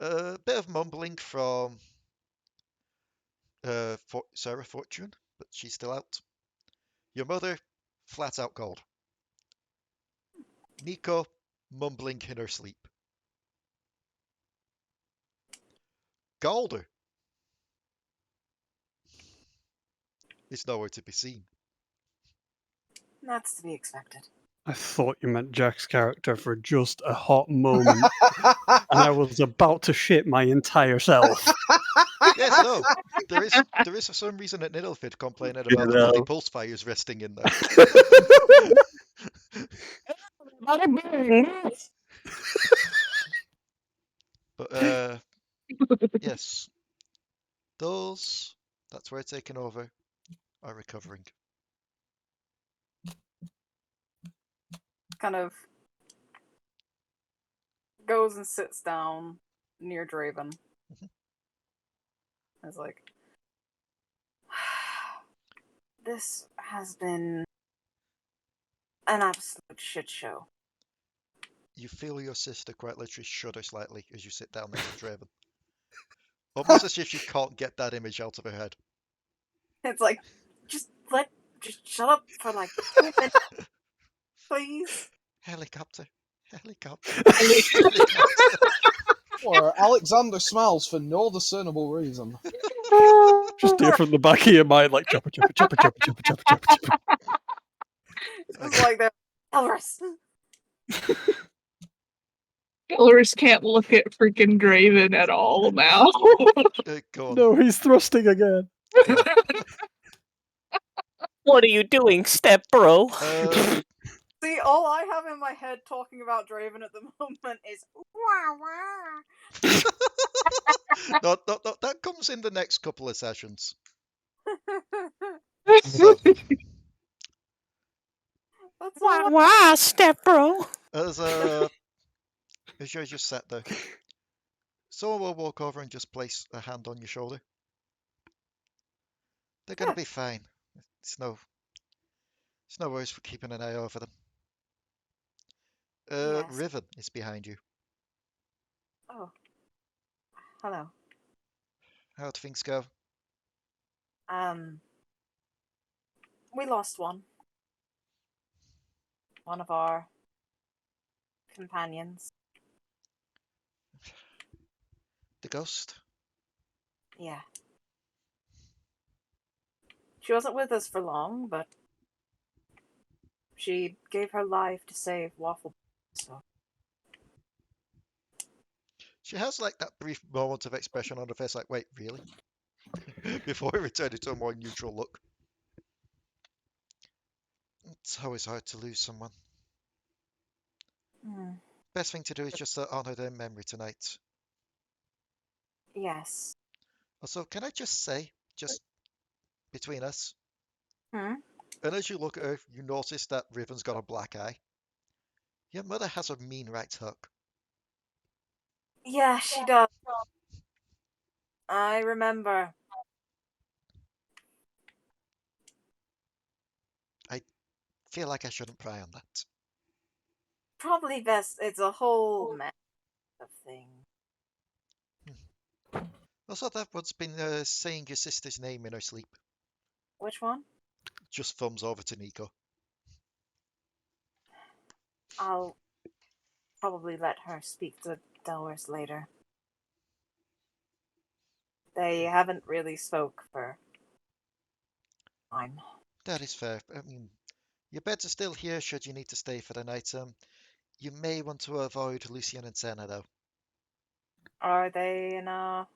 A bit of mumbling from Sarah Fortune, but she's still out. Your mother, flat out cold. Nico, mumbling in her sleep. Galder is nowhere to be seen. That's to be expected. I thought you meant Jack's character for just a hot moment, and I was about to shit my entire self. Yes, no. There is for some reason an Nidalfid complaining about the bloody pulse fires resting in there. But yes, those that's where taking over are recovering. Kind of goes and sits down near Draven. I was like, this has been an absolute shit show. You feel your sister quite literally shudder slightly as you sit down next to Draven. Almost as if she can't get that image out of her head. It's like, just shut up for like 2 minutes, please. Helicopter. Or Alekxander smiles for no discernible reason. Just hear from the back of your mind, like chopper, chopper, chopper, chopper, chopper, chopper, chopper, chopper. It's like that. Delris. Delris can't look at freaking Draven at all now. Go on. No, he's thrusting again. What are you doing, step bro? See, all I have in my head talking about Draven at the moment is wah wah. No, that comes in the next couple of sessions. So, Wah, step bro. as you're just sat there, someone will walk over and just place a hand on your shoulder. They're gonna be fine. It's no worries for keeping an eye over them. Yes. Riven is behind you. Oh. Hello. How'd things go? We lost one. One of our companions. The ghost? Yeah. She wasn't with us for long, but she gave her life to save Waffleberg, so. She has like that brief moment of expression on her face, like, wait, really? Before we return it to a more neutral look. It's always hard to lose someone. Best thing to do is just to honor their memory tonight. Yes. Also, can I just say, just between us, Hmm? and as you look at her, you notice that Riven's got a black eye. Your mother has a mean right hook. Yeah, she does. I remember. I feel like I shouldn't pry on that. Probably best. It's a whole mess of things. Also, that one's been saying your sister's name in her sleep. Which one? Just thumbs over to Nico. I'll probably let her speak to Delris later. They haven't really spoke for time. That is fair. I mean, your beds are still here should you need to stay for the night. You may want to avoid Lucian and Senna, though. Are they in a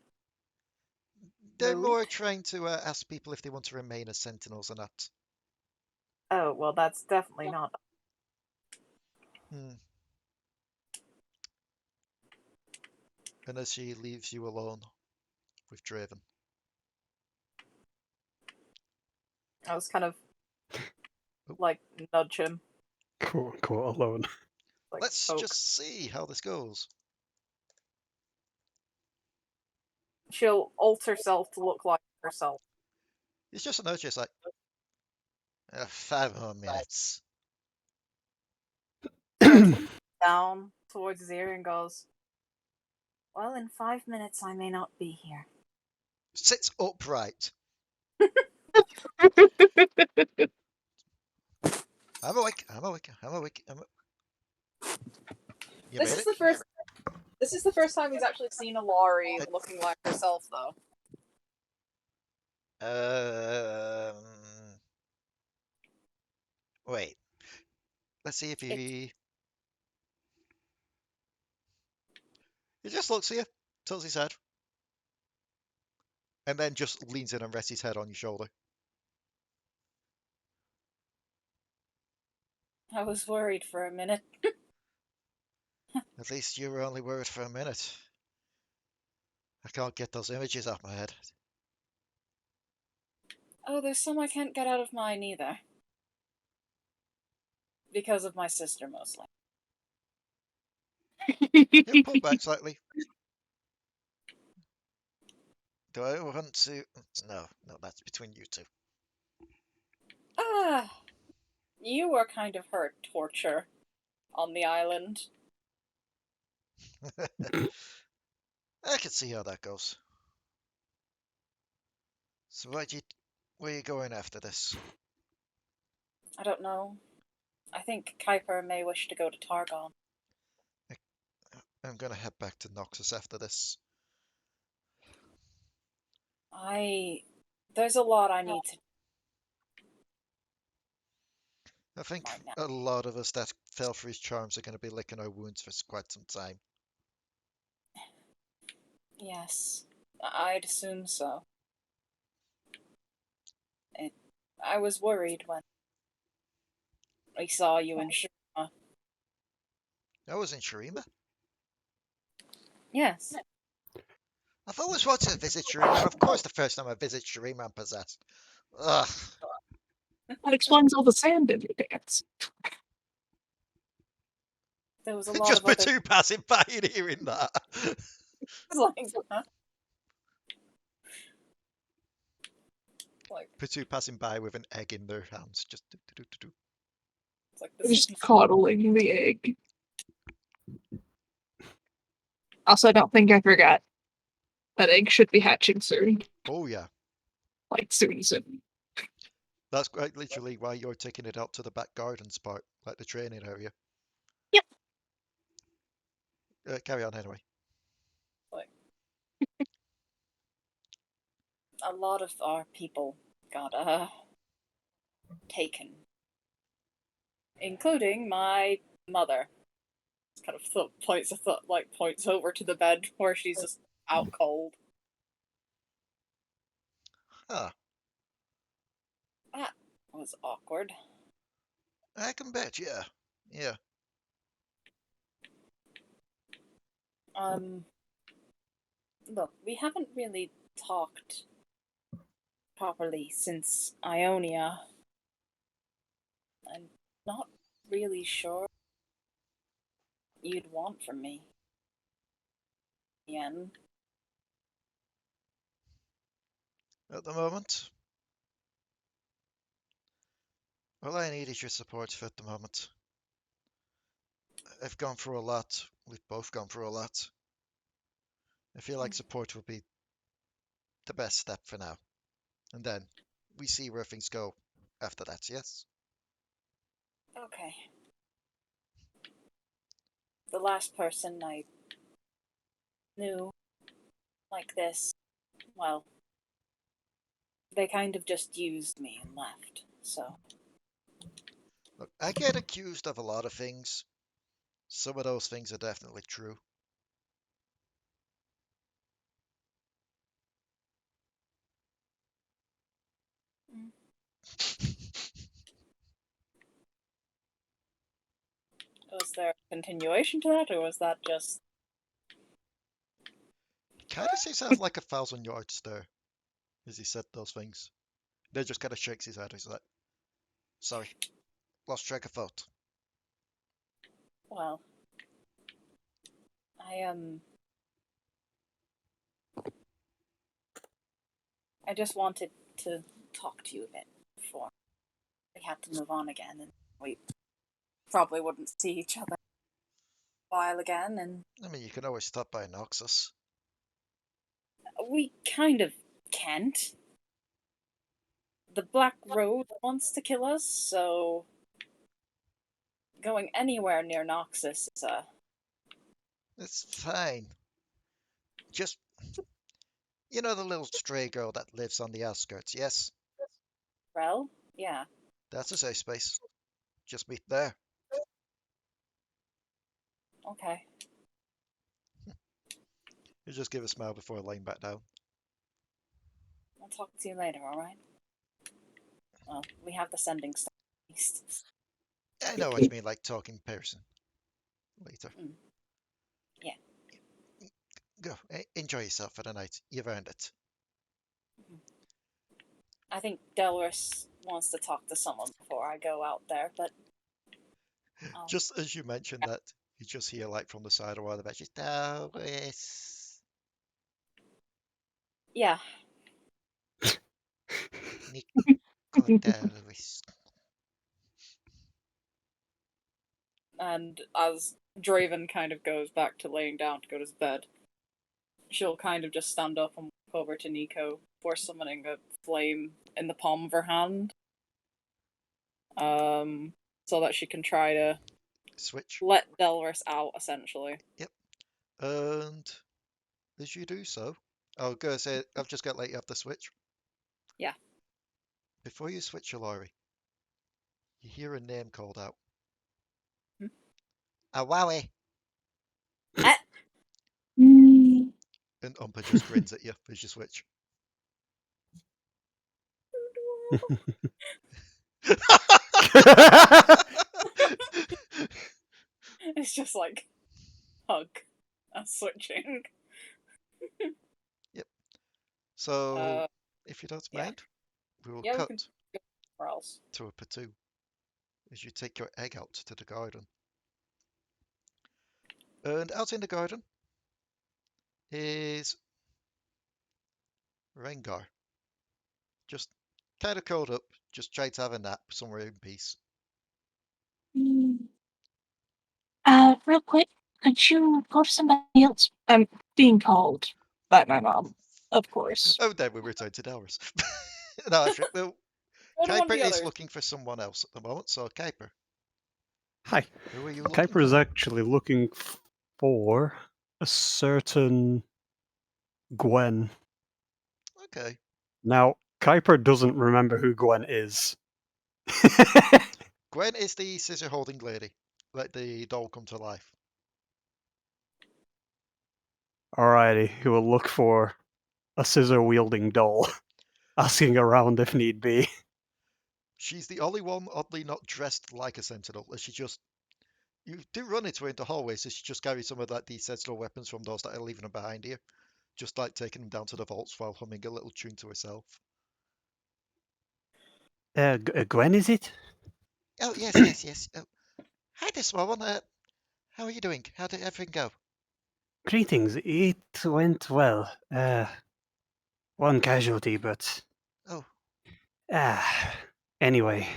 They're mood? more trying to ask people if they want to remain as sentinels or not. Oh, well, that's definitely not. And as she leaves you alone with Draven. I was kind of like nudge him. Quote unquote alone. Like, Let's poke. just see how this goes. She'll alter herself to look like herself. It's just a note, just like 5 more minutes. Down towards his ear and goes, well, in 5 minutes I may not be here. Sits upright. I'm awake. You made it? This is the first time he's actually seen Alari looking like herself, though. Wait. Let's see if he just looks at you, tilts his head, and then just leans in and rests his head on your shoulder. I was worried for a minute. At least you were only worried for a minute. I can't get those images off my head. Oh, there's some I can't get out of mine either. Because of my sister, mostly. You pull back slightly. Do I want to? No, that's between you two. You were kind of her torture on the island. I can see how that goes. So where are you going after this? I don't know. I think Kuiper may wish to go to Targon. I'm gonna head back to Noxus after this. There's a lot I need to. I think a lot of us that fell for his charms are going to be licking our wounds for quite some time. Yes, I'd assume so. I was worried when we saw you in Shurima. I was in Shurima? Yes. I've always wanted to visit Shurima, and of course the first time I visit Shurima I'm possessed. Ugh. That explains all the sand in your dance. There was a lot Just of other... Potoo passing by and hearing that. Potoo passing by with an egg in their hands. Just do. It's like just coddling the egg. Also, I don't think I forgot. That egg should be hatching soon. Oh yeah. Like soon. That's quite literally why you're taking it out to the back gardens part, like the training area. Yep. Carry on anyway. A lot of our people got taken, including my mother. Kind of points over to the bed where she's just out cold. Huh. That was awkward. I can bet, yeah. Yeah. Look, we haven't really talked properly since Ionia. I'm not really sure you'd want from me. Yen. At the moment, all I need is your support at the moment. I've gone through a lot. We've both gone through a lot. I feel like support would be the best step for now. And then we see where things go after that, yes? Okay. The last person I knew like this, well, they kind of just used me and left, so. Look, I get accused of a lot of things. Some of those things are definitely true. Was there a continuation to that, or was that just... Kind of seems to have like 1,000 yards there, as he said those things. Then just kind of shakes his head. He's like, sorry, lost track of thought. Well, I just wanted to talk to you a bit before we had to move on again, and we probably wouldn't see each other a while again, and... I mean, you can always stop by Noxus. We kind of can't. The Black Road wants to kill us, so going anywhere near Noxus is It's fine. Just, you know the little stray girl that lives on the outskirts, yes? Well, yeah. That's a safe space. Just meet there. Okay. You just give a smile before laying back down. I'll talk to you later, alright? Well, we have the sending stuff at least. I know what you mean, like talking person. Later. Yeah. Go. Enjoy yourself for the night. You've earned it. I think Delris wants to talk to someone before I go out there, but... Just as you mentioned that, you just hear like from the side of one of the benches, Delris. Yeah. Delris. And as Draven kind of goes back to laying down to go to his bed, she'll kind of just stand up and walk over to Nico before summoning a flame in the palm of her hand. So that she can try to switch. Let Delris out, essentially. Yep. And as you do so, I'll go say I've just got let you have the switch. Yeah. Before you switch, Alari, you hear a name called out. Awawi. And Umpa just grins at you as you switch. It's just like hug and switching. Yep. So if you don't mind, we will cut to a Potoo as you take your egg out to the garden. And out in the garden is Rengar. Just kind of curled up, just trying to have a nap somewhere in peace. Real quick, could you go to somebody else? I'm being called by my mom, of course. Oh, then we return to Delris. No, actually, well, Kuiper is looking for someone else at the moment, so Kuiper. Hi. Who are you looking Kuiper is actually looking for a certain Gwen. Okay. Now, Kuiper doesn't remember who Gwen is. Gwen is the scissor-holding lady. Let the doll come to life. Alrighty, he will look for a scissor-wielding doll, asking around if need be. She's the only one oddly not dressed like a sentinel. You do run into her in the hallways, so she just carries some of these sentinel weapons from those that are leaving them behind here. Just like taking them down to the vaults while humming a little tune to herself. Gwen, is it? Oh, yes. Oh. Hi there, small one. How are you doing? How did everything go? Greetings. It went well. One casualty, but... Oh. Anyway.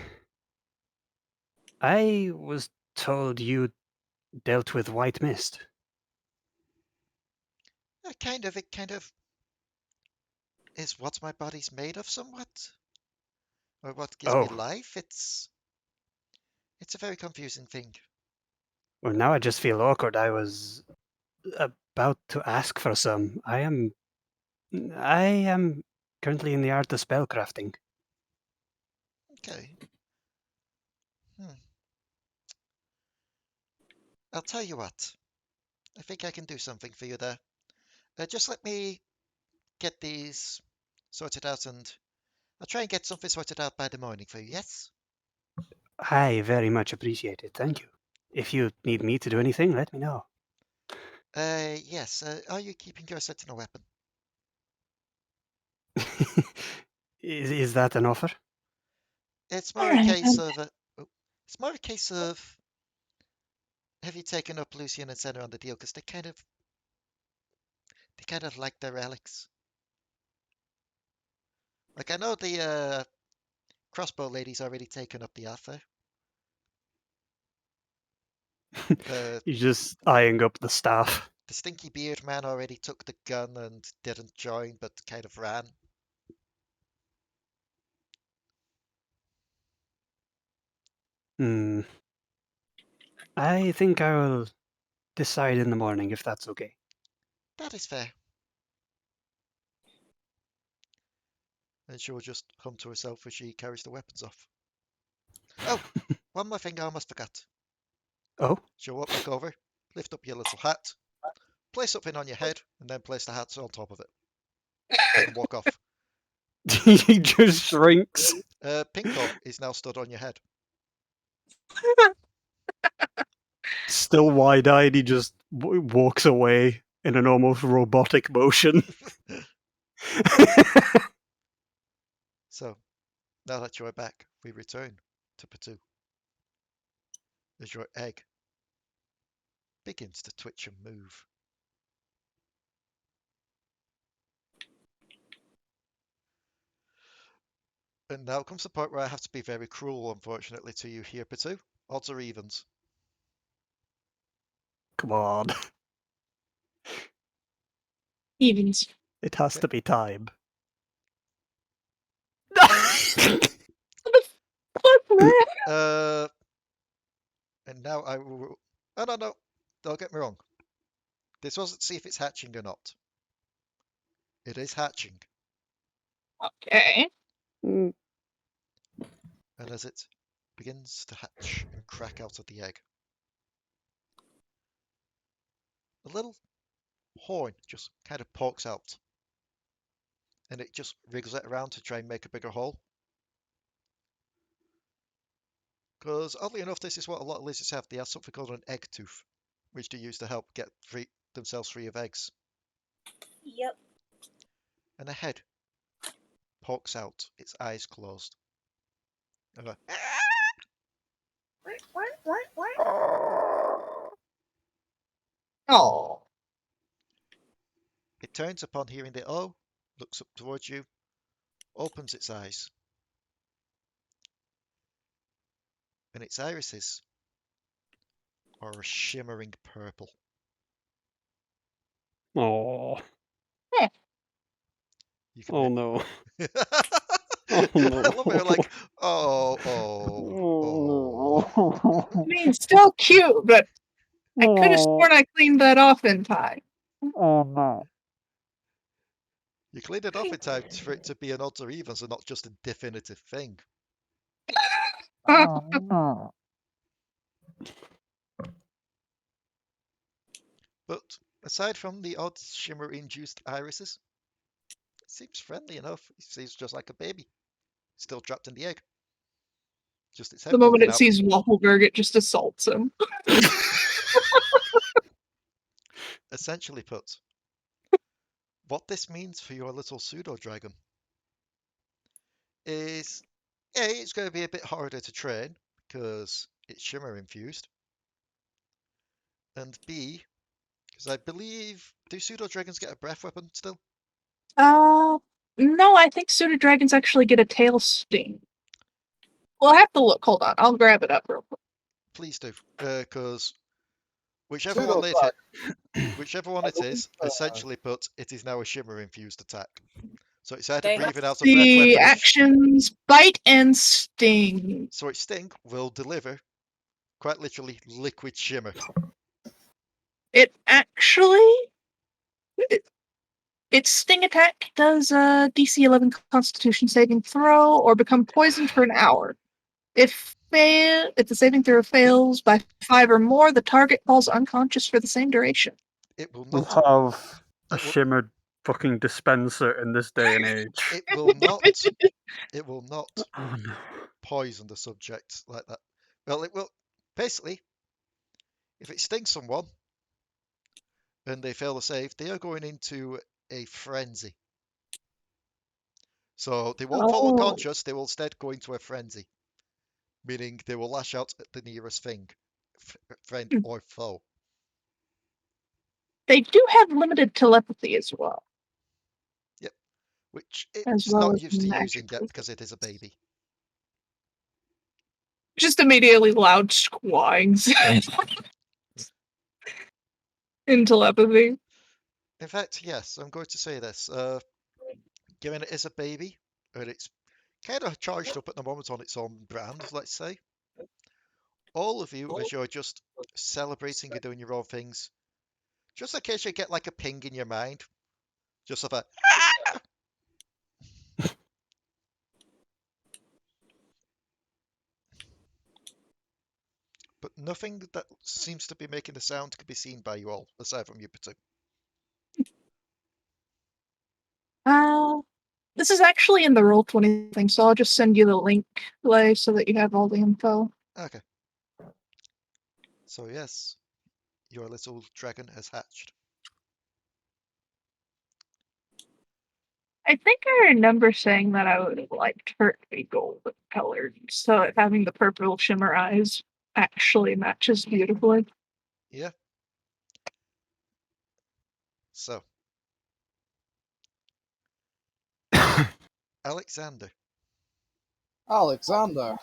I was told you dealt with white mist. It kind of is what my body's made of somewhat. Or what gives me life. It's a very confusing thing. Well, now I just feel awkward. I was about to ask for some. I am currently in the art of spellcrafting. Okay. I'll tell you what. I think I can do something for you there. Just let me get these sorted out, and I'll try and get something sorted out by the morning for you, yes? I very much appreciate it. Thank you. If you need me to do anything, let me know. Yes. Are you keeping your sentinel weapon? Is that an offer? It's more a case of... it's more a case of... Have you taken up Lucian and Senna on the deal? Because they kind of like their relics. Like, I know the crossbow lady's already taken up the Atra. You're just eyeing up the staff. The stinky beard man already took the gun and didn't join, but kind of ran. I think I will decide in the morning if that's okay. That is fair. And she will just hum to herself as she carries the weapons off. Oh, one more thing I almost forgot. Oh? She'll walk back over, lift up your little hat, place something on your head, and then place the hat on top of it. And walk off. He just shrinks. Pinco is now stood on your head. Still wide-eyed, he just walks away in an almost robotic motion. So, now that you're back, we return to Potoo. As your egg begins to twitch and move. And now comes the part where I have to be very cruel, unfortunately, to you here, Potoo. Odds or evens? Come on. Evens. It has to be time. And now I will... Oh, no. Don't get me wrong. This wasn't to see if it's hatching or not. It is hatching. Okay. And as it begins to hatch and crack out of the egg, a little horn just kind of pokes out. And it just wriggles it around to try and make a bigger hole. Because oddly enough, this is what a lot of lizards have. They have something called an egg tooth, which they use to help get themselves free of eggs. Yep. And a head pokes out, its eyes closed. And Oh. it turns upon hearing the oh, looks up towards you, opens its eyes. And its irises are a shimmering purple. Oh. Oh no. I love it. Like, oh. I mean, still cute, but I could have sworn I cleaned that off in time. Oh no. You cleaned it off in time for it to be an odds or evens and not just a definitive thing. Oh no. But aside from the odd shimmer-induced irises, it seems friendly enough. It seems just like a baby, still trapped in the egg. Just its head The moment poking it out. sees Waffleberg, it just assaults him. Essentially put, what this means for your little pseudo-dragon is, A, it's going to be a bit harder to train because it's shimmer infused, and B, because I believe, do pseudo-dragons get a breath weapon still? No, I think pseudo dragons actually get a tail sting. Well, I have to look. Hold on, I'll grab it up real quick. Please do, because whichever one it is, essentially put, it is now a shimmer infused attack. So it's either breathing out a breath The weapon. actions bite and sting. So its sting will deliver, quite literally, liquid shimmer. It actually, its sting attack does a DC 11 Constitution saving throw or become poisoned for an hour. If the saving throw fails by 5 or more, the target falls unconscious for the same duration. It will We not. have a shimmer fucking dispenser in this day and age. It will not. It will not Oh no. poison the subject like that. Well, it will. Basically, if it stings someone and they fail the save, they are going into a frenzy. So they won't fall unconscious. They will instead go into a frenzy, meaning they will lash out at the nearest thing, friend or foe. They do have limited telepathy as well. Yep, which As it's well not as used to using magically. yet because it is a baby. Just immediately loud squawing in telepathy. In fact, yes, I'm going to say this. Given it is a baby, and it's kind of charged up at the moment on its own brand, let's say, all of you, as you're just celebrating and doing your own things, just occasionally get like a ping in your mind, just of a but nothing that seems to be making a sound can be seen by you all, aside from you, Potoo. This is actually in the Roll20 thing, so I'll just send you the link, Lay, so that you have all the info. Okay. So yes, your little dragon has hatched. I think I remember saying that I would have liked her to be golden colored, so having the purple shimmer eyes actually matches beautifully. Yeah. So, Alekxander. Alekxander.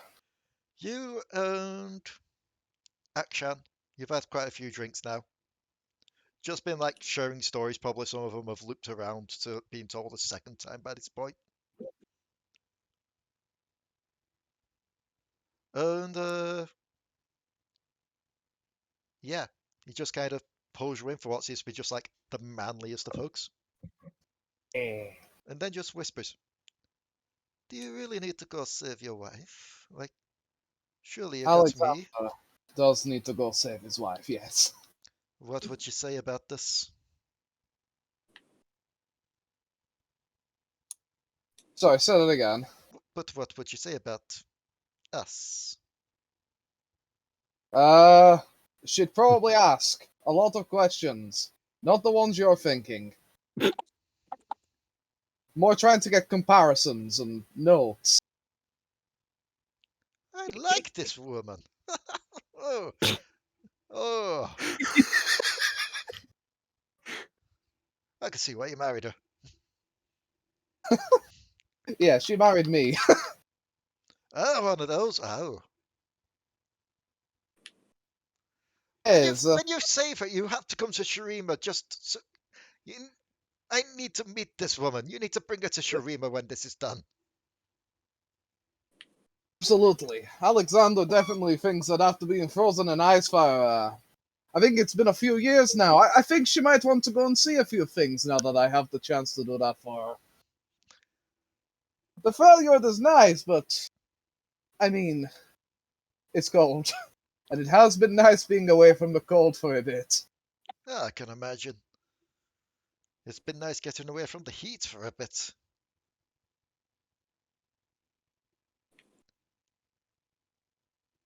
You and Akshan, you've had quite a few drinks now. Just been like sharing stories, probably some of them have looped around to being told a second time by this point. And yeah, he just kind of pulls you in for what seems to be just like the manliest of hugs. And then just whispers, do you really need to go save your wife? Like, surely you got me. Alekxander does need to go save his wife, yes. What would you say about this? Sorry, say that again. But what would you say about us? She'd probably ask a lot of questions. Not the ones you're thinking. More trying to get comparisons and notes. I like this woman. Oh. Oh. I can see why you married her. Yeah, she married me. Oh, one of those. Oh. Is, When you save her, you have to come to Shurima just so... I need to meet this woman. You need to bring her to Shurima when this is done. Absolutely. Alekxander definitely thinks I'd have to be frozen in ice for I think it's been a few years now. I think she might want to go and see a few things now that I have the chance to do that for her. The Freljord is nice, but I mean, it's cold. And it has been nice being away from the cold for a bit. Yeah, I can imagine. It's been nice getting away from the heat for a bit.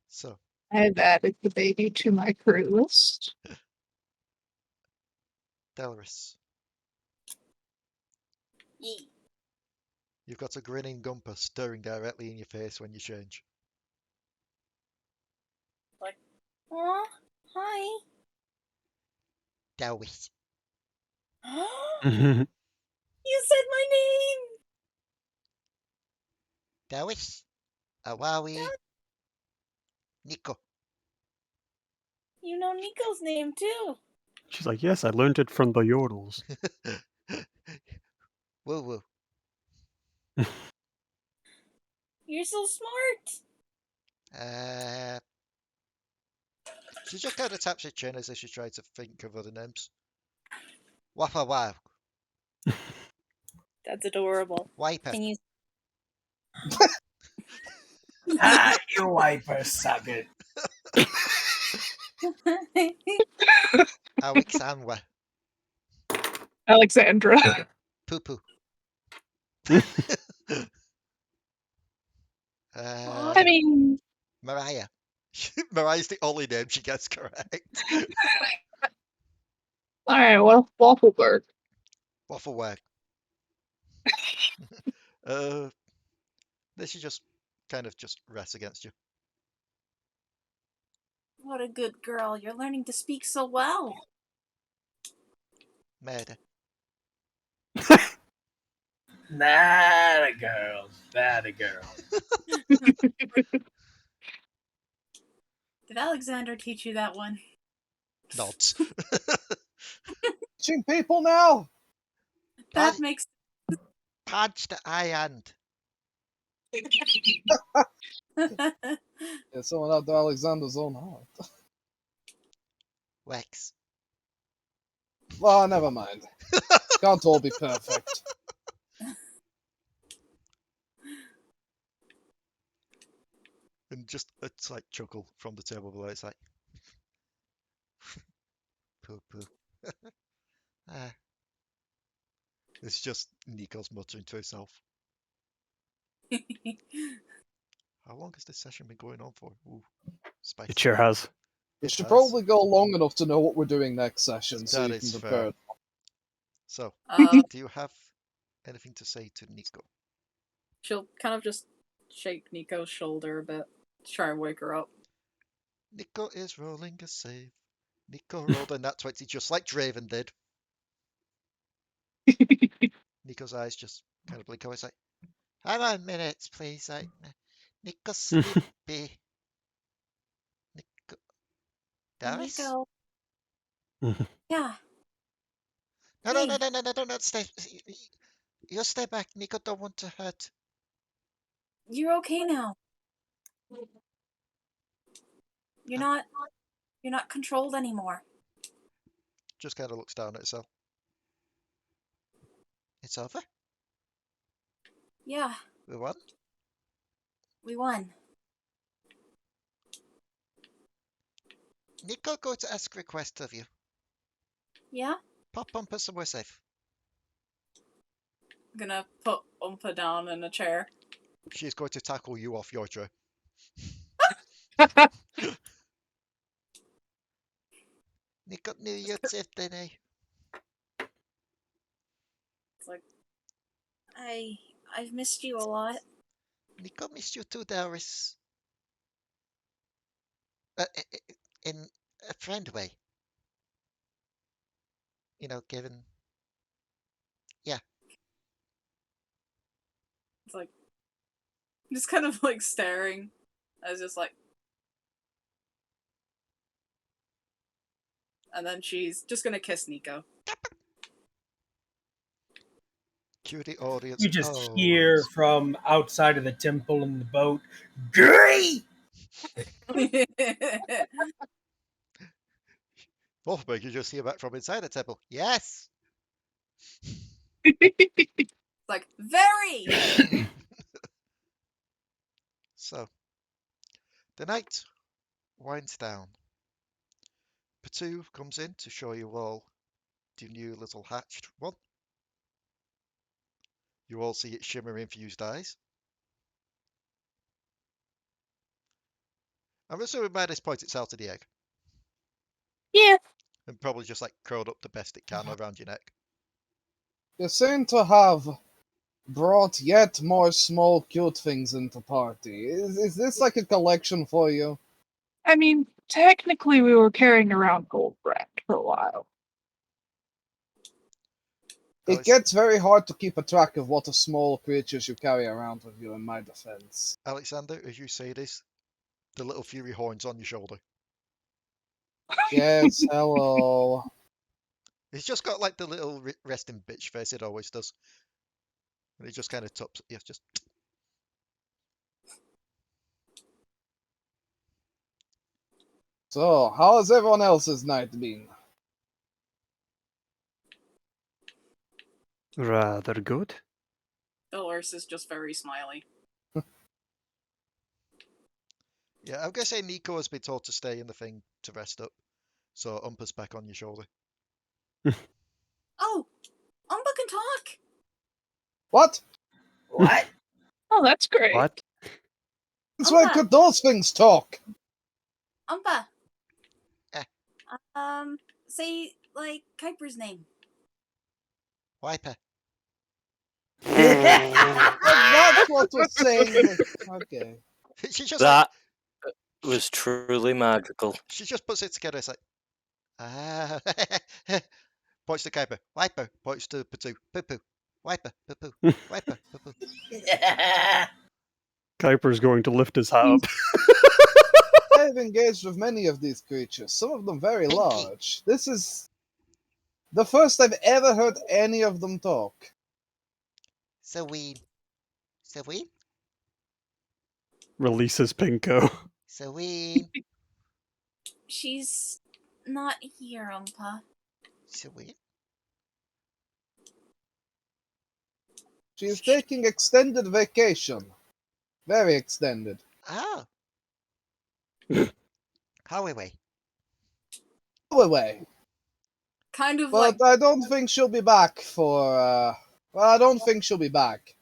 So, I've added the baby to my crew list. Delris, Yee. you've got a grinning Gumper staring directly in your face when you change. Like, aw, hi. Delris. You said my name. Delris. Awawi. Nico. You know Nico's name too. She's like, yes, I learned it from the Yordles. Woo woo. You're so smart. She just kind of taps her chin as if she's trying to think of other names. Wappa wow. That's adorable. Wiper. Can you? Ah, you wiper sucker. Alekxander. Alexandra. Poo poo. I mean, Mariah. Mariah's the only name she gets correct. alright, well, Waffleberg. Waffleberg. This is just kind of just rests against you. What a good girl. You're learning to speak so well. Murder. That a girl. That a girl. Did Alexander teach you that one? Nods. Teaching people now! That makes Punch the eye hand. Yeah, someone out to Alexander's own heart. Wex. Well, never mind. Can't all be perfect. And just a slight chuckle from the table below. It's like, poo poo. It's just Nico's muttering to himself. How long has this session been going on for? Ooh, spicy. It sure has. It should probably go long enough to know what we're doing next session, so That you is can fair. prepare. So, do you have anything to say to Nico? She'll kind of just shake Nico's shoulder a bit to try and wake her up. Nico is rolling a save. Nico rolled a nat 20 just like Draven did. Nico's eyes just kind of blink away. It's like, hang on minutes, please. Like, Nico's sleepy. Nico. Delris? Nico. Yeah. No, stay. You stay back. Nico don't want to hurt. You're okay now. You're not controlled anymore. Just kind of looks down at herself. It's over? Yeah. We won? We won. Nico, go to ask a request of you. Yeah? Pop Bumper somewhere safe. I'm gonna put Umpa down in a chair. She's going to tackle you off your tray. Nico knew you'd save the day. It's like, I've missed you a lot. Nico missed you too, Delris. In a friend way. You know, given... Yeah. it's like, just kind of like staring. I was just like, and then she's just gonna kiss Nico. Cue the audience. You just hear from outside of the temple in the boat, "Great!" Waffleberg, you just hear back from inside the temple. Yes! Like, very! So, the night winds down. Potoo comes in to show you all the new little hatched one. You all see its shimmer infused eyes. I'm assuming by this point it's out of the egg. Yeah. And probably just like curled up the best it can around your neck. You seem to have brought yet more small cute things into party. Is this like a collection for you? I mean, technically we were carrying around Goldbrand for a while. It gets very hard to keep a track of what small creatures you carry around with you, in my defense. Alekxander, as you say this, the little fury horns on your shoulder. Yes, hello. It's just got like the little resting bitch face it always does. And it just kind of tops. Yes, just. So, how has everyone else's night been? Rather good. Delris is just very smiley. Yeah, I'm gonna say Nico has been told to stay in the thing to rest up. So Umpa's back on your shoulder. Oh! Umba can talk! What? What? Oh, that's great. What? Since when could those things talk? Umba! Say, like, Kuiper's name. Wiper. That's what we're saying. Okay. She just that was truly magical. She just puts it together. It's like, ah. Points to Kuiper. Wiper. Points to Potoo. Poo-poo. Wiper. Poo-poo. Wiper. Poo-poo. Kuiper's going to lift his hat up. I've engaged with many of these creatures, some of them very large. This is the first I've ever heard any of them talk. Silveen. Silveen? Releases Pinko. Silveen. She's not here, Umpa. Silveen? She is taking extended vacation. Very extended. Ah. How away? Away. Kind of But like... I don't think she'll be back for, well, I don't think she'll be back.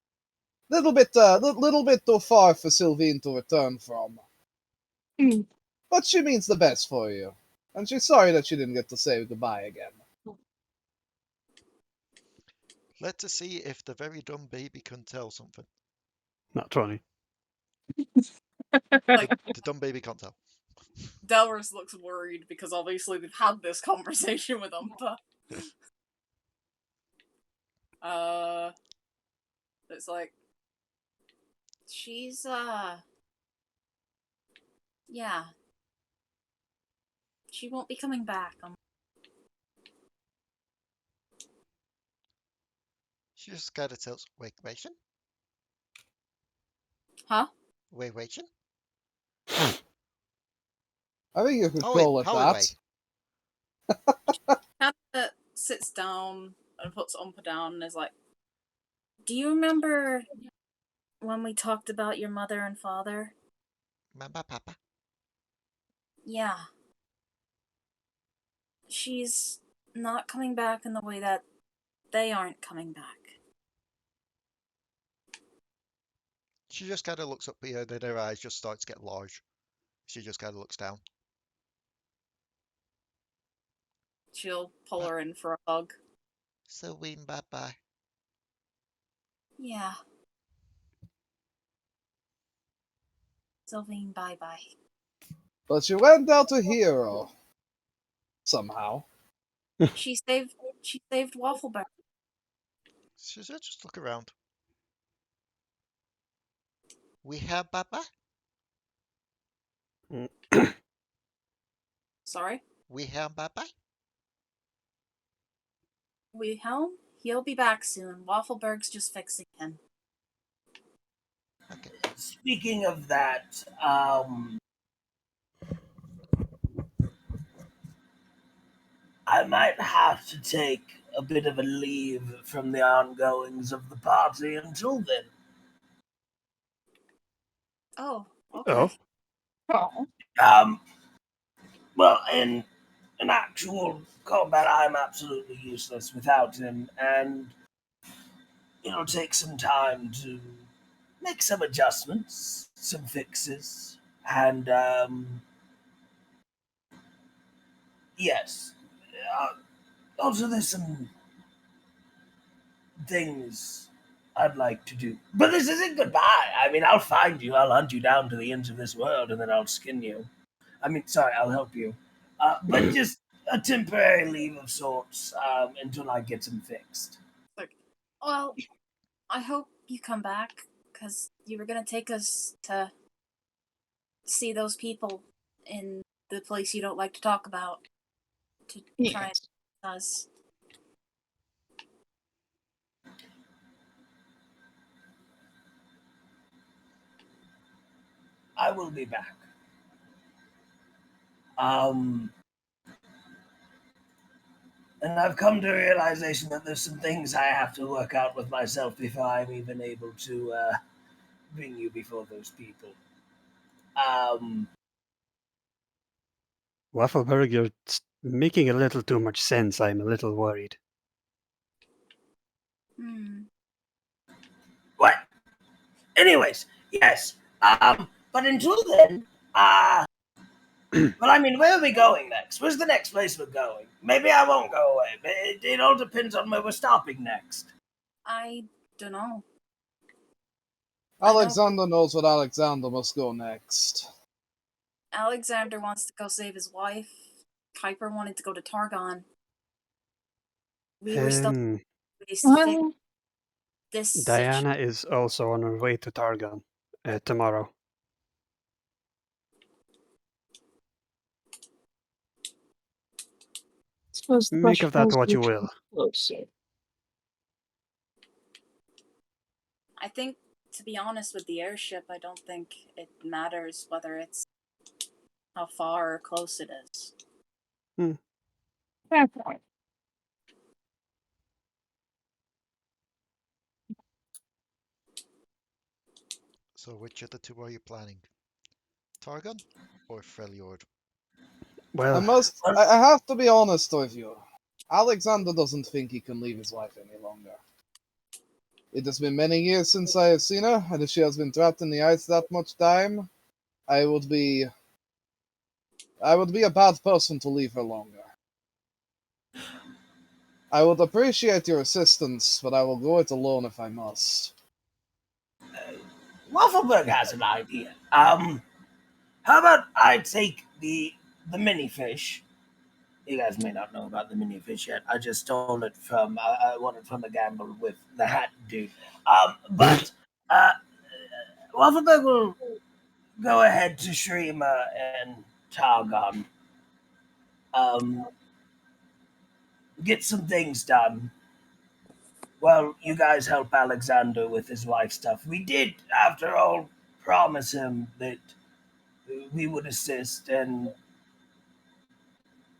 Little bit too far for Silveen to return from. But she means the best for you. And she's sorry that she didn't get to say goodbye again. Let us see if the very dumb baby can tell something. Not 20. The dumb baby can't tell. Delris looks worried because obviously they've had this conversation with Umpa. It's like... She's, yeah. She won't be coming back. She just kind of tells, wait. Huh? Wait. I think you could call it that. Hannah sits down and puts Umpa down and is like, do you remember when we talked about your mother and father? Mama, Papa. Yeah. She's not coming back in the way that they aren't coming back. She just kind of looks up here, then her eyes just start to get large. She just kind of looks down. She'll pull her in for a hug. Silveen, bye-bye. Yeah. Silveen, bye-bye. But she went out a hero. Somehow. She saved Waffleberg. She's just look around. We have Baba? Sorry? We have Baba? Wilhelm? He'll be back soon. Waffleberg's just fixing him. Okay. Speaking of that, I might have to take a bit of a leave from the ongoings of the party until then. Oh, okay. Oh. Well, in actual combat, I'm absolutely useless without him, and it'll take some time to make some adjustments, some fixes, and yes. Also, there's some things I'd like to do. But this isn't goodbye. I mean, I'll find you, I'll hunt you down to the ends of this world, and then I'll skin you. I mean, sorry, I'll help you. But just a temporary leave of sorts until I get them fixed. Well, I hope you come back, because you were going to take us to see those people in the place you don't like to talk about. To try and us. I will be back. And I've come to a realization that there's some things I have to work out with myself before I'm even able to bring you before those people. Waffleberg, you're making a little too much sense. I'm a little worried. What? Anyways, yes. But until then, well, I mean, where are we going next? Where's the next place we're going? Maybe I won't go away, but it all depends on where we're stopping next. I don't know. Alekxander knows what Alekxander must go next. Alekxander wants to go save his wife. Kuiper wanted to go to Targon. We were still this Diana is also on her way to Targon tomorrow. Make of that what you will. I think, to be honest, with the airship, I don't think it matters whether it's how far or close it is. Fair point. So which of the two are you planning? Targon or Freljord? Well, I have to be honest with you. Alekxander doesn't think he can leave his wife any longer. It has been many years since I have seen her, and if she has been trapped in the ice that much time, I would be a bad person to leave her longer. I would appreciate your assistance, but I will go it alone if I must. Waffleberg has an idea. How about I take the mini fish? You guys may not know about the mini fish yet. I just stole it from I won it from the gamble with the hat dude. But Waffleberg will go ahead to Shrima and Targon. Get some things done. Well, you guys help Alekxander with his wife stuff. We did, after all, promise him that we would assist and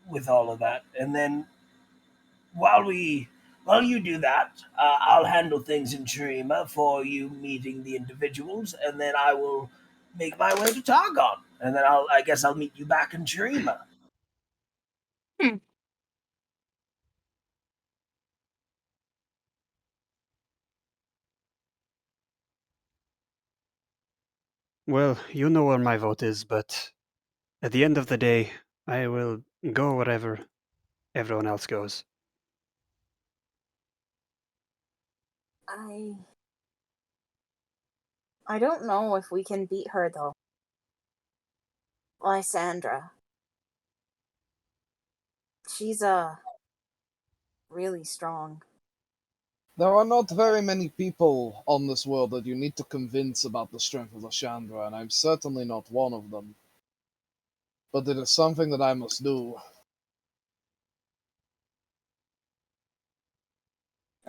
with all of that. And then while you do that, I'll handle things in Shrima for you meeting the individuals, and then I will make my way to Targon, and then I guess I'll meet you back in Shrima. Well, you know where my vote is, but at the end of the day, I will go wherever everyone else goes. I don't know if we can beat her, though. Lysandra. She's, really strong. There are not very many people on this world that you need to convince about the strength of Lysandra, and I'm certainly not one of them. But it is something that I must do.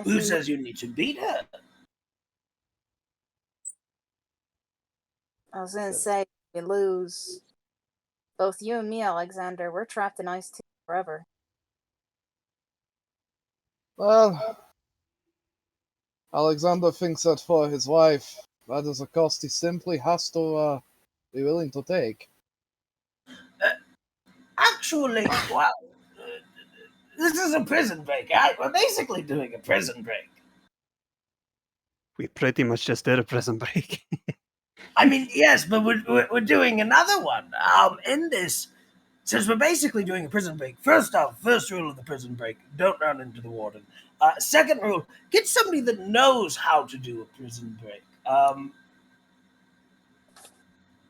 Who says you need to beat her? I was gonna say, if we lose, both you and me, Alekxander, we're trapped in Ice 2 forever. Well, Alexander thinks that for his wife, that is a cost he simply has to be willing to take. Actually, well, this is a prison break. We're basically doing a prison break. We pretty much just did a prison break. I mean, yes, but we're doing another one. In this, since we're basically doing a prison break, first rule of the prison break, don't run into the warden. Second rule, get somebody that knows how to do a prison break.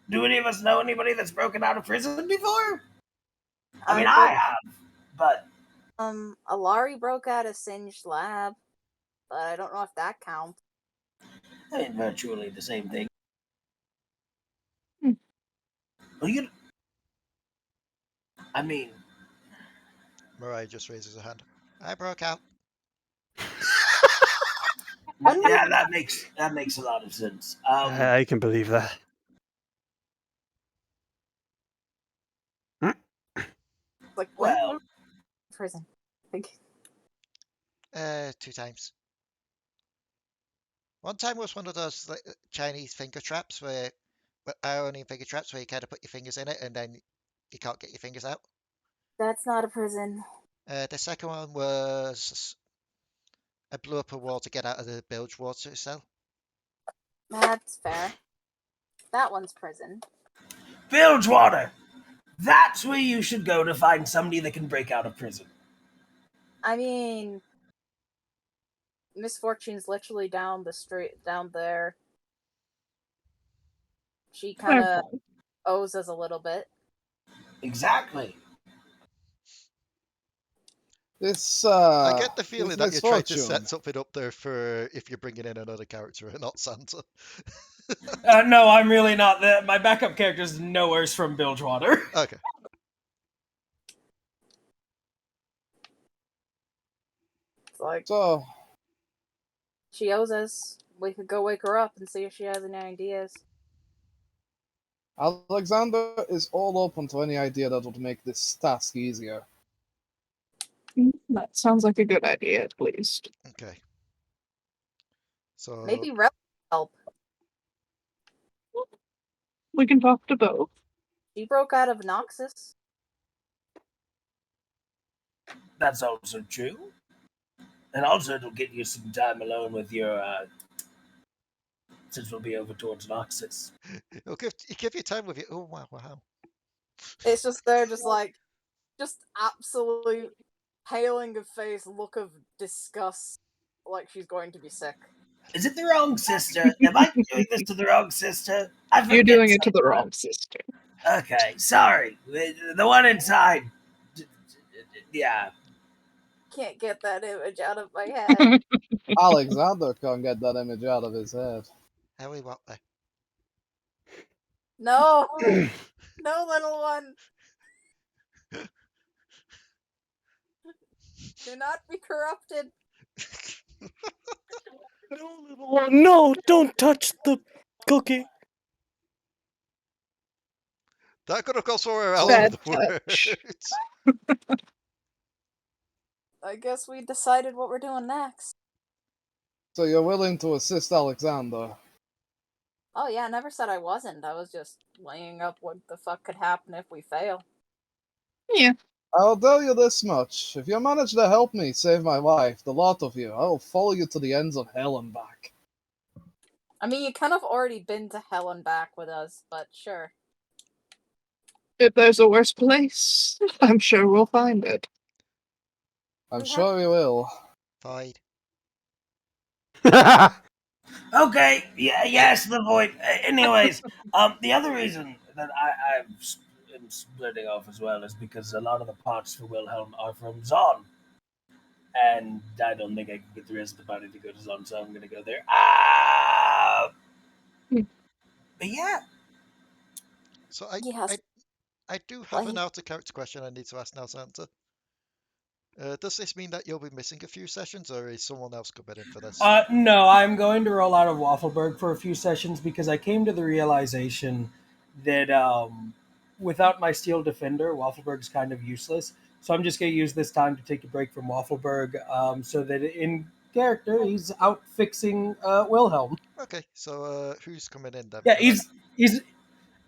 Do any of us know anybody that's broken out of prison before? I mean, I have, but... Alari broke out of Singed Lab, but I don't know if that counts. I mean, virtually the same thing. Hmm. Well, I mean... Mariah just raises her hand. I broke out. Yeah, that makes a lot of sense. I can believe that. Like, well, prison. Like, 2 times. One time was one of those like, Chinese finger traps where Ionian finger traps where you kind of put your fingers in it and then you can't get your fingers out. that's not a prison. The second one was I blew up a wall to get out of the bilge water cell. That's fair. That one's prison. Bilgewater! That's where you should go to find somebody that can break out of prison. I mean, Misfortune's literally down the street, down there. She kind of owes us a little bit. Exactly. This, I get the feeling that you're trying to Misfortune. set something up there for if you're bringing in another character and not Santa. No, I'm really not. My backup character's nowhere from Bilgewater. Okay. It's like, So, she owes us. We could go wake her up and see if she has any ideas. Alexander is all open to any idea that would make this task easier. That sounds like a good idea, at least. Okay. So Maybe Rel help. We can talk to both. She broke out of Noxus. That's also true. And also it'll get you some time alone with your, since we'll be over towards Noxus. it'll give you time with you. Oh, wow. It's just they're just like, just absolute paling of face, look of disgust, like she's going to be sick. Is it the wrong sister? Am I doing this to the wrong sister? You're doing it to the wrong sister. Okay, sorry. The one inside. Yeah. Can't get that image out of my head. Alexander can't get that image out of his head. Harry Waffleberg. No! No, little one! Do not be corrupted. No, little one, no, don't touch the cookie. That could have gone somewhere else Bad with the touch. words. I guess we decided what we're doing next. So you're willing to assist Alexander? Oh yeah, I never said I wasn't. I was just weighing up what the fuck could happen if we fail. Yeah. I'll tell you this much. If you manage to help me save my wife, the lot of you, I will follow you to the ends of hell and back. I mean, you kind of already been to hell and back with us, but sure. If there's a worse place, I'm sure we'll find it. I'm sure we will. Fine. Okay, yes, the void. Anyways, the other reason that I'm splitting off as well is because a lot of the parts for Wilhelm are from Zon. And I don't think I can get the rest of the party to go to Zon, so I'm going to go there. But yeah. So I do have an out-of-character question I need to ask now, Santa. Does this mean that you'll be missing a few sessions, or is someone else coming in for this? No, I'm going to roll out of Waffleberg for a few sessions because I came to the realization that without my Steel Defender, Waffleberg's kind of useless. So I'm just going to use this time to take a break from Waffleberg, so that in character he's out fixing Wilhelm. Okay, so who's coming in then? Yeah, he's.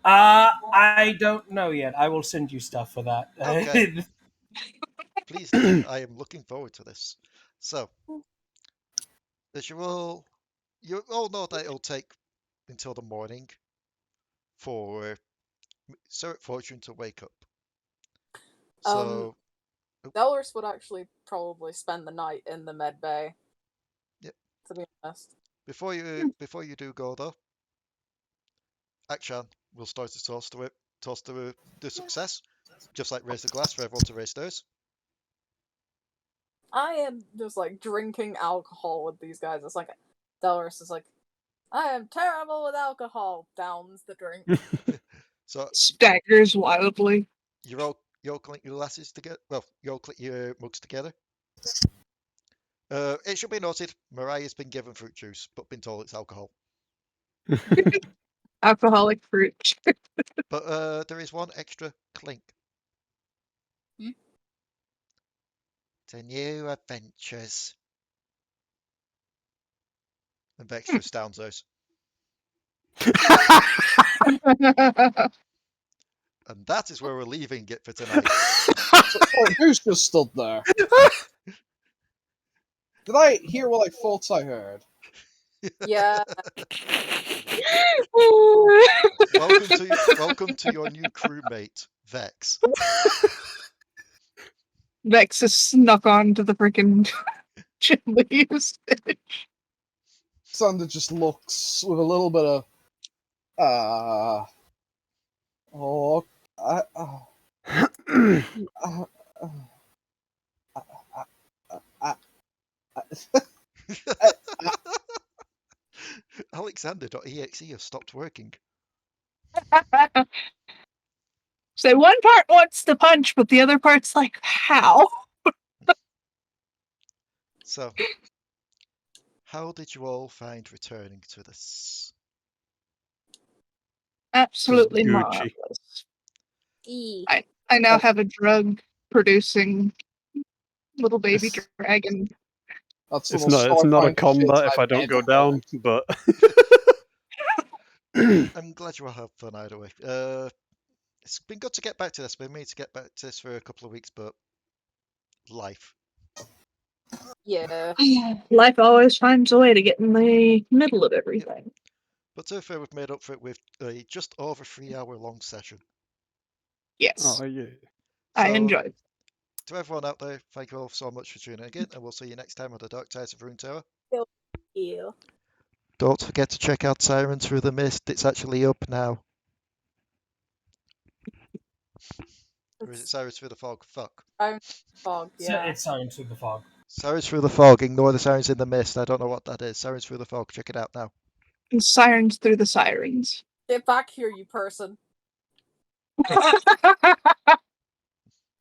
I don't know yet. I will send you stuff for that. Okay. Please do. I am looking forward to this. So, as you all know that it'll take until the morning for Sir Fortune to wake up. So, Delris would actually probably spend the night in the med bay. Yep. To be honest. Before you do go though, Akshan will start to toast the success, just like raise the glass for everyone to raise theirs. I am just like drinking alcohol with these guys. It's like Delris is like, I am terrible with alcohol. Downs the drink. So staggers wildly. You're clink your glasses together. Well, you clink your mugs together. It should be noted, Mariah's been given fruit juice, but been told it's alcohol. Alcoholic fruit. But there is one extra clink. To new adventures. And Vex just downs those. And that is where we're leaving it for tonight. Who's just stood there? Did I hear what I thought I heard? Yeah. Welcome to your new crewmate, Vex. Vex is snuck onto the freaking chimney stage. Sander just looks with a little bit of Alekxander.exe has stopped working. So one part wants to punch, but the other part's like, how? So, how did you all find returning to this? Absolutely Gucci. marvelous. I now have a drug-producing little baby dragon. It's not a combat if I don't go down, but I'm glad you all have fun either way. It's been good to get back to this. Been meaning to get back to this for a couple of weeks, but life. Yeah. Life always finds a way to get in the middle of everything. Yep. But so far, we've made up for it with a just over 3-hour-long session. Yes. Oh, yeah. I enjoyed. To everyone out there, thank you all so much for tuning in again, and we'll see you next time on the Dark Tides of Runeterra. Thank you. Don't forget to check out Siren Through the Mist. It's actually up now. Or is it Sirens Through the Fog? Fuck. Fog, yeah. It's Sirens Through the Fog. Sirens Through the Fog. Ignore the Sirens in the Mist. I don't know what that is. Sirens Through the Fog. Check it out now. And Sirens Through the Sirens. Get back here, you person.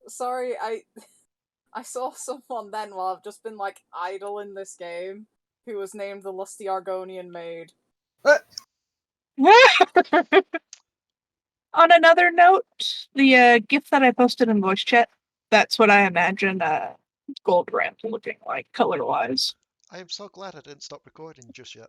Sorry, I saw someone then while I've just been like idle in this game who was named the Lusty Argonian Maid. On another note, the GIF that I posted in voice chat, that's what I imagine Gold Ramp looking like, color-wise. I am so glad I didn't stop recording just yet.